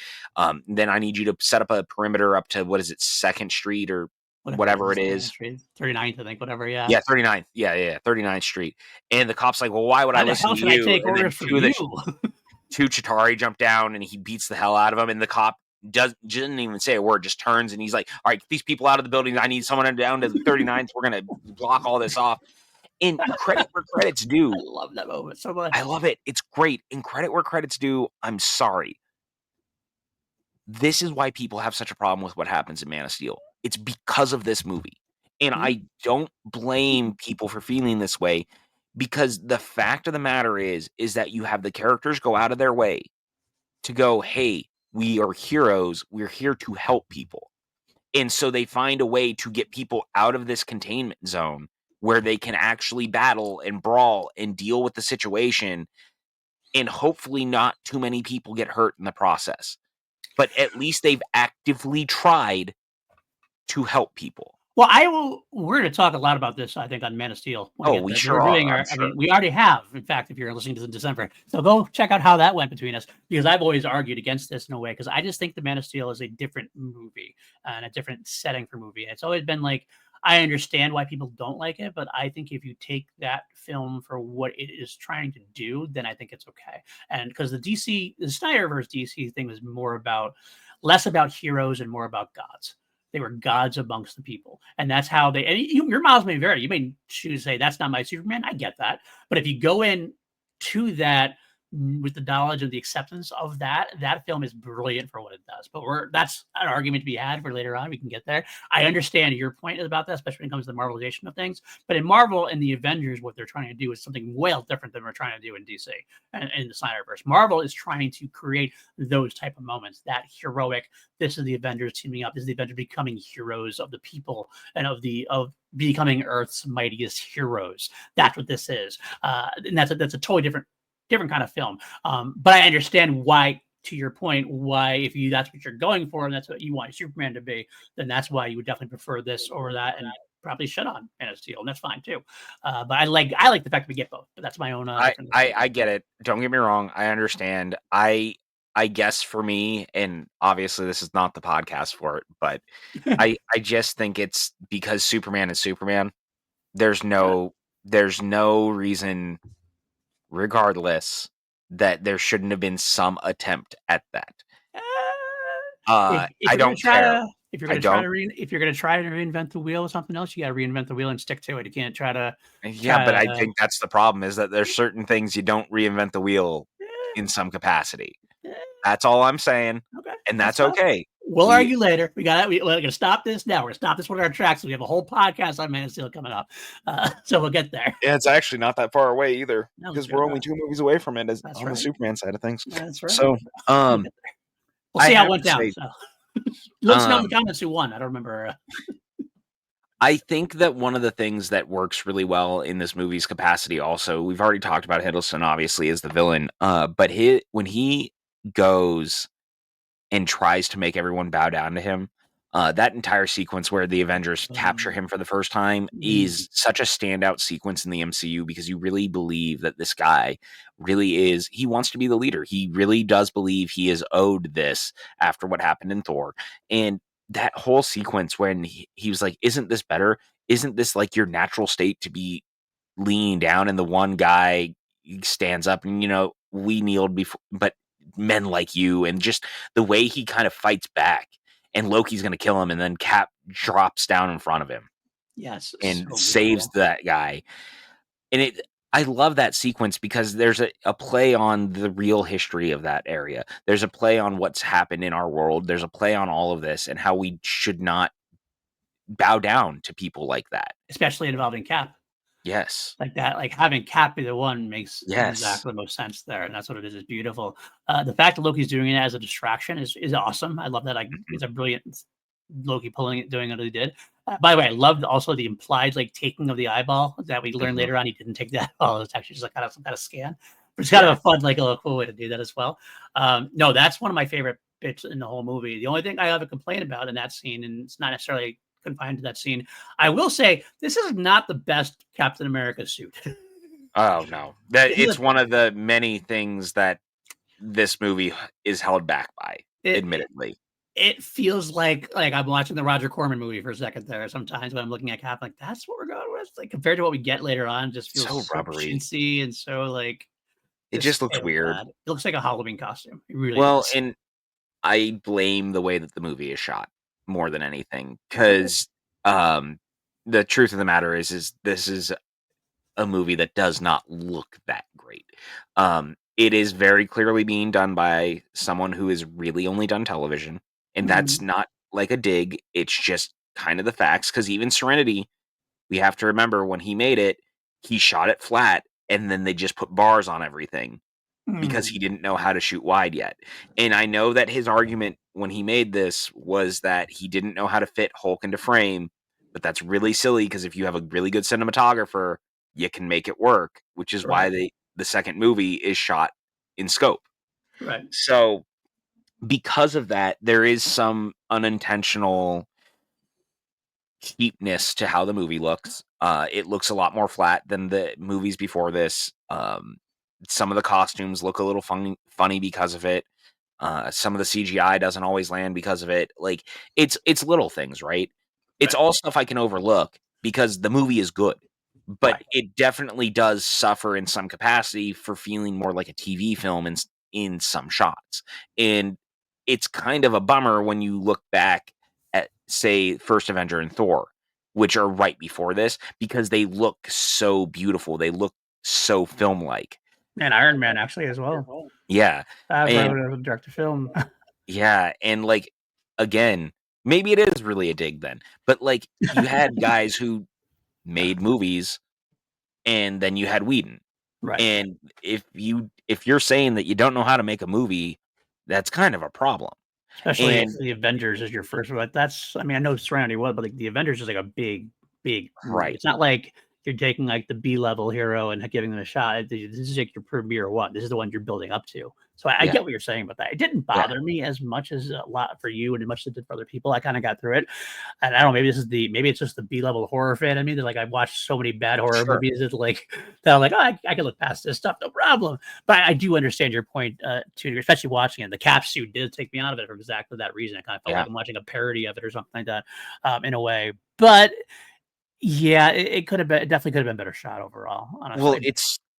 Then I need you to set up a perimeter up to what is it, Second Street or." whatever it whatever is, it 39th is. Street, 39th, I think, whatever. Yeah. Yeah, 39th. Yeah, 39th Street. And the cop's like, "Well, why would I Why the listen hell to should I you?" take And then orders from you? two Chitauri jump down and he beats the hell out of him. And the cop doesn't even say a word, just turns and he's like, "All right, get these people out of the building. I need someone down to the 39th. We're gonna block all this off." And credit where credit's I due. love that moment so I much. love it. It's great. And credit where credit's due. I'm sorry. This is why people have such a problem with what happens in Man of Steel. It's because of this movie. And Mhm. I don't blame people for feeling this way because the fact of the matter is that you have the characters go out of their way to go, "Hey, we are heroes. We're here to help people." And so they find a way to get people out of this containment zone where they can actually battle and brawl and deal with the situation and hopefully not too many people get hurt in the process. But at least they've actively tried to help people. Well, we're going to talk a lot about this, I think, on Man of Steel when we Oh, get we there. sure We're doing are, I'm our, I sure. mean, we already have, in fact, if you're listening to this in December. So go check out how that went between us because I've always argued against this in a way because I just think the Man of Steel is a different movie and a different setting for movie. It's always been like, I understand why people don't like it, but I think if you take that film for what it is trying to do, then I think it's okay. And because the Snyderverse DC thing was less about heroes and more about gods. They were gods amongst the people, and that's how they. And your miles may vary. You may choose to say that's not my Superman. I get that, but if you go in to that with the knowledge and the acceptance of that film is brilliant for what it does. But that's an argument to be had for later on. We can get there. I understand your point about that, especially when it comes to the Marvelization of things. But in Marvel and the Avengers, what they're trying to do is something well different than we're trying to do in DC and in the Snyderverse. Marvel is trying to create those type of moments, that heroic. This is the Avengers teaming up. This is the Avengers becoming heroes of the people and of becoming Earth's mightiest heroes. That's what this is, and that's a totally different kind of film. But I understand why, to your point, why if that's what you're going for and that's what you want Superman to be, then that's why you would definitely prefer this over that and probably shut on Man of Steel, and that's fine too. But I like the fact that we get both. But that's my own different. I get it. Don't get me wrong. I understand. I guess for me, and obviously this is not the podcast for it, but I just think it's because Superman is Superman. There's Yeah. no reason, regardless, that there shouldn't have been some attempt at that. Uh, if I you're gonna don't try care. to if you're I gonna try don't. to if you're gonna try to reinvent the wheel or something else, you got to reinvent the wheel and stick to it. You can't try to Yeah, try but I to. think that's the problem is that there's certain things you don't reinvent the wheel in some capacity. That's all I'm saying, Okay, and that's that's fine. okay. We'll We argue later. We're gonna stop this now. We're gonna stop this with our tracks. We have a whole podcast on Man of Steel coming up, so we'll get there. Yeah, it's actually not that far away either No, because we're only 2 movies away from it as that's on the right. Superman side of things. That's right. So, We'll get there. We'll I see how it have went to down. say, So let us know in the um, comments who won. I don't remember. I think that one of the things that works really well in this movie's capacity also, we've already talked about Hiddleston obviously as the villain, but when he goes and tries to make everyone bow down to him. That entire sequence where the Avengers capture him for the first time is such a standout sequence in the MCU because you really believe that this guy really is, he wants to be the leader. He really does believe he is owed this after what happened in Thor. And that whole sequence when he was like, "Isn't this better? Isn't this like your natural state to be leaning down?" And the one guy stands up and, we kneeled before, but men like you, and just the way he kind of fights back and Loki's going to kill him and then Cap drops down in front of him Yes, and so saves beautiful. that guy. And I love that sequence because there's a play on the real history of that area. There's a play on what's happened in our world. There's a play on all of this and how we should not bow down to people like that. Especially involving Cap. Yes. Like that, like having Cap be the one makes Yes. exactly the most sense there, and that's what it is. It's beautiful. The fact that Loki's doing it as a distraction is awesome. I love that. Like Mhm. it's a brilliant Loki doing what he did. By the way, I loved also the implied like taking of the eyeball that we learned Mhm. later on. He didn't take that. Oh, it's actually just like kind of some kind of scan. But it's kind Yeah. of a fun, like a little cool way to do that as well. No, that's one of my favorite bits in the whole movie. The only thing I have a complaint about in that scene, and it's not necessarily confined to that scene, I will say this is not the best Captain America suit. Oh no. That This is it's one of the many things that this movie is held back by, it, admittedly. it feels like I'm watching the Roger Corman movie for a second there. Sometimes when I'm looking at Cap, like that's what we're going with. Like compared to what we get later on, it just feels So so rubbery. chintzy and so like It just just looks so weird. bad. It looks like a Halloween costume. It really Well, does. and I blame the way that the movie is shot more than anything, Okay. because the truth of the matter is this is a movie that does not look that great. It is very clearly being done by someone who has really only done television, and that's Mhm. not like a dig. It's just kind of the facts. Because even Serenity, we have to remember when he made it, he shot it flat, and then they just put bars on everything because he Mhm. didn't know how to shoot wide yet. And I know that his argument when he made this was that he didn't know how to fit Hulk into frame, but that's really silly because if you have a really good cinematographer, you can make it work, which is why Right. the second movie is shot in scope. Right. So, because of that, there is some unintentional cheapness to how the movie looks. It looks a lot more flat than the movies before this. Some of the costumes look a little funny because of it. Some of the CGI doesn't always land because of it. Like it's little things, right? It's Right. all stuff I can overlook because the movie is good, but Right. it definitely does suffer in some capacity for feeling more like a TV film in some shots. And it's kind of a bummer when you look back at, say, First Avenger and Thor, which are right before this, because they look so beautiful. They look so film-like. And Iron Man actually as well. Yeah. I've And read a direct to film. yeah, and like again, maybe it is really a dig then. But like you had guys who made movies and then you had Whedon. Right. And if you're saying that you don't know how to make a movie, that's kind of a problem. Especially if And the Avengers is your first one. That's I mean, I know Serenity was, but like the Avengers is like a big, big movie. right. It's not like you're taking like the B level hero and giving them a shot. This is like your premiere one. This is the one you're building up to. So I Yeah. get what you're saying about that. It didn't Yeah. bother me as much as a lot for you and as much as it did for other people. I kind of got through it. And I don't know, maybe it's just the B level horror fan in me that like I've watched so many bad horror Sure. movies that like that I'm like, oh, I can look past this stuff, no problem. But I do understand your point too, especially watching it. The cap suit did take me out of it for exactly that reason. I kind of felt Yeah. like I'm watching a parody of it or something like that, in a way. But yeah, it could have been, it definitely could have been better shot overall, Well, honestly.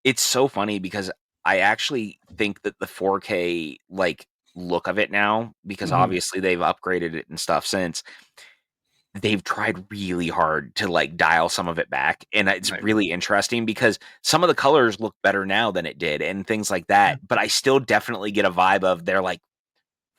it's so funny because I actually think that the 4K like look of it now, because Mhm. obviously they've upgraded it and stuff since, they've tried really hard to like dial some of it back. And it's Right. really interesting because some of the colors look better now than it did and things like Yeah. that. But I still definitely get a vibe of they're like,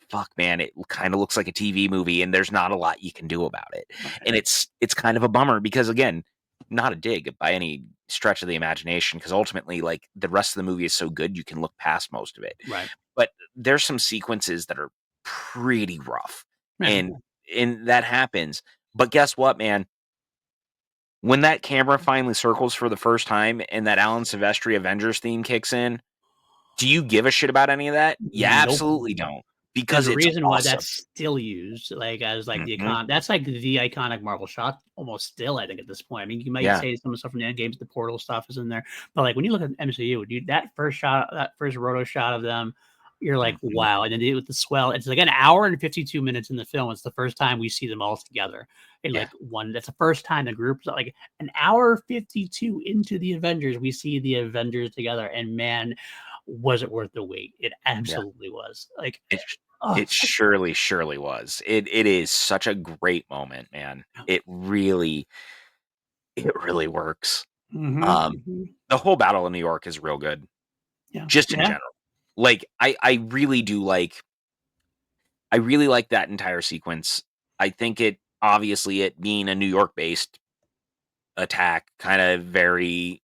fuck man, it kind of looks like a TV movie and there's not a lot you can do about it. Right. And it's kind of a bummer because again, not a dig by any stretch of the imagination because ultimately like the rest of the movie is so good you can look past most of it. Right. But there's some sequences that are pretty rough. Yeah. And and that happens. But guess what, man? When that camera finally circles for the first time and that Alan Silvestri Avengers theme kicks in, do you give a shit about any of that? You Nope. absolutely don't There's because a it's reason why awesome. that's still used, like, as, like, the Mhm. that's, like, the iconic Marvel shot almost still, I think, at this point. I mean, you might Yeah. say some of the stuff from the Endgames, the Portal stuff is in there, but, like, when you look at MCU, dude, that first roto shot of them, you're like, Mhm. "Wow," and then with the swell, it's, like, an hour and 52 minutes in the film. It's the first time we see them all together in, Yeah. like, one that's the first time the group's like, an hour 52 into the Avengers, we see the Avengers together, and man, was it worth the wait. It Yeah. absolutely was. Like, It sh oh, it surely was. It is such a great moment, man. It really works. mhm, Um, mhm. the whole Battle of New York is real good, Yeah, just in yeah, general. Like, I really like that entire sequence. I think it being a New York-based attack, kinda very,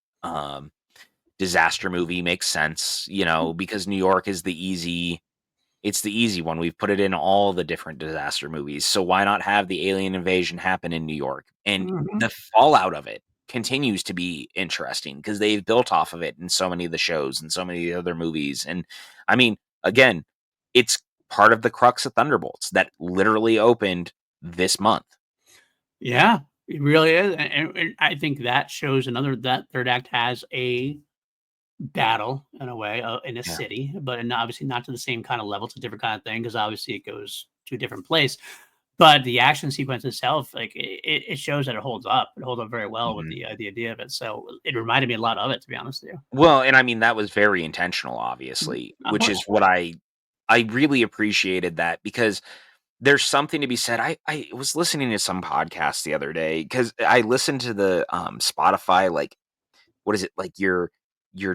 disaster movie makes sense, because New York is the easy one. We've put it in all the different disaster movies. So why not have the alien invasion happen in New York? And mhm. the fallout of it continues to be interesting because they've built off of it in so many of the shows and so many other movies. And I mean, again, it's part of the crux of Thunderbolts that literally opened this month. Yeah, it really is, and I think that shows another that 3rd act has a battle in a way, in a Yeah. city, but and obviously not to the same kind of level, it's a different kind of thing because obviously it goes to a different place. But the action sequence itself, like it shows that it holds up. It holds up very well with Mhm. the idea of it. So it reminded me a lot of it, to be honest with you. Well, and I mean, that was very intentional, obviously, Of which course. is what I really appreciated that because there's something to be said. I was listening to some podcast the other day because I listened to the, Spotify, like, what is it? Like, your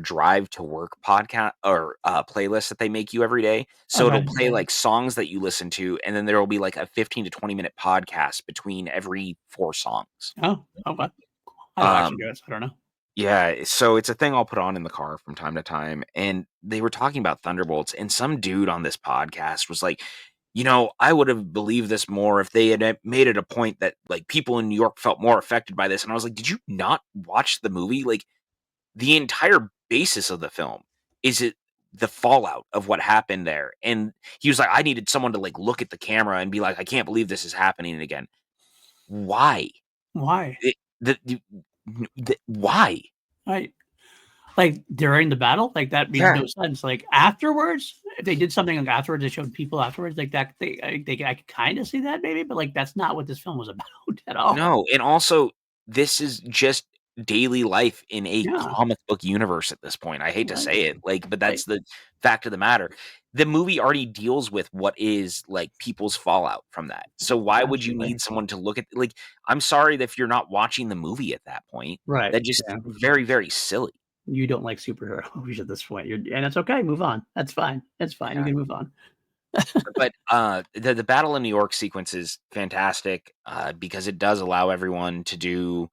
drive to work podcast or, playlist that they make you every day. So it'll Okay. play, like, songs that you listen to, and then there will be, like, a 15 to 20-minute podcast between every 4 songs. Oh, okay. I don't actually do Um it, so I don't know. Yeah, so it's a thing I'll put on in the car from time to time, and they were talking about Thunderbolts, and some dude on this podcast was like, I would have believed this more if they had made it a point that, like, people in New York felt more affected by this." And I was like, "Did you not watch the movie?" Like, the entire basis of the film is the fallout of what happened there, and he was like, "I needed someone to, like, look at the camera and be like, 'I can't believe this is happening again.'" Why? Why? It why? I like during the battle, like that made Yeah. no sense. Like afterwards, if they did something like afterwards, they showed people afterwards, like that. I could kind of see that maybe, but like that's not what this film was about at all. No, and also, this is just daily life in a Yeah, comic book universe at this point. I hate to right. say it, like, but Like that's the fact of the matter. The movie already deals with what is, like, people's fallout from that. So why would you absolutely need someone to look at, like, I'm sorry that if you're not watching the movie at that point. right. That just Yeah, very, very silly. you don't like superhero movies at this point. And it's okay. Move on. That's fine. It's fine. You Yeah. can move on. But, the battle in New York sequence is fantastic, because it does allow everyone to do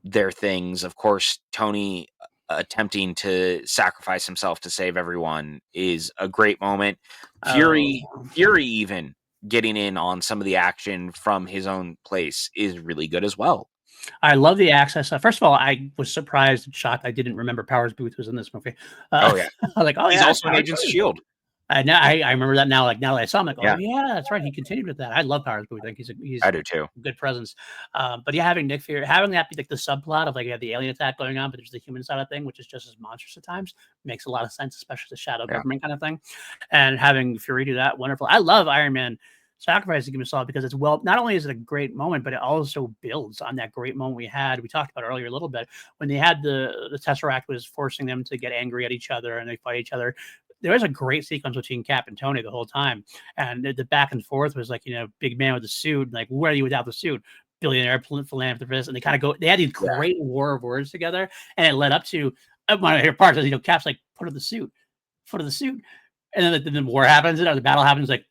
their things. Of course, Tony, attempting to sacrifice himself to save everyone is a great moment. Oh, Fury even getting in on some of the action from his own place is really good as well. I love the access. First of all, I was surprised and shocked. I didn't remember Powers Booth was in this movie. Oh, yeah. I was like, oh He's yeah, it's also in Powers Agents of Booth. S.H.I.E.L.D. I remember that now. Like now that I saw him, like, oh Yeah, yeah, that's right. He continued with that. I love Powers Booth. I think he's I do too. a good presence. But yeah, having Nick Fury, having that be like the subplot of like you have the alien attack going on, but there's the human side of thing, which is just as monstrous at times, makes a lot of sense, especially the shadow Yeah, government kind of thing. And having Fury do that, wonderful. I love Iron Man sacrificing himself because it's well. Not only is it a great moment, but it also builds on that great moment we had. We talked about earlier a little bit when they had the Tesseract was forcing them to get angry at each other and they fight each other. There was a great sequence between Cap and Tony the whole time, and the back and forth was like, big man with the suit, like, where are you without the suit? Billionaire philanthropist, and they kind of go. They had these yeah, great war of words together, and it led up to one of your parts. Cap's like, put on the suit, put on the suit, and then the war happens, or the battle happens, like,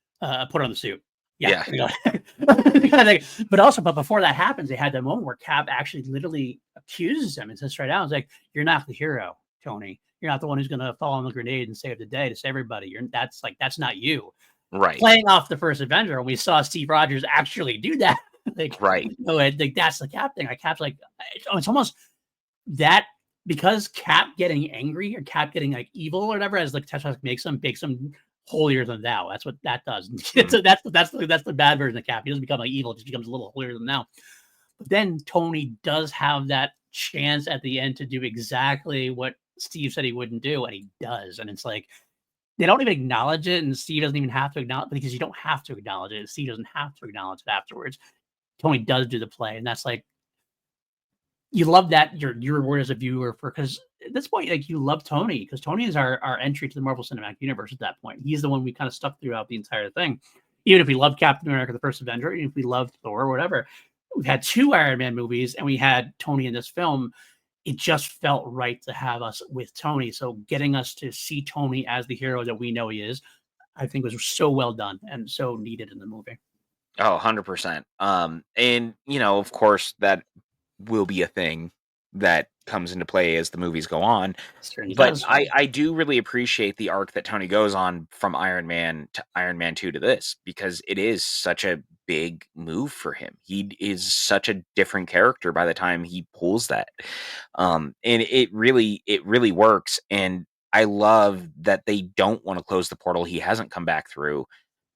put on the suit. Yeah, yeah, but also, but before that happens, they had that moment where Cap actually literally accuses him and says straight out, "It's like you're not the hero, Tony. You're not the one who's going to fall on the grenade and save the day to save everybody. That's not you." right, Playing off the first Avenger, and we saw Steve Rogers actually do that. like, right, like that's the Cap thing. Like Cap's like, it's almost that because Cap getting angry or Cap getting like evil or whatever, as like Tesseract makes him holier than thou. That's what that does. mhm, So that's the bad version of Cap. He doesn't become like evil; just becomes a little holier than thou. But then Tony does have that chance at the end to do exactly what Steve said he wouldn't do, and he does. And it's like they don't even acknowledge it, and Steve doesn't even have to acknowledge because you don't have to acknowledge it. Steve doesn't have to acknowledge it afterwards. Tony does do the play, and that's like you love that your reward as a viewer for because at this point, like you love Tony because Tony is our entry to the Marvel Cinematic Universe at that point. He's the one we kind of stuck throughout the entire thing. Even if we love Captain America, the first Avenger, even if we love Thor, or whatever, we've had 2 Iron Man movies and we had Tony in this film. It just felt right to have us with Tony. So getting us to see Tony as the hero that we know he is, I think was so well done and so needed in the movie. oh, 100%. And, of course, that will be a thing that comes into play as the movies go on. Certainly But does. I do really appreciate the arc that Tony goes on from Iron Man to Iron Man 2 to this because it is such a big move for him. He is such a different character by the time he pulls that. And it really works. And I love that they don't want to close the portal he hasn't come back through.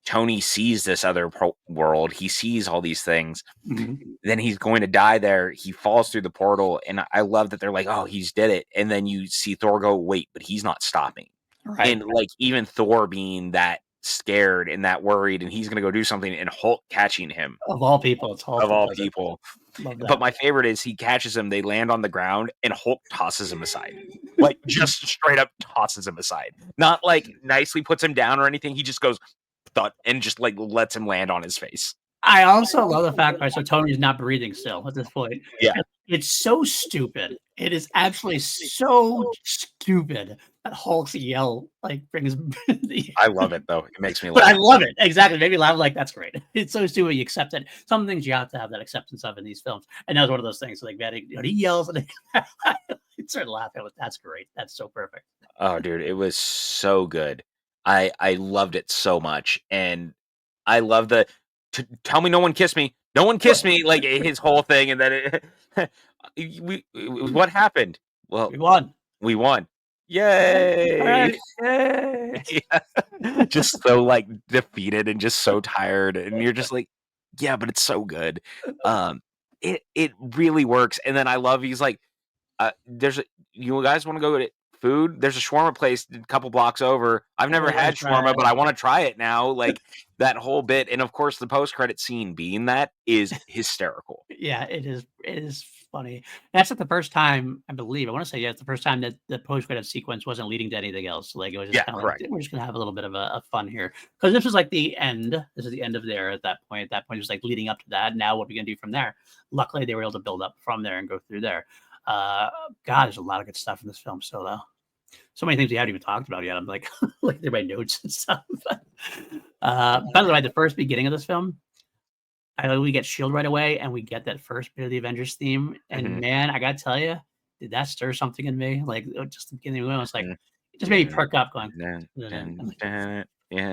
Tony sees this other world. He sees all these things. Mhm. Then he's going to die there. He falls through the portal, and I love that they're like, "Oh, he's did it." And then you see Thor go, "Wait, but he's not stopping." Right. And like even Thor being that scared and that worried, and he's gonna go do something, and Hulk catching him Of all people, it's Hulk of that all does it. people. Love But that. my favorite is he catches him, they land on the ground, and Hulk tosses him aside. Like, just straight up tosses him aside. Not, like, nicely puts him down or anything, he just goes, "Thud," and just, like, lets him land on his face. I also love the fact, right, so Tony's not breathing still at this point. Yeah, And it's so stupid. It is absolutely so stupid that Hulk's yell, like, brings the I love it, though, it makes me but I laugh. love it. Exactly. Made me laugh like, "That's great." It's so stupid, you accept it. Some things you have to have that acceptance of in these films, and that was one of those things, like, that he yells, and I started laughing, with, "That's great. That's so perfect." Oh, dude, it was so good. I loved it so much, and I love the "Tell me no one kissed me. No one kissed me," like, his whole thing, and then it what happened? Well, We won. we won. Alright, Yay! alright, yay. Yeah. Just so, like, defeated and just so tired, and you're just like, "Yeah, but it's so good." It really works, and then I love he's like, there's a "You guys wanna go get food? There's a shawarma place a couple blocks over. I've never Everybody wants had to try shawarma, it. but I wanna try it now." Like, that whole bit, and of course, the post-credit scene being that is hysterical. Yeah, it is funny. That's not the first time, I believe, I wanna say, yeah, it's the first time that the post-credit sequence wasn't leading to anything else. Like, it was just Yeah, kinda like, correct. "We're just gonna have a little bit of a fun here," because this was, like, the end. This is the end of there at that point. At that point, it was, like, leading up to that. Now what are we gonna do from there? Luckily, they were able to build up from there and go through there. Uh, God, there's a lot of good stuff in this film still, though. So many things we haven't even talked about yet. I'm like, looking through my notes and stuff. By the way, the first beginning of this film, we get Shield right away, and we get that first bit of the Avengers theme. And Mhm. man, I gotta tell you, did that stir something in me? Like, just the beginning, when I was like, Mm. it just made me Dun, perk up, going, dun, I'm dun, like, dun,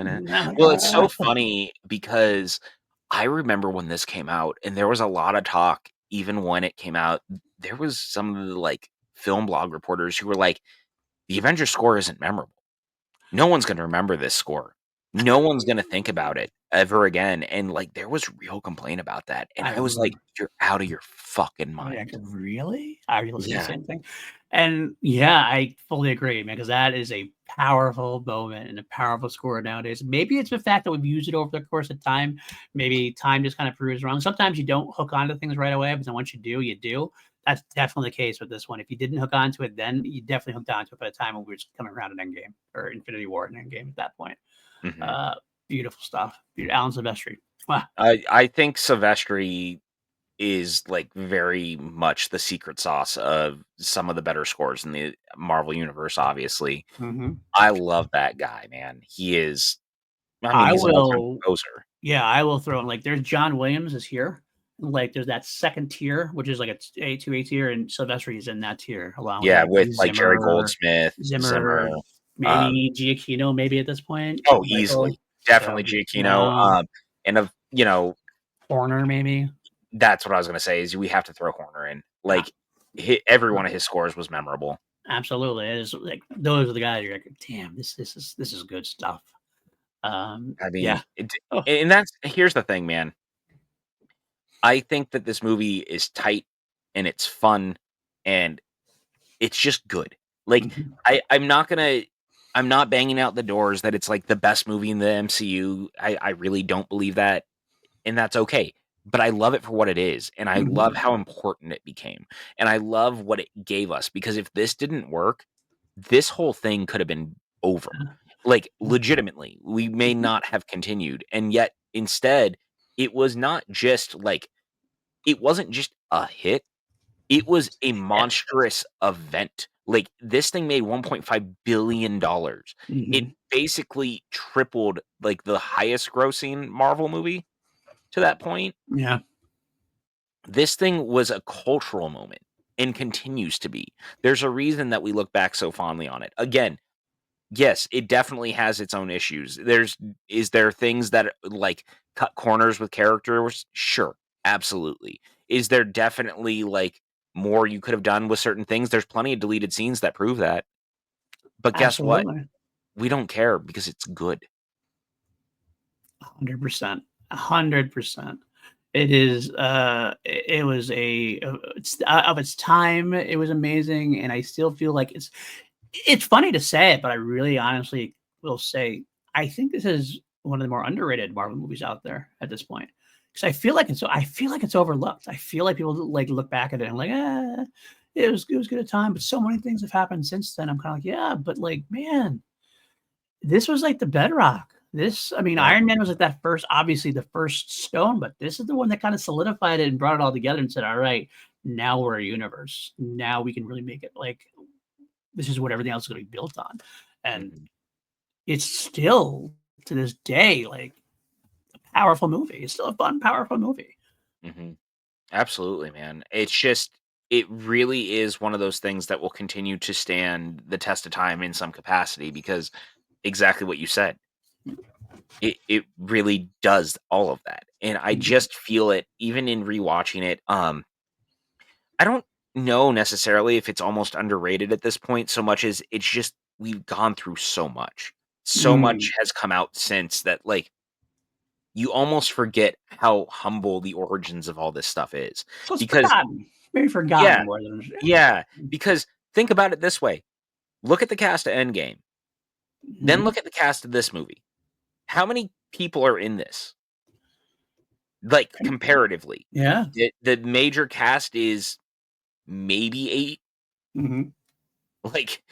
dun. "Oh my Well, it's so god." funny because I remember when this came out, and there was a lot of talk even when it came out. There was some of the, like, film blog reporters who were like, "The Avengers score isn't memorable. No one's gonna remember this score. No one's gonna think about it ever again," and, like, there was real complaint about that, and I I was like, remember. "You're out of your fucking I mind." like, really? I already listened to the Yeah. same thing. And yeah, I fully agree, man, because that is a powerful moment and a powerful score nowadays. Maybe it's the fact that we've used it over the course of time. Maybe time just kind of proves wrong. Sometimes you don't hook onto things right away, but then once you do, you do. That's definitely the case with this one. If you didn't hook onto it, then you definitely hooked onto it by the time when we were just coming around an Endgame or Infinity War and Endgame at that point. Mhm. Uh, Beautiful stuff. Alan Silvestri. Wow. I think Silvestri is, like, very much the secret sauce of some of the better scores in the Marvel Universe, obviously. Mhm. I love that guy, man. He is I mean, I he's an all-time will composer. Yeah, I will throw in, like, there's John Williams is here. Like, there's that 2nd tier, which is like a A2A tier, and Sylvester is in that tier along with, Yeah, like, with, like, Jerry Zimmer, Goldsmith, Zimmer, um maybe Giacchino, maybe at this point, oh, Michael. easily. So, Definitely you Giacchino, know, and Horner maybe. that's what I was gonna say is we have to throw Horner in. Ah, Like, every one of his scores was memorable. absolutely. It is like those are the guys you're like, damn, this is good stuff. I Yeah. mean, Oh, and that's here's the thing, man. I think that this movie is tight, and it's fun, and it's just good. Like, mhm, I'm not banging out the doors that it's, like, the best movie in the MCU. I really don't believe that, and that's okay. But I love it for what it is, and I love mhm. how important it became, and I love what it gave us, because if this didn't work, this whole thing could have been over. Like, legitimately, we may not have continued, and yet, instead, it was not just, like it wasn't just a hit, it was a Hit. monstrous event. Like, this thing made $1.5 billion. It Mhm. basically tripled, like, the highest grossing Marvel movie to that point. Yeah. This thing was a cultural moment and continues to be. There's a reason that we look back so fondly on it. Again, yes, it definitely has its own issues. Is there things that, like, cut corners with characters? Sure, absolutely. Is there definitely, like, more you could have done with certain things? There's plenty of deleted scenes that prove that. But guess what? Absolutely. We don't care because it's good. 100%. 100%. It is, it was it's of its time, it was amazing, and I still feel like it's funny to say it, but I really honestly will say I think this is one of the more underrated Marvel movies out there at this point. Because I feel like it's overlooked. I feel like people like look back at it and like, it was good at time, but so many things have happened since then. I'm kind of like, yeah, but like, man, this was like the bedrock. This, I mean, Yeah. Iron Man was like that first, obviously the first stone, but this is the one that kind of solidified it and brought it all together and said, all right, now we're a universe. Now we can really make it like this is what everything else is going to be built on. And Mhm. it's still to this day like a powerful movie. It's still a fun, powerful movie. Mhm. Absolutely, man. It's just it really is one of those things that will continue to stand the test of time in some capacity because exactly what you said. It really does all of that. And I Mhm. just feel it even in rewatching it. I don't know necessarily if it's almost underrated at this point so much as it's just we've gone through so much. So Mm. much has come out since that like you almost forget how humble the origins of all this stuff is. So it's Because forgotten, maybe yeah, forgotten more than yeah, because think about it this way. Look at the cast of Endgame, then Mhm. look at the cast of this movie. How many people are in this? Like, comparatively. Yeah. The major cast is maybe 8, Mhm. like,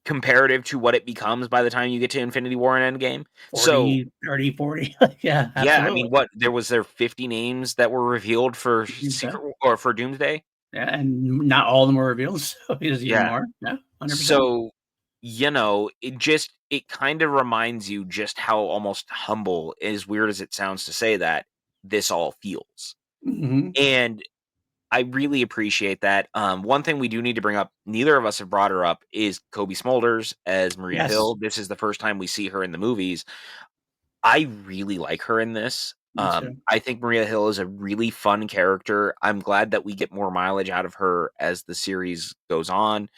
comparative to what it becomes by the time you get to Infinity War and Endgame. So, 40, 30, 40. Yeah, yeah, I absolutely. mean, what there 50 names that were revealed for Doomsday. Secret or for Doomsday? Yeah, and not all of them were revealed, so there's even Yeah. more. Yeah, 100%. So, it kind of reminds you just how almost humble, as weird as it sounds to say that, this all feels. Mhm. And I really appreciate that. One thing we do need to bring up, neither of us have brought her up, is Kobe Smulders as Maria Yes, Hill. This is the first time we see her in the movies. I really like her in this. me too. I think Maria Hill is a really fun character. I'm glad that we get more mileage out of her as the series goes on.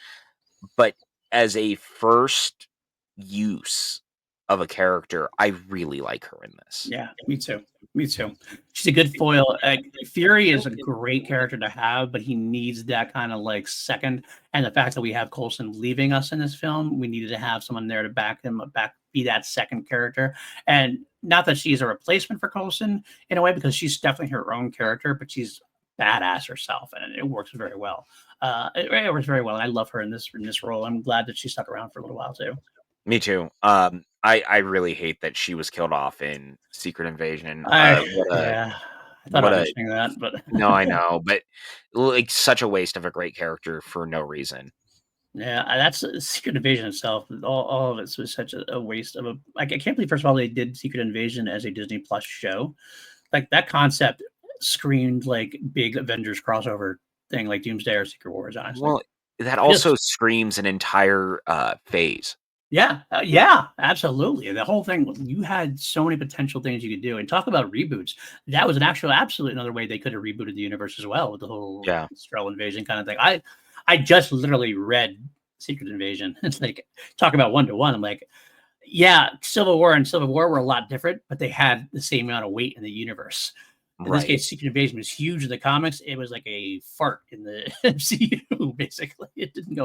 But as a first use of a character, I really like her in this. Yeah, me too. Me too. She's a good foil. Fury is a great character to have, but he needs that kind of like second. And the fact that we have Coulson leaving us in this film, we needed to have someone there to back him up, back be that second character. And not that she's a replacement for Coulson in a way, because she's definitely her own character, but she's badass herself, and it works very well. It works very well. And I love her in this role. I'm glad that she stuck around for a little while too. Me too. I really hate that she was killed off in Secret Invasion. Yeah, I thought What about a mentioning that, but no, I know, but like such a waste of a great character for no reason. yeah, that's Secret Invasion itself. All of it was such a waste of a. Like, I can't believe first of all they did Secret Invasion as a Disney Plus show. Like that concept screamed like big Avengers crossover thing, like Doomsday or Secret Wars. Honestly, Well, that it also just screams an entire phase. yeah, yeah, absolutely. The whole thing, you had so many potential things you could do. And talk about reboots. That was an actual, absolute another way they could have rebooted the universe as well with the whole Yeah. Skrull invasion kind of thing. I just literally read Secret Invasion. It's like talk about one to one. I'm like, yeah, Civil War and Civil War were a lot different, but they had the same amount of weight in the universe. In this Right. case, Secret Invasion was huge in the comics. It was like a fart in the MCU, basically. It didn't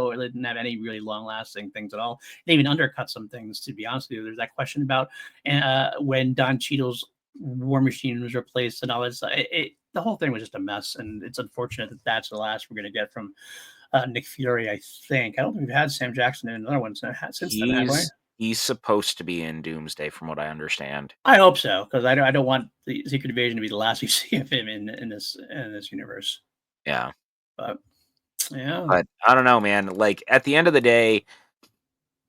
have any really long lasting things at all. It even undercut some things, to be honest with you. There's that question about when Don Cheadle's War Machine was replaced and all this. The whole thing was just a mess. And it's unfortunate that that's the last we're going to get from Nick Fury, I think. I don't think we've had Sam Jackson in another one since then, have we? He's supposed to be in Doomsday from what I understand. I hope so, because I don't want the Secret Invasion to be the last we see of him in this universe. Yeah. But yeah, But I don't know, man. Like at the end of the day,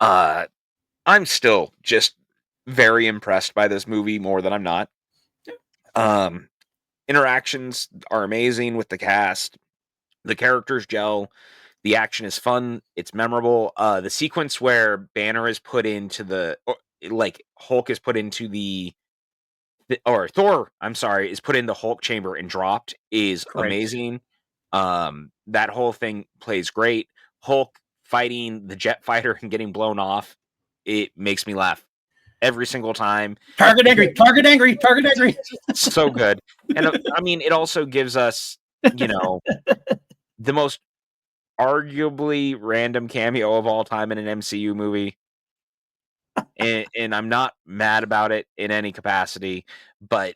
uh I'm still just very impressed by this movie more than I'm not. Um Interactions are amazing with the cast. The characters gel. The action is fun. It's memorable. The sequence where Banner is put into like Hulk is put into or Thor, I'm sorry, is put in the Hulk chamber and dropped is great. amazing. That whole thing plays great. Hulk fighting the jet fighter and getting blown off, it makes me laugh every single time. Target The angry, target angry, target angry. So good. And I mean, it also gives us, you know, the most arguably random cameo of all time in an MCU movie. and I'm not mad about it in any capacity, but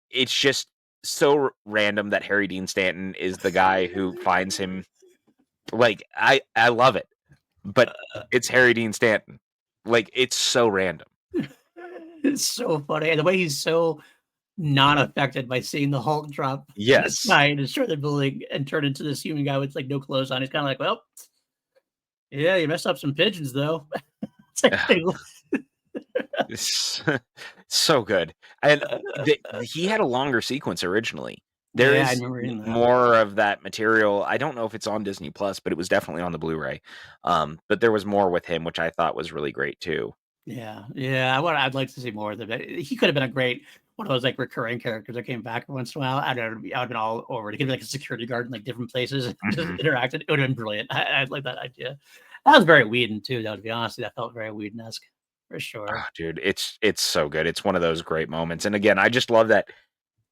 it's just so random that Harry Dean Stanton is the guy who finds him. Like, I love it, but it's Harry Dean Stanton. Like, it's so random. It's so funny. And the way he's so not affected by seeing the Hulk drop from the Yes. sky and destroy the building and turn into this human guy with like no clothes on. He's kind of like, well, yeah, you messed up some pigeons though. It's like, It's so good. And he had a longer sequence originally. There yeah, I is remember reading that. more of that material. I don't know if it's on Disney Plus, but it was definitely on the Blu-ray. But there was more with him, which I thought was really great too. Yeah, yeah. I'd like to see more of them. He could have been a great one of those like recurring characters that came back once in a while. I would have been all over it. He could be like a security guard in like different places and just Mhm. interacted. It would have been brilliant. I'd like that idea. That was very Whedon too, though, to be honest. That felt very Whedon-esque for Oh, sure. dude, it's so good. It's one of those great moments. And again, I just love that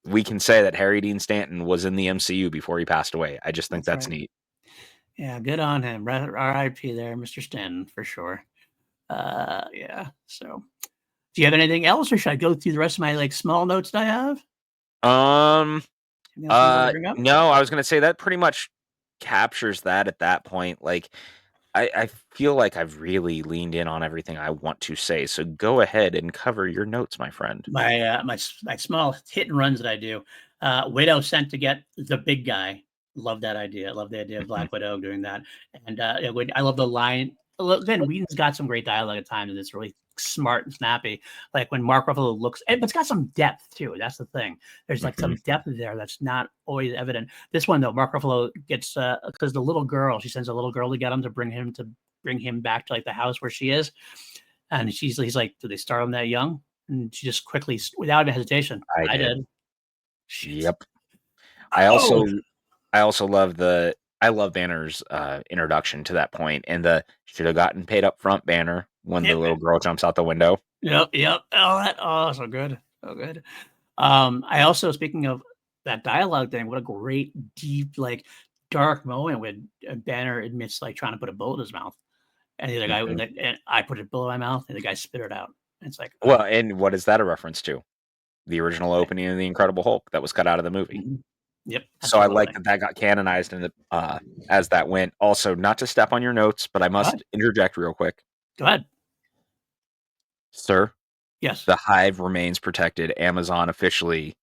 we can say that Harry Dean Stanton was in the MCU before he passed away. I just think That's that's right. neat. Yeah, good on him. R.I.P. there, Mr. Stanton, for sure. Yeah. So, do you have anything else, or should I go through the rest of my like small notes that I have? Um, Anything else you want to bring up? no, I was gonna say that pretty much captures that at that point. Like, I feel like I've really leaned in on everything I want to say. So go ahead and cover your notes, my friend. My small hit and runs that I do. Widow sent to get the big guy. Love that idea. I love the idea of Mhm, Black Widow doing that. And I love the line. Again, Whedon's got some great dialogue at times, and it's really smart and snappy. Like when Mark Ruffalo looks, but it's got some depth too. That's the thing. There's like mhm, some depth there that's not always evident. This one though, Mark Ruffalo gets because the little girl, she sends a little girl to get him to bring him back to like the house where she is, and he's like, "Do they start him that young?" And she just quickly, without hesitation, I I did. did. Shit. Yep. I also Oh, I also love I love Banner's introduction to that point and the should have gotten paid up front banner when the yep, little girl jumps out the window. yep. So good, so good. I also, speaking of that dialogue thing, what a great, deep, like dark moment when Banner admits like trying to put a bullet in his mouth, and the other guy was Mhm. like, and I put a bullet in my mouth, and the guy spit it out. And it's like, Well, and what is that a reference to? The original okay. opening of The Incredible Hulk that was cut out of the movie. Mhm. Yep, So I like absolutely. that that got canonized in the, as that went. Also, not to step on your notes, but I Go ahead. must interject real quick. Go ahead. Sir, Yes. the Hive remains protected. Amazon officially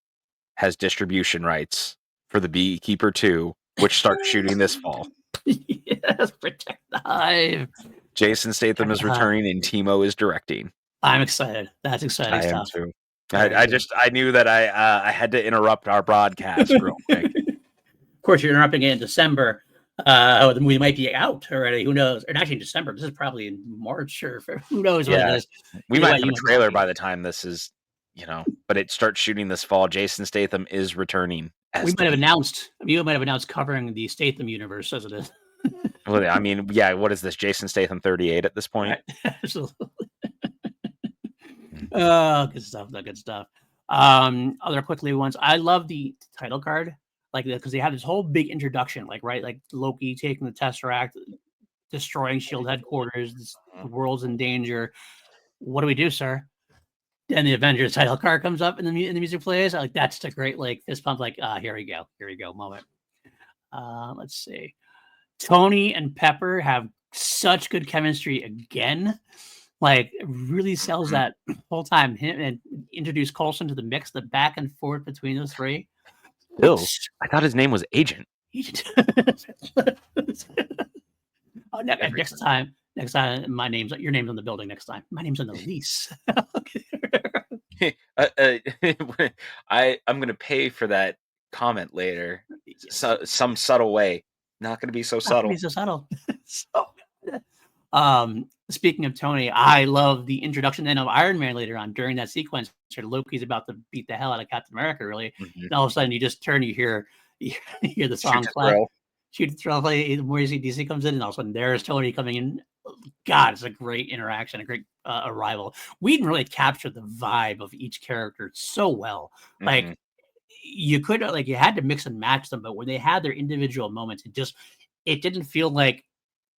has distribution rights for The Beekeeper 2, which starts shooting this fall. Yes, protect the hive. Jason Statham Protect is the hive. returning and Timo is directing. I'm excited. That's exciting I am stuff. too. Very good. I knew that I had to interrupt our broadcast real quick. Of course, you're interrupting it in December. The movie might be out already. Who knows? And actually, in December. This is probably in March or who knows what it Yeah, is. we Either might way, have you a might be watching trailer it. by the time this is, but it starts shooting this fall. Jason Statham is returning We as the might have Bee. announced. You might have announced covering the Statham universe as it is. Well, I mean, yeah, what is this? Jason Statham 38 at this point? Right. Absolutely. Mhm. Oh, good stuff. That good stuff. Other quickly ones. I love the title card, like because they have this whole big introduction, like right, like Loki taking the Tesseract, destroying Shield headquarters. The world's in danger. What do we do, sir? Then the Avengers title card comes up and the music plays. Like that's the great like fist pump. Like here we go moment. Let's see. Tony and Pepper have such good chemistry again. Like really sells Mhm. that whole time. Him and introduce Colson to the mix, the back and forth between those three. Bill, I thought his name was Agent. Oh, Every next time, my name's your name's on the building. Next time, my name's on the lease. time. I'm gonna pay for that comment later. Yes, So, some subtle way. Not gonna be so not gonna be subtle. so subtle. So good. Speaking of Tony, I love the introduction then of Iron Man later on during that sequence where Loki's about to beat the hell out of Captain America, really. Mhm. And all of a sudden you just turn, you hear the Shoot song to play, thrill. shoot the thrill play, Morrissey DC comes in, and all of a sudden there's Tony coming in. God, it's a great interaction, a great arrival. Whedon really captured the vibe of each character so well. Like Mhm. you could like you had to mix and match them, but when they had their individual moments, it didn't feel like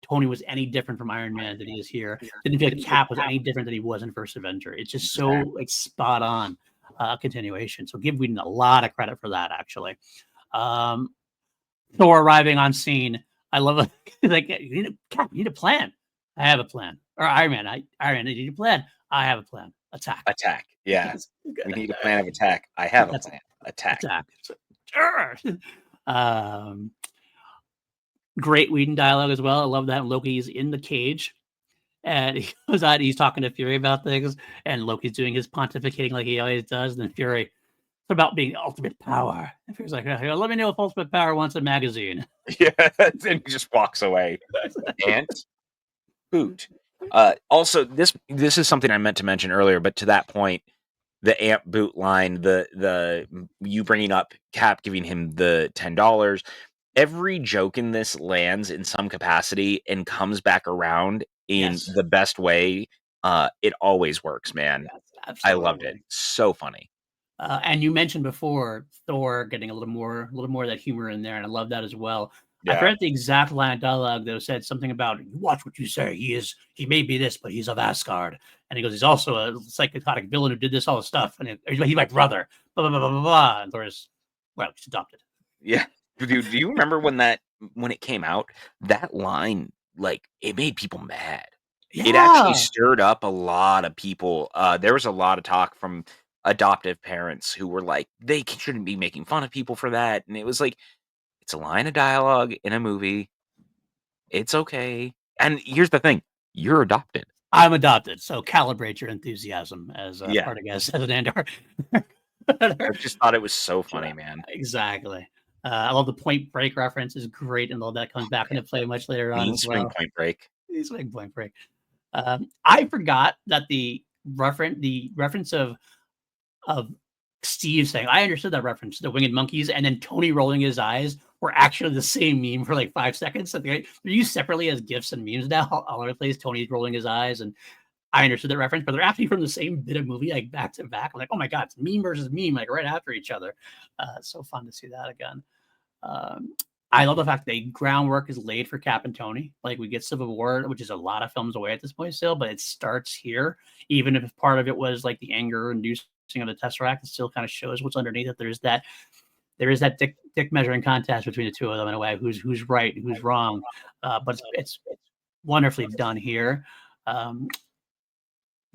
Tony was any different from Iron Man than he is here. Didn't feel like Cap was any different than he was in First Avenger. It's just so like spot on continuation. So give Whedon a lot of credit for that, actually. Thor arriving on scene. I love it. Like, you need a plan. I have a plan. Or Iron Man, I need a plan. I have a plan. Attack. Attack. Yeah. We need a plan of attack. I have a plan. Attack. Great Whedon dialogue as well. I love that Loki's in the cage and he goes out, he's talking to Fury about things, and Loki's doing his pontificating like he always does. And then Fury, it's about being ultimate power. And Fury's like, let me know if ultimate power wants a magazine. Yeah, and he just walks away. And boot. Also, this is something I meant to mention earlier, but to that point, the amp boot line, the you bringing up Cap giving him the $10. Every joke in this lands in some capacity and comes back around in the best way. It always works, man. Yes, I loved it. So funny. And you mentioned before Thor getting a little more of that humor in there, and I love that as well. Yeah. I forget the exact line of dialogue that said something about "You watch what you say. He may be this, but he's of Asgard." And he goes, "He's also a psychotic villain who did this all the stuff, and he's my brother." Blah blah blah blah blah. And Thor's, well, he's adopted. Yeah, dude. Do you remember when it came out? That line, like, it made people mad. Yeah. It actually stirred up a lot of people. There was a lot of talk from adoptive parents who were like, they shouldn't be making fun of people for that. And it was like, it's a line of dialogue in a movie. It's okay. And here's the thing. You're adopted. I'm adopted. So calibrate your enthusiasm as part of as an Andor. I just thought it was so funny, man. Exactly. I love the Point Break reference is great. And all that comes back into play much later on as well. Point Break. Swing Point Break. I forgot that the reference of Steve saying, I understood that reference, the winged monkeys, and then Tony rolling his eyes were actually the same meme for like 5 seconds. So they're used separately as GIFs and memes now all over the place. Tony's rolling his eyes, and I understood that reference, but they're actually from the same bit of movie, like back to back. I'm like, oh my God, it's meme versus meme, like right after each other. So fun to see that again. I love the fact that groundwork is laid for Cap and Tony. Like, we get Civil War, which is a lot of films away at this point still, but it starts here. Even if part of it was like the anger inducing of the Tesseract, it still kind of shows what's underneath it. There is that dick measuring contest between the two of them in a way. Who's right, who's wrong. But it's wonderfully done here.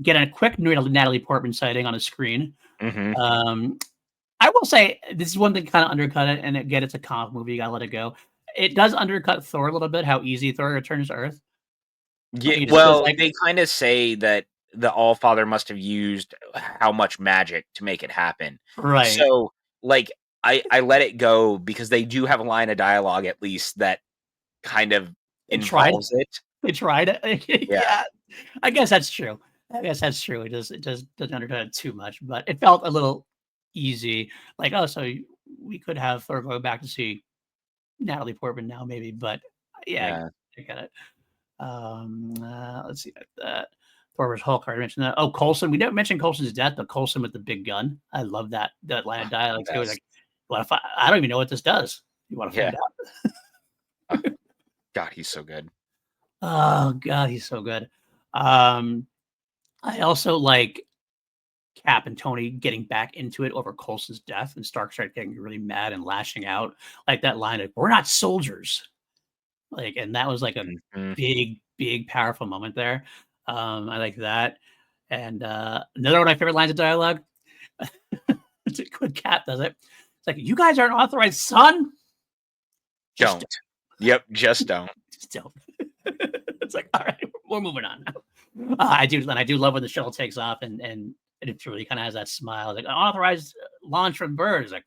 Get a quick Natalie Portman sighting on a screen. Mm-hmm. I will say this is one thing kind of undercut it, and again, it's a comic movie. You gotta let it go. It does undercut Thor a little bit. How easy Thor returns to Earth. Yeah, well, they kind of say that the Allfather must have used how much magic to make it happen. Right. So, like, I let it go because they do have a line of dialogue at least that kind of involves it. They tried it. Yeah. I guess that's true. It doesn't undercut it too much, but it felt a little easy. Like, oh, so we could have Thor go back to see Natalie Portman now, maybe, but yeah. I get it. Let's see that. Thor vs. Hulk. I mentioned that. Oh, Coulson. We never mentioned Coulson's death, but Coulson with the big gun. I love that line of dialogue too. Like, well, if I don't even know what this does. You want to find out? God, he's so good. Oh God, he's so good. I also like Cap and Tony getting back into it over Coulson's death, and Stark started getting really mad and lashing out. Like that line of, we're not soldiers. Like, and that was like a big, powerful moment there. I like that. And another one of my favorite lines of dialogue. It's a good Cap does it. It's like, you guys aren't authorized, son. Don't. Yep, just don't. Just don't. It's like, all right, we're moving on now. I do love when the shuttle takes off and it really kind of has that smile. Like, unauthorized launch from birds. Like,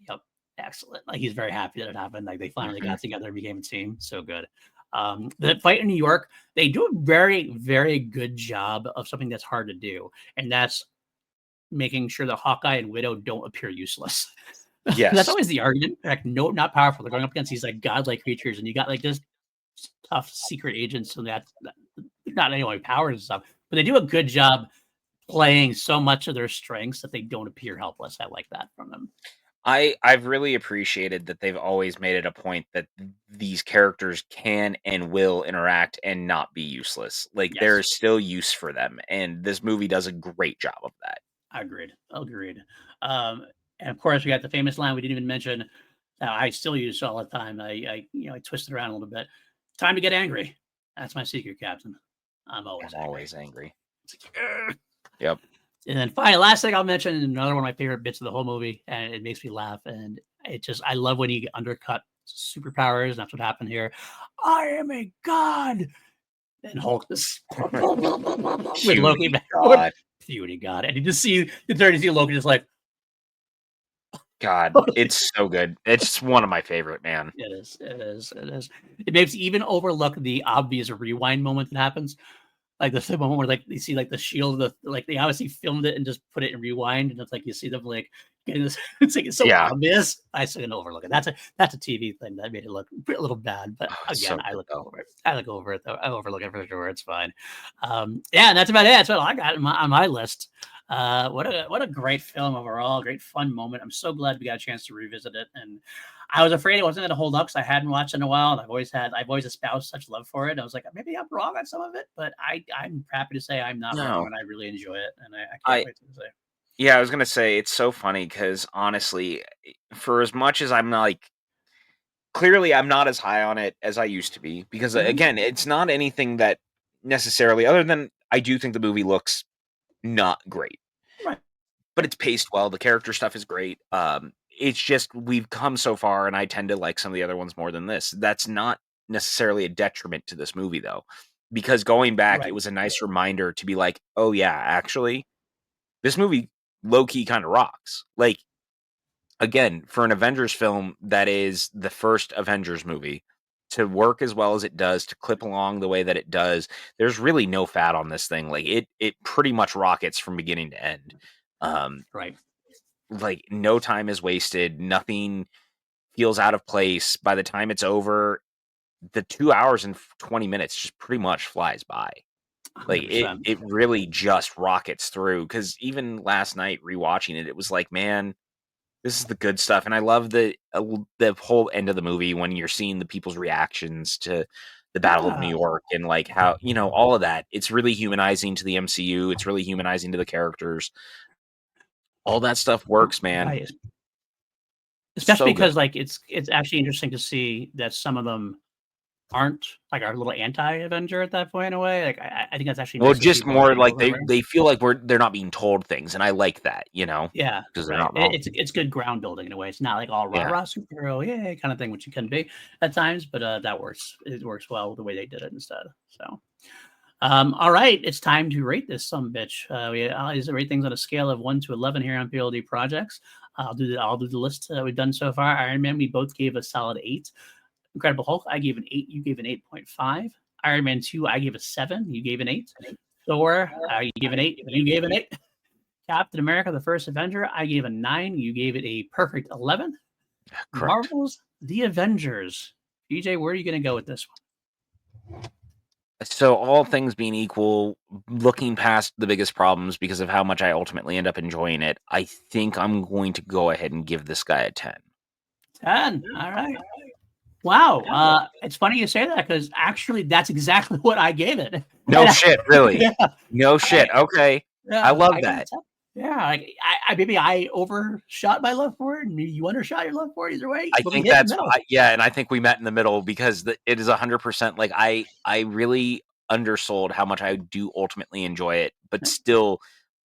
yep, excellent. Like, he's very happy that it happened. Like, they finally got together and became a team. So good. The fight in New York, they do a very, very good job of something that's hard to do, and that's making sure that Hawkeye and Widow don't appear useless. Yes. That's always the argument. Like, no, not powerful. They're going up against these like godlike creatures, and you got like just tough secret agents, so that's not any powers and stuff. But they do a good job playing so much of their strengths that they don't appear helpless. I like that from them. I've really appreciated that they've always made it a point that these characters can and will interact and not be useless. Like there Yes, is still use for them, and this movie does a great job of that. agreed, agreed. Um, and of course, we got the famous line we didn't even mention. I still use all the time. I twist it around a little bit. Time to get angry. That's my secret, Captain. I'm always I'm angry. always angry. It's like, "Ugh." Yep. And then finally, last thing I'll mention, another one of my favorite bits of the whole movie, and it makes me laugh. And I love when you undercut superpowers. And that's what happened here. I am a god. And Hulk just with Loki Puny back, with God. beauty god. And you just see the turn to see Loki just like, God, it's so good. It's one of my favorite, man. it is, it is, it is. It makes you even overlook the obvious rewind moment that happens. Like the moment where like you see like the shield, like they obviously filmed it and just put it in rewind, and it's like you see them like getting this. It's like it's so Yeah. obvious. I still gonna overlook it. That's a TV thing that made it look a little bad, but Oh, it's again, so I good look though. over it. I look over it though. I overlook it for sure. It's fine. Yeah, and that's about it. That's what I got on my list. What a great film overall. Great fun moment. I'm so glad we got a chance to revisit it, and I was afraid it wasn't going to hold up because I hadn't watched it in a while, and I've always espoused such love for it. I was like, maybe I'm wrong on some of it, but I'm happy to say I'm not wrong, No. and I really enjoy it, and I can't I wait to say. Yeah, I was gonna say it's so funny because honestly, for as much as I'm like clearly I'm not as high on it as I used to be because Mhm. again, it's not anything that necessarily other than I do think the movie looks not great, Right, but it's paced well. The character stuff is great. It's just we've come so far, and I tend to like some of the other ones more than this. That's not necessarily a detriment to this movie though, because going back, it right, was a nice reminder to be like, oh yeah, actually, this movie low key kind of rocks. Like again, for an Avengers film that is the first Avengers movie to work as well as it does, to clip along the way that it does, there's really no fat on this thing. Like it pretty much rockets from beginning to end. Um, right. like no time is wasted, nothing feels out of place. By the time it's over, the 2 hours and 20 minutes just pretty much flies by. Like it 100%. it really just rockets through because even last night rewatching it, it was like, man, this is the good stuff, and I love the whole end of the movie when you're seeing the people's reactions to the Battle of New Yeah, York and, like, how all of that. It's really humanizing to the MCU, it's really humanizing to the characters. All that stuff works, man. right. Especially So good. because like it's actually interesting to see that some of them aren't like our little anti-Avenger at that point in a way. Like I think that's actually Well, nice to see just both more angles like of it. they feel like they're not being told things, and I like that, Yeah, because they're right. not wrong. It's good ground building in a way. It's not like all rah Yeah. rah superhero, yeah, kind of thing, which it can be at times, but that works. It works well the way they did it instead. So, all right, it's time to rate this some bitch. We always rate things on a scale of 1 to 11 here on PLD projects. I'll do the list we've done so far. Iron Man, we both gave a solid 8. Incredible Hulk, I gave an 8. You gave an 8.5. Iron Man 2, I gave a 7. You gave an 8. Thor, you gave an 8. You gave an 8. Captain America: The First Avenger, I gave a 9. You gave it a perfect 11. Correct. Marvel's The Avengers. PJ, where are you going to go with this So, all things being equal, looking past the biggest problems because of how much I ultimately end up enjoying it, I think I'm going to go ahead and give this guy a 10. one? 10. All right. Wow. It's funny you say that because actually that's exactly what I gave it. No shit, really? Yeah. No I, shit, okay. I yeah. love I gave it that. 10. Yeah. Like maybe I overshot my love for it. Maybe you undershot your love for it. Either way, I but we think hit in the that's middle. yeah, and I think we met in the middle because it is 100% like, I really undersold how much I do ultimately enjoy it, but still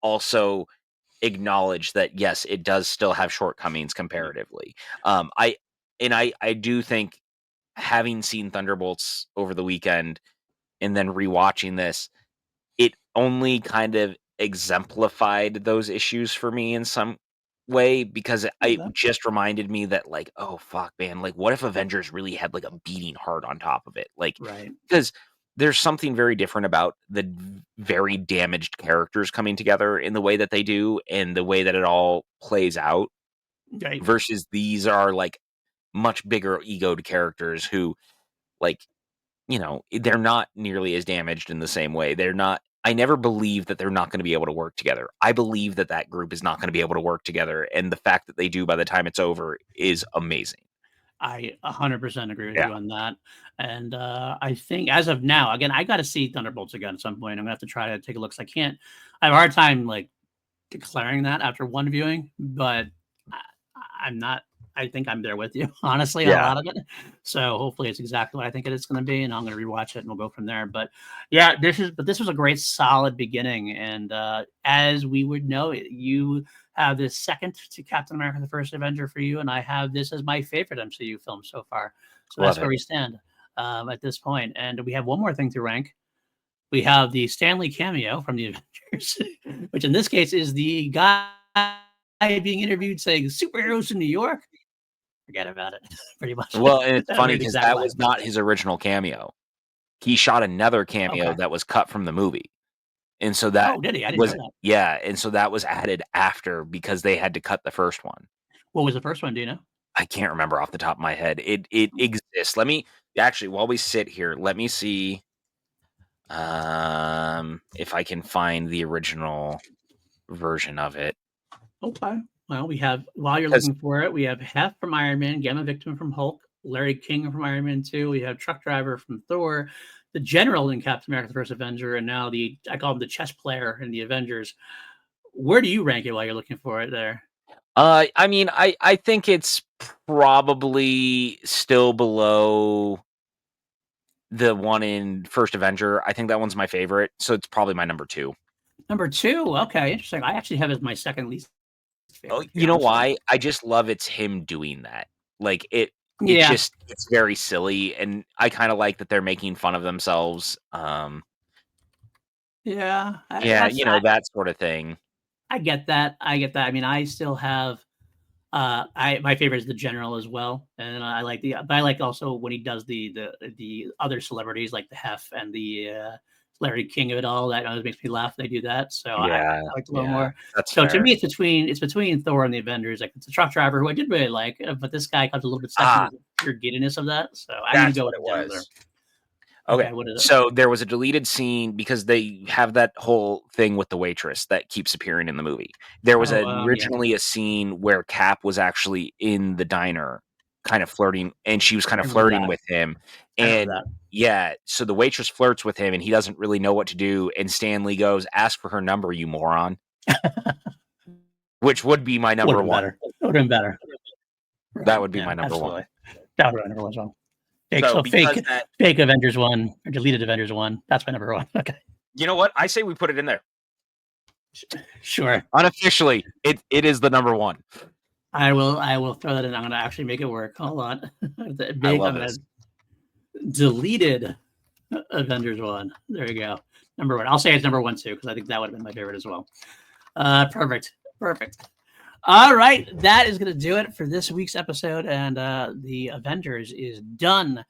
also acknowledge that, yes, it does still have shortcomings comparatively. I do think having seen Thunderbolts over the weekend and then rewatching this, it only kind of exemplified those issues for me in some way because it just reminded me that like, oh fuck, man, like what if Avengers really had like a beating heart on top of it? Like, Right. because there's something very different about the very damaged characters coming together in the way that they do and the way that it all plays out Right. versus these are like much bigger egoed characters who like they're not nearly as damaged in the same way. They're not I never believe that they're not going to be able to work together. I believe that that group is not going to be able to work together, and the fact that they do by the time it's over is amazing. I 100% agree with Yeah. you on that. And I think as of now, again, I got to see Thunderbolts again at some point. I'm gonna have to try to take a look. 'Cause I have a hard time like declaring that after one viewing, but I, I'm not. I think I'm there with you, honestly, on a Yeah. lot of it. So hopefully it's exactly what I think it is going to be, and I'm going to rewatch it and we'll go from there. But yeah, this was a great, solid beginning, and as we would know, you have this second to Captain America: The First Avenger for you, and I have this as my favorite MCU film so far. So Love that's it. where we stand at this point. And we have one more thing to rank. We have the Stanley cameo from the Avengers, which in this case is the guy being interviewed saying "superheroes in New York." Forget about it, pretty much. Well, and it's I don't funny hear the because exact that line. was not his original cameo. He shot another cameo Okay. that was cut from the movie. And so that Oh, did he? I didn't know was that. yeah, and so that was added after because they had to cut the first one. What was the first one? Do you know? I can't remember off the top of my head. It exists. Let me actually, while we sit here, let me see if I can find the original version of it. Okay. Well, we have while you're 'Cause looking for it, we have Hef from Iron Man, Gamma Victim from Hulk, Larry King from Iron Man 2. We have Truck Driver from Thor, the General in Captain America: The First Avenger, and now I call him the chess player in the Avengers. Where do you rank it while you're looking for it there? I mean, I think it's probably still below the one in First Avenger. I think that one's my favorite, so it's probably my number 2. Number 2. Okay, interesting. I actually have it as my second least Oh, favorite, to be you know honest with you. why? I just love it's him doing that. Like, Yeah. it's very silly, and I kinda like that they're making fun of themselves, Yeah. yeah, that sorta thing. I get that. I get that. I mean, I still have I my favorite is the general as well, and I like but I like also when he does the other celebrities like the Hef and the Larry King of it all. That always makes me laugh. They do that, so Yeah, I like it a little yeah, more. that's So to fair. me, it's between Thor and the Avengers. Like it's a truck driver who I did really like, but this guy comes a little bit second Ah, because of the pure giddiness of that. So I'm gonna that's go what with it the general there. was. Okay, Okay, what is it? so there was a deleted scene because they have that whole thing with the waitress that keeps appearing in the movie. There was Oh, yeah, originally a scene where Cap was actually in the diner kind of flirting, and she was kind I of remember flirting that. with him, I remember and that. yeah, so the waitress flirts with him, and he doesn't really know what to do, and Stanley goes, "Ask for her number, you moron," which would be my Would number have been 1. better. Would have been better. That Right. would be Yeah, my number 1. absolutely. That would have been number one as well. Fake, So so because fake, that fake Avengers 1 or deleted Avengers 1. That's my number 1. Okay. you know what? I say we put it in there. Sure. Unofficially, it is the number 1. I will throw that in. I'm gonna actually make it work. Hold on. I I'm love gonna this. deleted Avengers 1. There you go. Number 1. I'll say it's number 1 too, because I think that would have been my favorite as well. Perfect. Perfect. All right, that is going to do it for this week's episode, and the Avengers is done.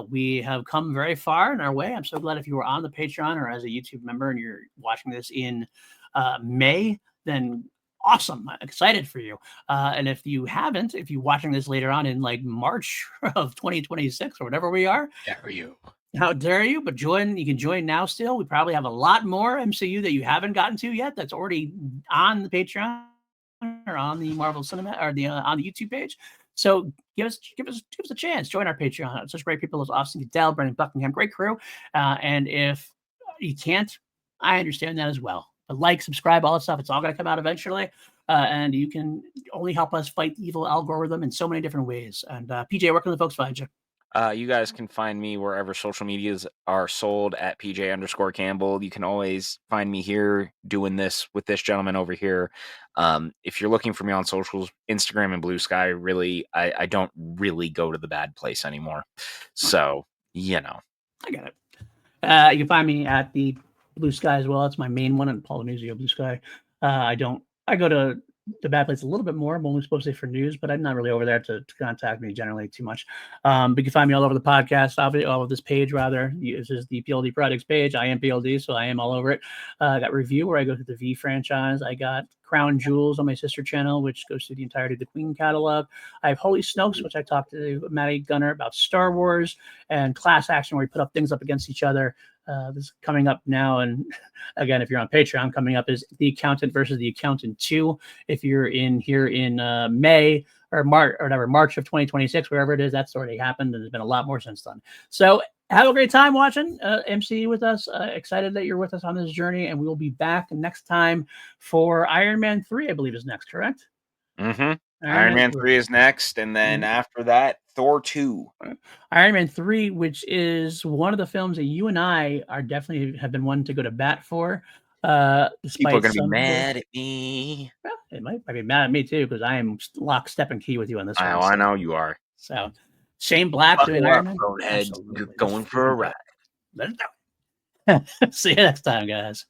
We have come very far in our way. I'm so glad if you were on the Patreon or as a YouTube member and you're watching this in May, then awesome. I'm excited for you. And if you haven't, if you're watching this later on in like March of 2026 or whatever we are, Dare you? how dare you? But you can join now still. We probably have a lot more MCU that you haven't gotten to yet that's already on the Patreon or on the Marvel Cinema or the on the YouTube page. So give us a chance. Join our Patreon. It's such great people as Austin Goodell, Brendan Buckingham, great crew. And if you can't, I understand that as well. But like, subscribe, all that stuff. It's all going to come out eventually. And you can only help us fight the evil algorithm in so many different ways. And PJ, where can the folks find you? You guys can find me wherever social medias are sold at PJ_Campbell. You can always find me here doing this with this gentleman over here. If you're looking for me on socials, Instagram and Blue Sky, really, I don't really go to the bad place anymore. So, I got it. You can find me at the Blue Sky as well. It's my main one in Polynesian Blue Sky. I go to the bad place a little bit more. I'm only supposed to say for news, but I'm not really over there to contact me generally too much. But you can find me all over the podcast, obviously, all of this page rather. This is the PLD Projects page. I am PLD, so I am all over it. I got review where I go to the V franchise. I got Crown Jewels on my sister channel, which goes through the entirety of the Queen catalog. I have Holy Snokes, which I talked to Maddie Gunner about Star Wars, and Class Action, where we put up things up against each other. This is coming up now, and again, if you're on Patreon, coming up is The Accountant versus The Accountant 2. If you're in here in May or March or whatever, March of 2026, wherever it is, that's already happened, and there's been a lot more since then. So have a great time watching MCU with us. Excited that you're with us on this journey, and we will be back next time for Iron Man 3, I believe is next, correct? Iron Man 3 is next, and then after that, Thor 2. Iron Man 3, which is one of the films that you and I are definitely have been wanting to go to bat for. People are going to be mad at me. Well, it might be mad at me too, because I am lock, step, and key with you on this one. I know you are. So, Shane Black doing Iron Man. Going for a ride. Let's do it. See you next time, guys.